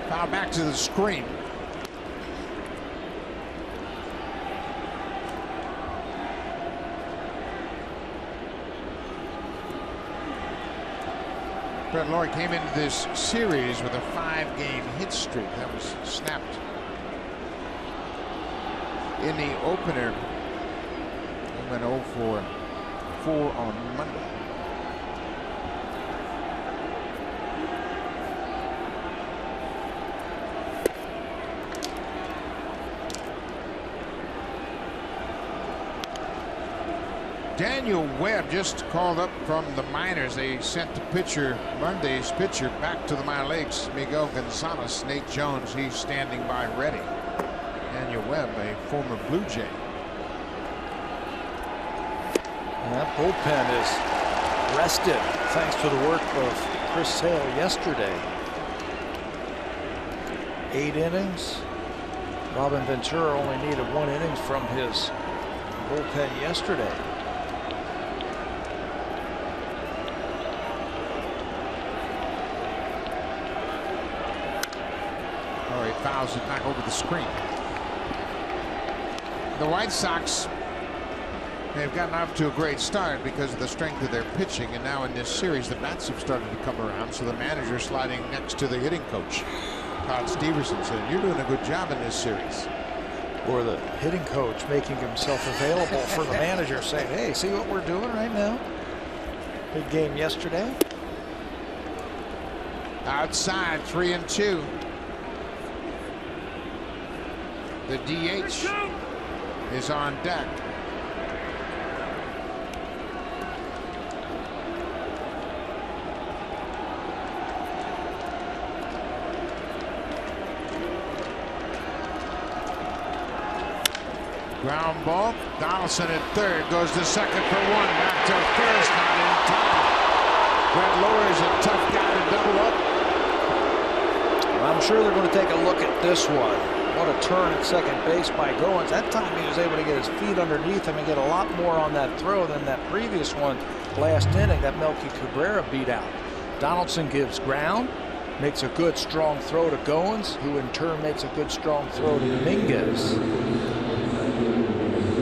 B: Foul back to the screen. Brett Lawrie came into this series with a 5-game hit streak that was snapped in the opener. He went 0 for 4 on Monday. Daniel Webb just called up from the minors. They sent the pitcher, Monday's pitcher, back to the minor leagues. Miguel Gonzalez, Nate Jones, he's standing by ready. Daniel Webb, a former Blue Jay.
C: And that bullpen is rested thanks to the work of Chris Sale yesterday. 8 innings. Robin Ventura only needed 1 inning from his bullpen yesterday.
B: Oh, he fouls it back over the screen. The White Sox, they've gotten off to a great start because of the strength of their pitching, and now in this series the bats have started to come around, so the manager sliding next to the hitting coach. Todd Stevenson said, "You're doing a good job in this series."
C: Or the hitting coach making himself available for the manager, saying, "Hey, see what we're doing right now? Big game yesterday."
B: Outside, 3-2. The DH is on deck. Ground ball. Donaldson at third, goes to second for 1. Back to first, not in time. Brett Lawler's a tough guy to double up.
C: I'm sure they're going to take a look at this one. What a turn at second base by Goins. That time he was able to get his feet underneath him and get a lot more on that throw than that previous one last inning that Melky Cabrera beat out. Donaldson gives ground, makes a good strong throw to Goins, who in turn makes a good strong throw to Dominguez.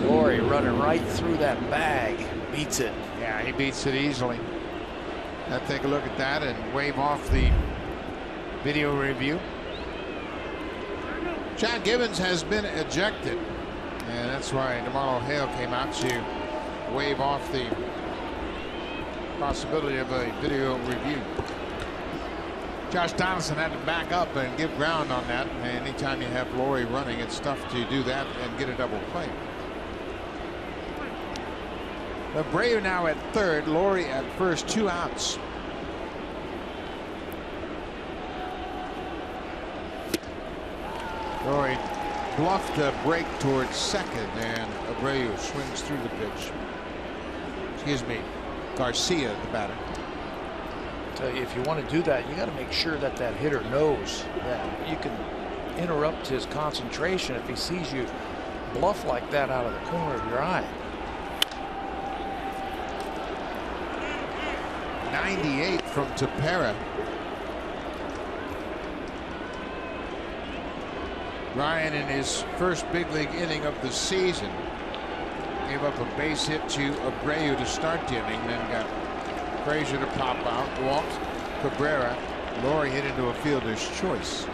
C: Laurie running right through that bag, beats it.
B: Yeah, he beats it easily. Now take a look at that and wave off the video review. John Gibbons has been ejected, and that's why DeMarlo Hale came out to wave off the possibility of a video review. Josh Donaldson had to back up and give ground on that. And anytime you have Laurie running, it's tough to do that and get a double play. Abreu now at third, Laurie at first, 2 outs. Laurie bluffed a break towards second, and Abreu swings through the pitch. Excuse me, Garcia, the batter.
C: I tell you, if you want to do that, you got to make sure that that hitter knows that you can interrupt his concentration if he sees you bluff like that out of the corner of your eye.
B: 98 from Tepera. Ryan, in his first big league inning of the season, gave up a base hit to Abreu to start the inning, then got Frazier to pop out, walked Cabrera. Laurie hit into a fielder's choice.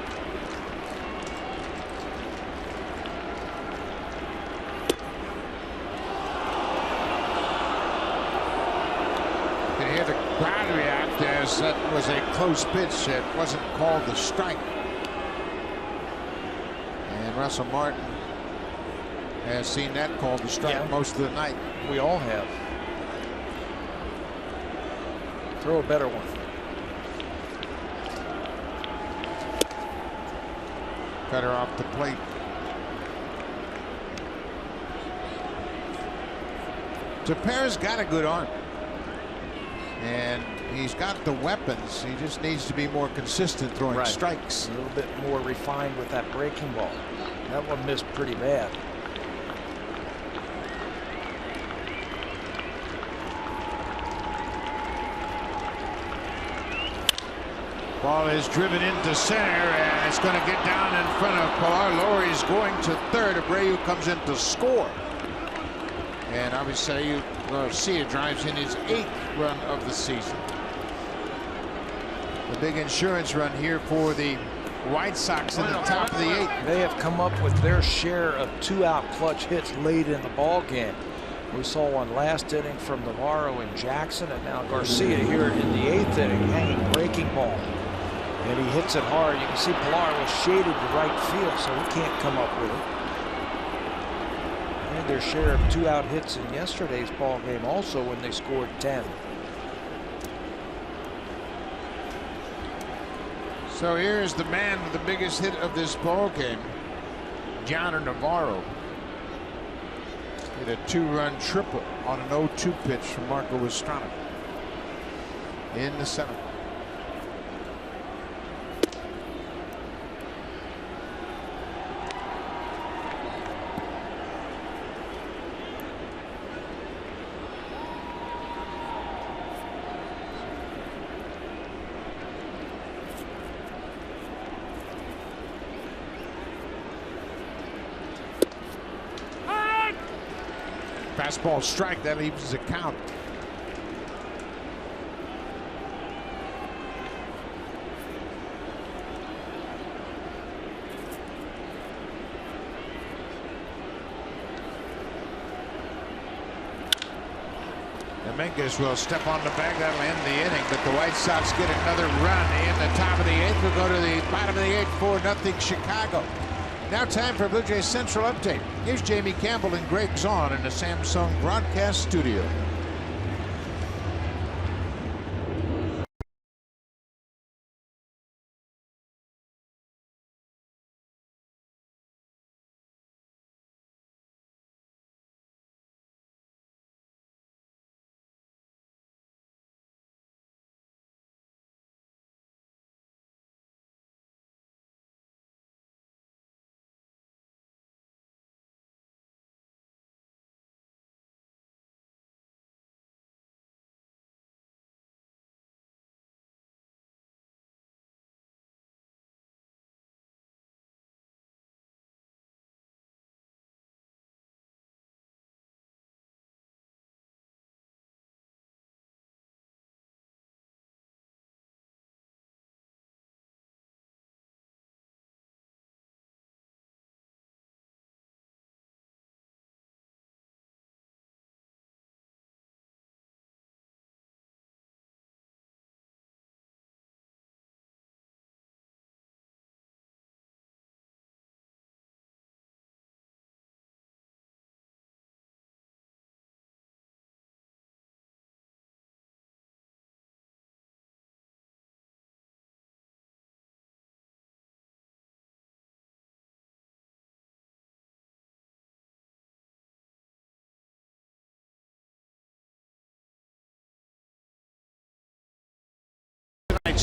B: You can hear the crowd react as that was a close pitch that wasn't called the strike. Russell Martin has seen that called the strike most of the night.
C: We all have. Throw a better one.
B: Cutter off the plate. Tepera's got a good arm, and he's got the weapons. He just needs to be more consistent throwing strikes.
C: A little bit more refined with that breaking ball. That one missed pretty bad.
B: Ball is driven into center, and it's going to get down in front of Pilar. Laurie's going to third. Abreu comes in to score. And obviously Garcia drives in his 8th run of the season. The big insurance run here for the White Sox in the top of the 8th.
C: They have come up with their share of 2-out clutch hits late in the ball game. We saw one last inning from Navarro and Jackson, and now Garcia here in the 8th inning, hanging breaking ball. And he hits it hard. You can see Pilar was shaded to right field, so he can't come up with it. Had their share of 2-out hits in yesterday's ball game also when they scored 10.
B: So here's the man with the biggest hit of this ball game, Yonder Navarro. Hit a 2-run triple on an 0-2 pitch from Marco Estrada in the 7th. Fastball strike, that leaves the count. Dominguez will step on the bag. That'll end the inning, but the White Sox get another run in the top of the 8th. We'll go to the bottom of the 8th, 4-0 Chicago. Now time for Blue Jays Central Update. Here's Jamie Campbell and Greg Zahn in the Samsung broadcast studio.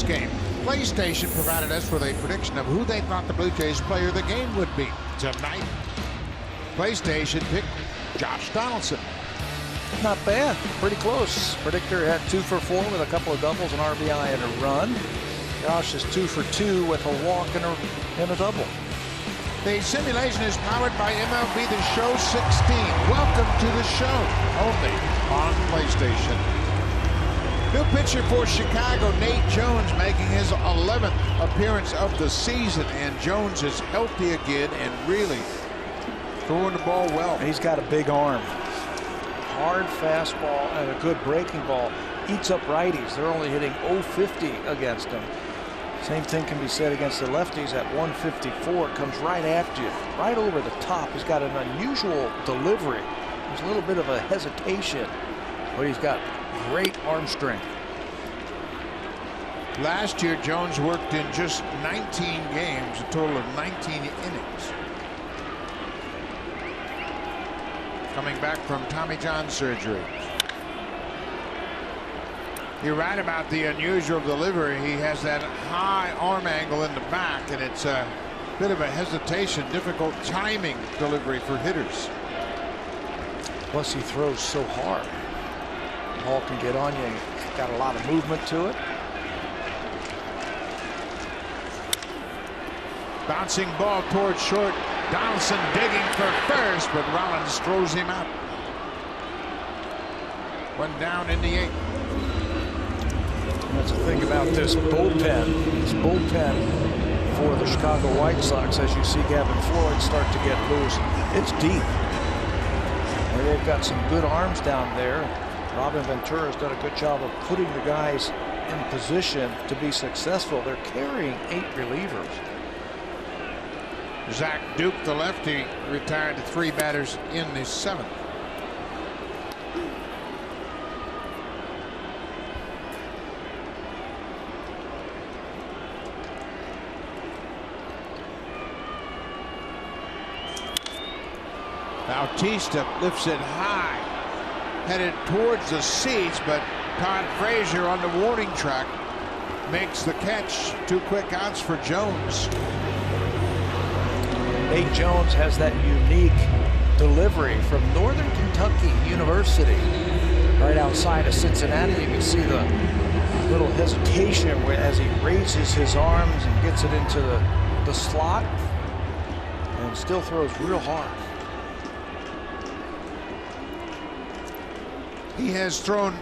B: Game. PlayStation provided us with a prediction of who they thought the Blue Jays player of the game would be. Tonight, PlayStation picked Josh Donaldson.
C: Not bad, pretty close. Predictor had 2 for 4 with a couple of doubles, an RBI, and a run. Josh is 2 for 2 with a walk and a double.
B: The simulation is powered by MLB The Show 16. Welcome to the show, only on PlayStation. New pitcher for Chicago, Nate Jones, making his 11th appearance of the season, and Jones is healthy again and really throwing the ball well.
C: He's got a big arm. Hard fastball and a good breaking ball. Eats up righties. They're only hitting .050 against him. Same thing can be said against the lefties at 154. Comes right after you, right over the top. He's got an unusual delivery. There's a little bit of a hesitation, but he's got great arm strength.
B: Last year, Jones worked in just 19 games, a total of 19 innings. Coming back from Tommy John surgery. You're right about the unusual delivery. He has that high arm angle in the back, and it's a bit of a hesitation, difficult timing delivery for hitters.
C: Plus, he throws so hard. The ball can get on you. He's got a lot of movement to it.
B: Bouncing ball towards short. Donaldson digging for first, but Rollins throws him out. One down in the 8th.
C: That's the thing about this bullpen. This bullpen for the Chicago White Sox, as you see Gavin Floyd start to get loose, it's deep. And they've got some good arms down there. Robin Ventura's done a good job of putting the guys in position to be successful. They're carrying 8 relievers.
B: Zach Duke, the lefty, retired to 3 batters in the 7th. Bautista lifts it high, headed towards the seats, but Todd Frazier on the warning track makes the catch. 2 quick outs for Jones.
C: Nate Jones has that unique delivery from Northern Kentucky University. Right outside of Cincinnati, you can see the little hesitation as he raises his arms and gets it into the slot, and still throws real hard.
B: He has thrown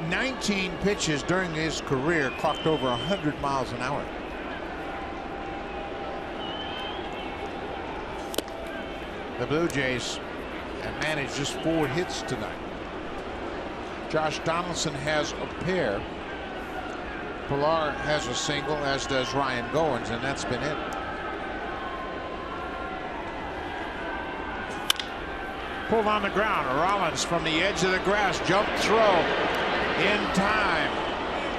B: 19 pitches during his career, clocked over 100 miles an hour. The Blue Jays have managed just 4 hits tonight. Josh Donaldson has a pair. Pilar has a single, as does Ryan Goins, and that's been it. Pulled on the ground. Rollins from the edge of the grass. Jump throw in time.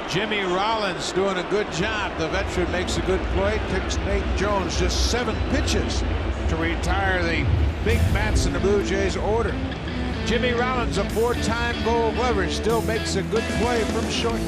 B: Jimmy Rollins doing a good job. The veteran makes a good play. Takes Nate Jones just 7 pitches to retire the big bats in the Blue Jays order. Jimmy Rollins, a 4-time Gold Glover, still makes a good play from short.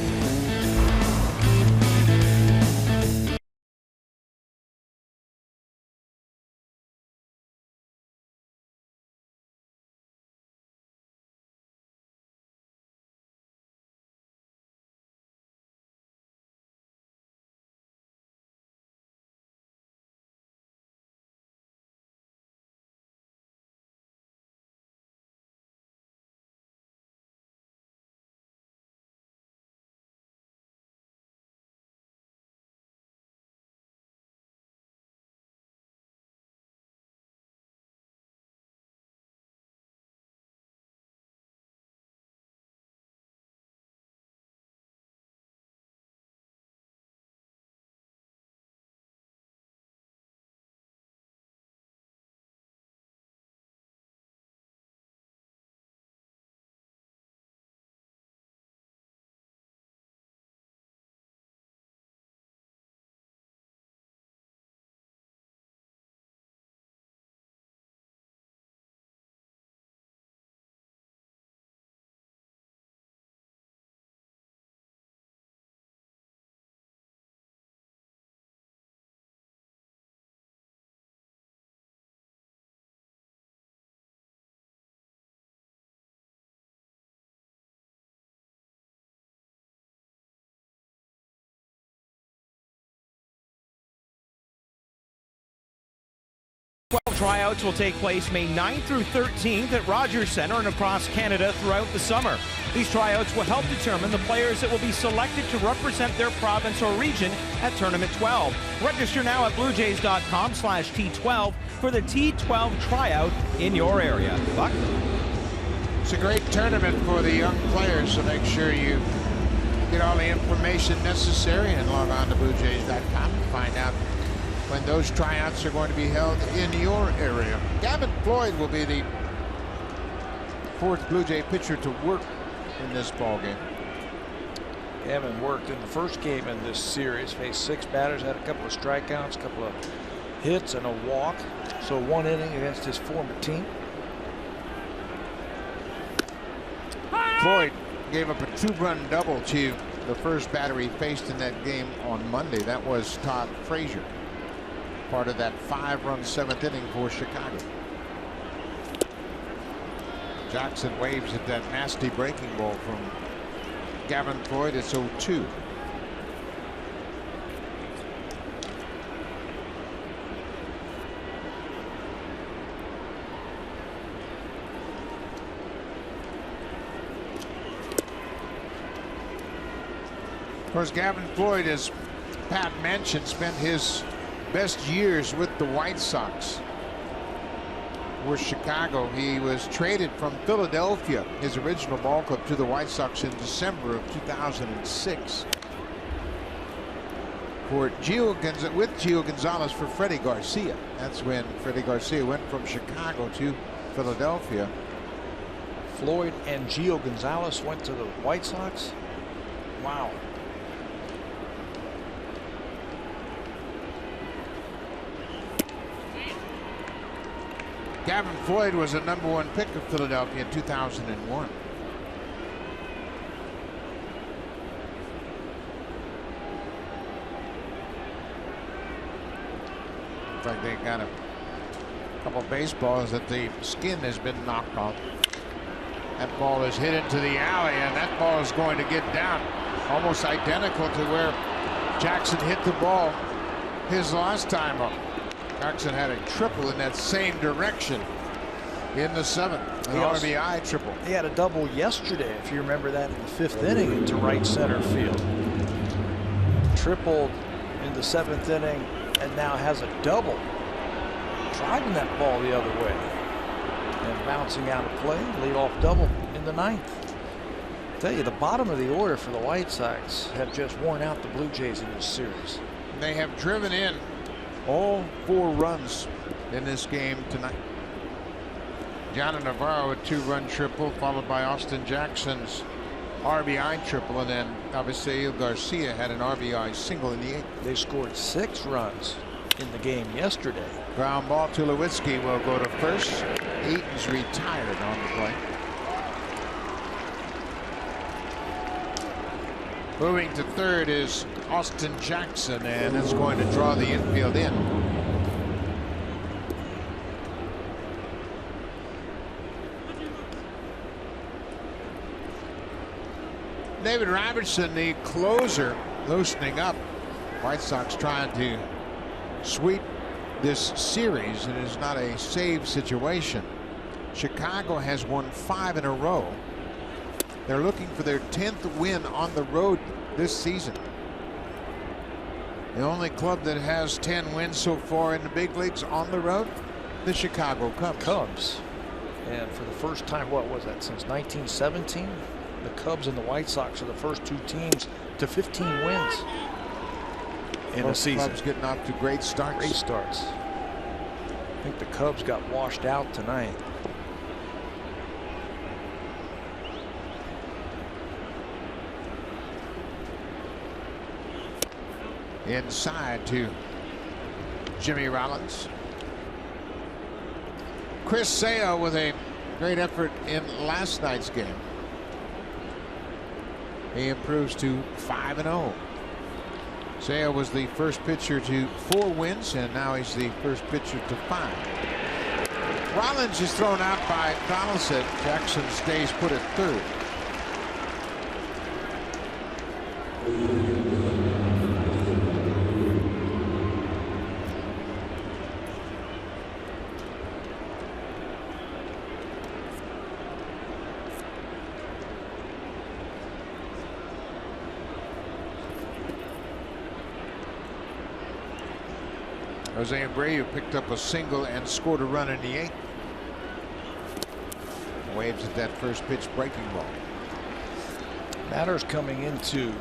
D: Tryouts will take place May 9th through 13th at Rogers Centre and across Canada throughout the summer. These tryouts will help determine the players that will be selected to represent their province or region at Tournament 12. Register now at bluejays.com/T12 for the T12 tryout in your area. Buck?
B: It's a great tournament for the young players, so make sure you get all the information necessary and log on to bluejays.com to find out when those tryouts are going to be held in your area. Gavin Floyd will be the 4th Blue Jay pitcher to work in this ball game.
C: Gavin worked in the first game in this series, faced 6 batters, had a couple of strikeouts, a couple of hits and a walk, so 1 inning against his former team.
B: Floyd gave up a 2-run double to the first batter he faced in that game on Monday. That was Todd Frazier, part of that 5-run 7th inning for Chicago. Jackson waves at that nasty breaking ball from Gavin Floyd. It's 0-2. Of course, Gavin Floyd, as Pat mentioned, spent his best years with the White Sox. With Chicago, he was traded from Philadelphia, his original ball club, to the White Sox in December of 2006. for Gio Gonzalez for Freddie Garcia. That's when Freddie Garcia went from Chicago to Philadelphia.
C: Floyd and Gio Gonzalez went to the White Sox. Wow.
B: Gavin Floyd was a #1 pick of Philadelphia in 2001. Looks like they got a couple of baseballs that the skin has been knocked off. That ball is hit into the alley, and that ball is going to get down almost identical to where Jackson hit the ball his last time up. Jackson had a triple in that same direction in the 7th, an RBI triple.
C: He had a double yesterday, if you remember that, in the 5th inning into right center field. Tripled in the 7th inning and now has a double, driving that ball the other way and bouncing out of play. Leadoff double in the 9th. I tell you, the bottom of the order for the White Sox have just worn out the Blue Jays in this series.
B: They have driven in all 4 runs in this game tonight. Johnny Navarro a 2-run triple, followed by Austin Jackson's RBI triple, and then Avisail Garcia had an RBI single in the 8th.
C: They scored 6 runs in the game yesterday.
B: Ground ball to Tulowitzki will go to first. Eaton's retired on the play. Moving to third is Austin Jackson, and it's going to draw the infield in. David Robertson, the closer, loosening up. White Sox trying to sweep this series. It is not a save situation. Chicago has won 5 in a row. They're looking for their 10th win on the road this season. The only club that has 10 wins so far in the big leagues on the road, the Chicago Cubs.
C: And for the first time, what was that, since 1917? The Cubs and the White Sox are the first 2 teams to 15 wins in a season.
B: Cubs getting off to great starts.
C: Great starts. I think the Cubs got washed out tonight.
B: Inside to Jimmy Rollins. Chris Sale with a great effort in last night's game. He improves to 5-0. Sale was the first pitcher to 4 wins, and now he's the first pitcher to 5. Rollins is thrown out by Donaldson. Jackson stays put at third. Jose Abreu picked up a single and scored a run in the 8th. Waves at that first pitch breaking ball.
C: Matters coming into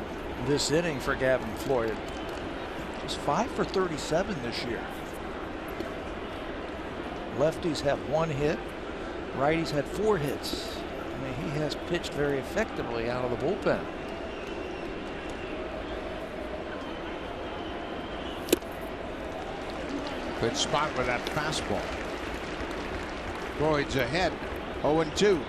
C: this inning for Gavin Floyd. He's 5 for 37 this year. Lefties have 1 hit. Righties had 4 hits. I mean, he has pitched very effectively out of the bullpen.
B: Good spot with that fastball. Floyd's ahead, 0-2.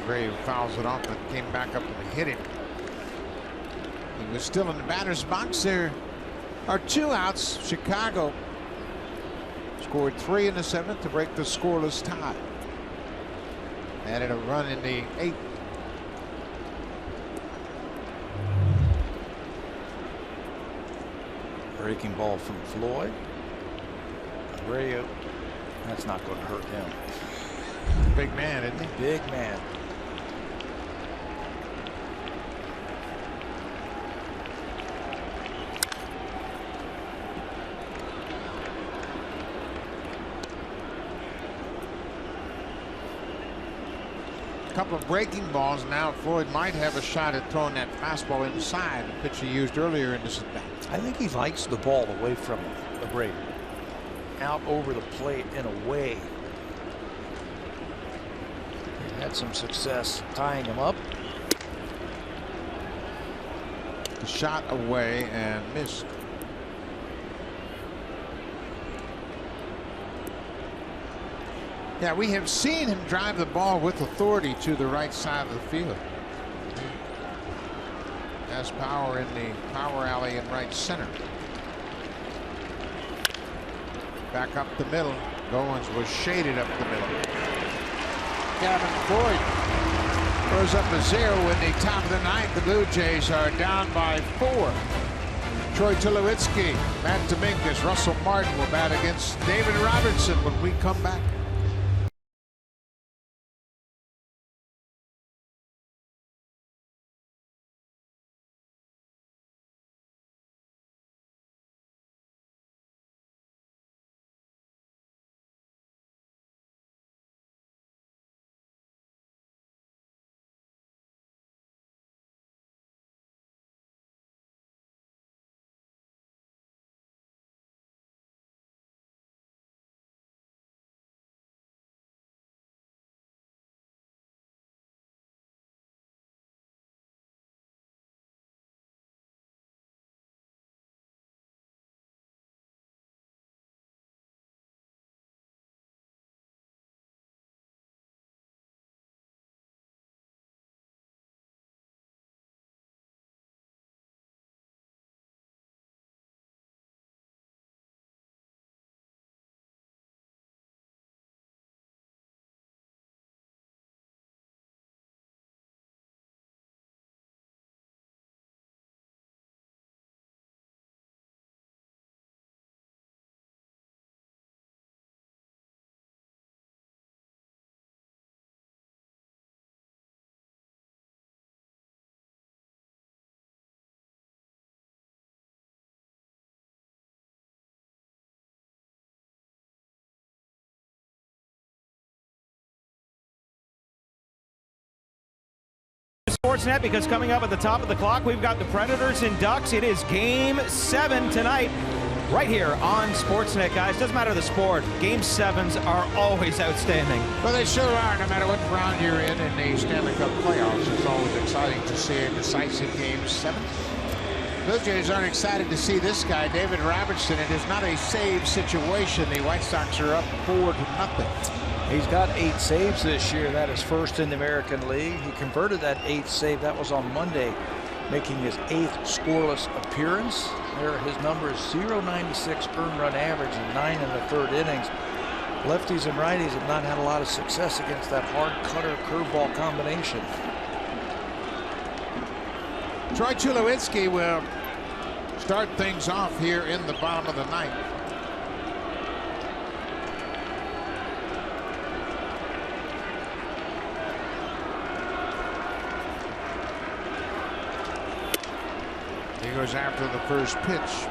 B: Gray fouls it off, but came back up and hit him. He was still in the batter's box there. Are 2 outs. Chicago scored 3 in the 7th to break the scoreless tie. Added a run in the 8th.
C: Breaking ball from Floyd. Abreu. That's not going to hurt him.
B: Big man, isn't he?
C: Big man.
B: couple of breaking balls. Now Floyd might have a shot at throwing that fastball inside, the pitch he used earlier in this at-bat.
C: I think he likes the ball away from the break, out over the plate and away. He had some success tying him up.
B: The shot away and missed. Yeah, we have seen him drive the ball with authority to the right side of the field. Has power in the power alley in right center. Back up the middle. Goins was shaded up the middle. Gavin Floyd throws up a 0 in the top of the ninth. The Blue Jays are down by 4. Troy Tulowitzki, Matt Dominguez, Russell Martin will bat against David Robertson when we come back.
D: Sportsnet, because coming up at the top of the clock, we've got the Predators and Ducks. It is Game 7 tonight, right here on Sportsnet, guys. Doesn't matter the sport, Game 7s are always outstanding.
B: Well, they sure are, no matter what round you're in the Stanley Cup playoffs. It's always exciting to see a decisive Game 7. Blue Jays aren't excited to see this guy, David Robertson. It is not a save situation. The White Sox are up 4-0.
C: He's got 8 saves this year. That is first in the American League. He converted that 8th save. That was on Monday, making his 8th scoreless appearance. There, his numbers: .096 earned run average and 9 in the 3rd innings. Lefties and righties have not had a lot of success against that hard cutter curveball combination.
B: Troy Tulowitzki will start things off here in the bottom of the ninth. He goes after the first pitch.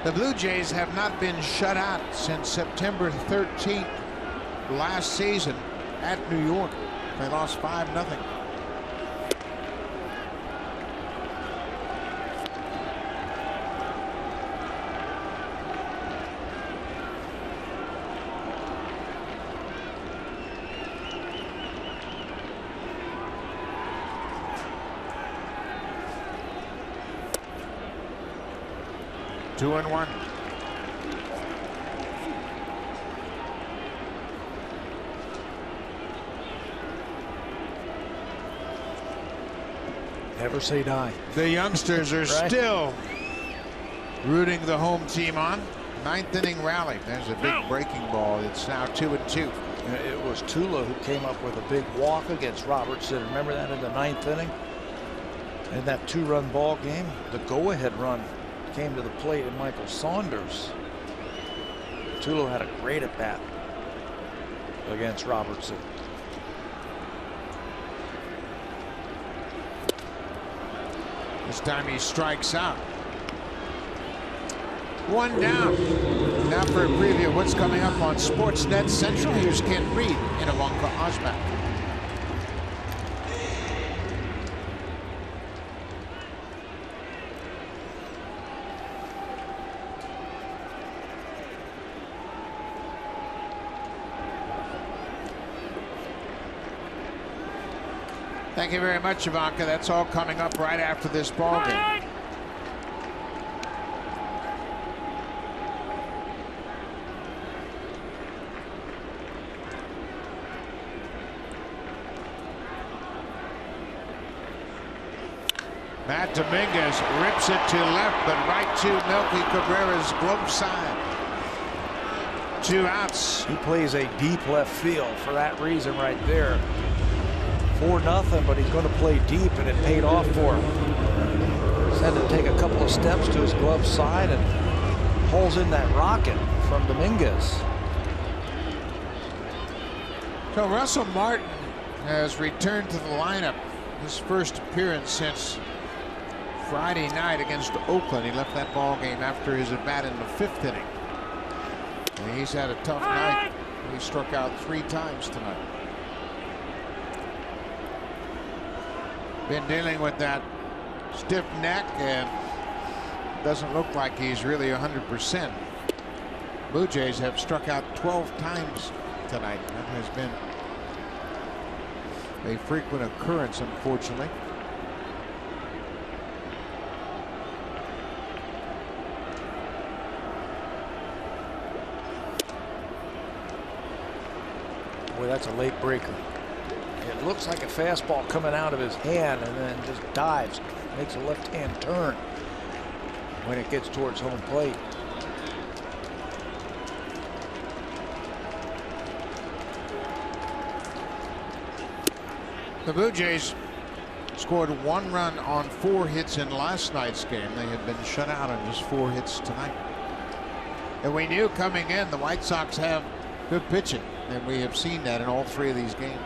B: The Blue Jays have not been shut out since September 13th last season at New York. They lost 5-0. Two and one.
C: Never say die.
B: The youngsters are still rooting the home team on. 9th inning rally. There's a big breaking ball. It's now 2-2.
C: It was Tula who came up with a big walk against Robertson. Remember that in the 9th inning? In that 2-run ball game, the go-ahead run came to the plate, and Michael Saunders. Tula had a great at-bat against Robertson.
B: This time he strikes out. One down. Now for a preview of what's coming up on Sportsnet Central. Here's Ken Reed in Ivanka Osmak. Thank you very much, Ivanka. That's all coming up right after this ball game. Matt Dominguez rips it to left, but right to Melky Cabrera's glove side. 2 outs.
C: He plays a deep left field for that reason right there. 4-0, but he's going to play deep, and it paid off for him. He's had to take a couple of steps to his glove side and hauls in that rocket from Dominguez.
B: So Russell Martin has returned to the lineup. His first appearance since Friday night against Oakland. He left that ball game after his at-bat in the 5th inning. And he's had a tough night. He struck out 3 times tonight. Been dealing with that stiff neck and doesn't look like he's really 100%. Blue Jays have struck out 12 times tonight. That has been a frequent occurrence, unfortunately.
C: Boy, that's a late breaker. It looks like a fastball coming out of his hand and then just dives, makes a left-hand turn when it gets towards home plate.
B: The Blue Jays scored 1 run on 4 hits in last night's game. They have been shut out on just 4 hits tonight. And we knew coming in the White Sox have good pitching, and we have seen that in all 3 of these games.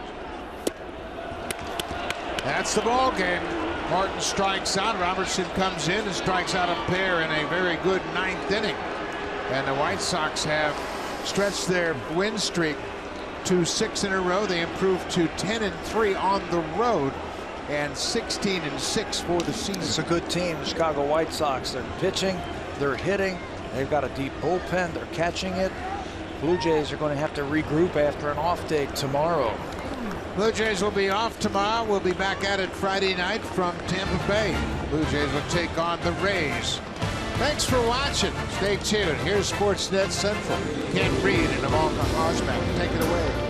B: That's the ball game. Martin strikes out. Robertson comes in and strikes out a pair in a very good 9th inning. And the White Sox have stretched their win streak to 6 in a row. They improved to 10-3 on the road and 16-6 for the season.
C: It's a good team, the Chicago White Sox. They're pitching, they're hitting, they've got a deep bullpen, they're catching it. Blue Jays are going to have to regroup after an off day tomorrow.
B: Blue Jays will be off tomorrow. We'll be back at it Friday night from Tampa Bay. Blue Jays will take on the Rays. Thanks for watching. Stay tuned. Here's Sportsnet Central. Ken Reed and Ivanka Osmak. Take it away.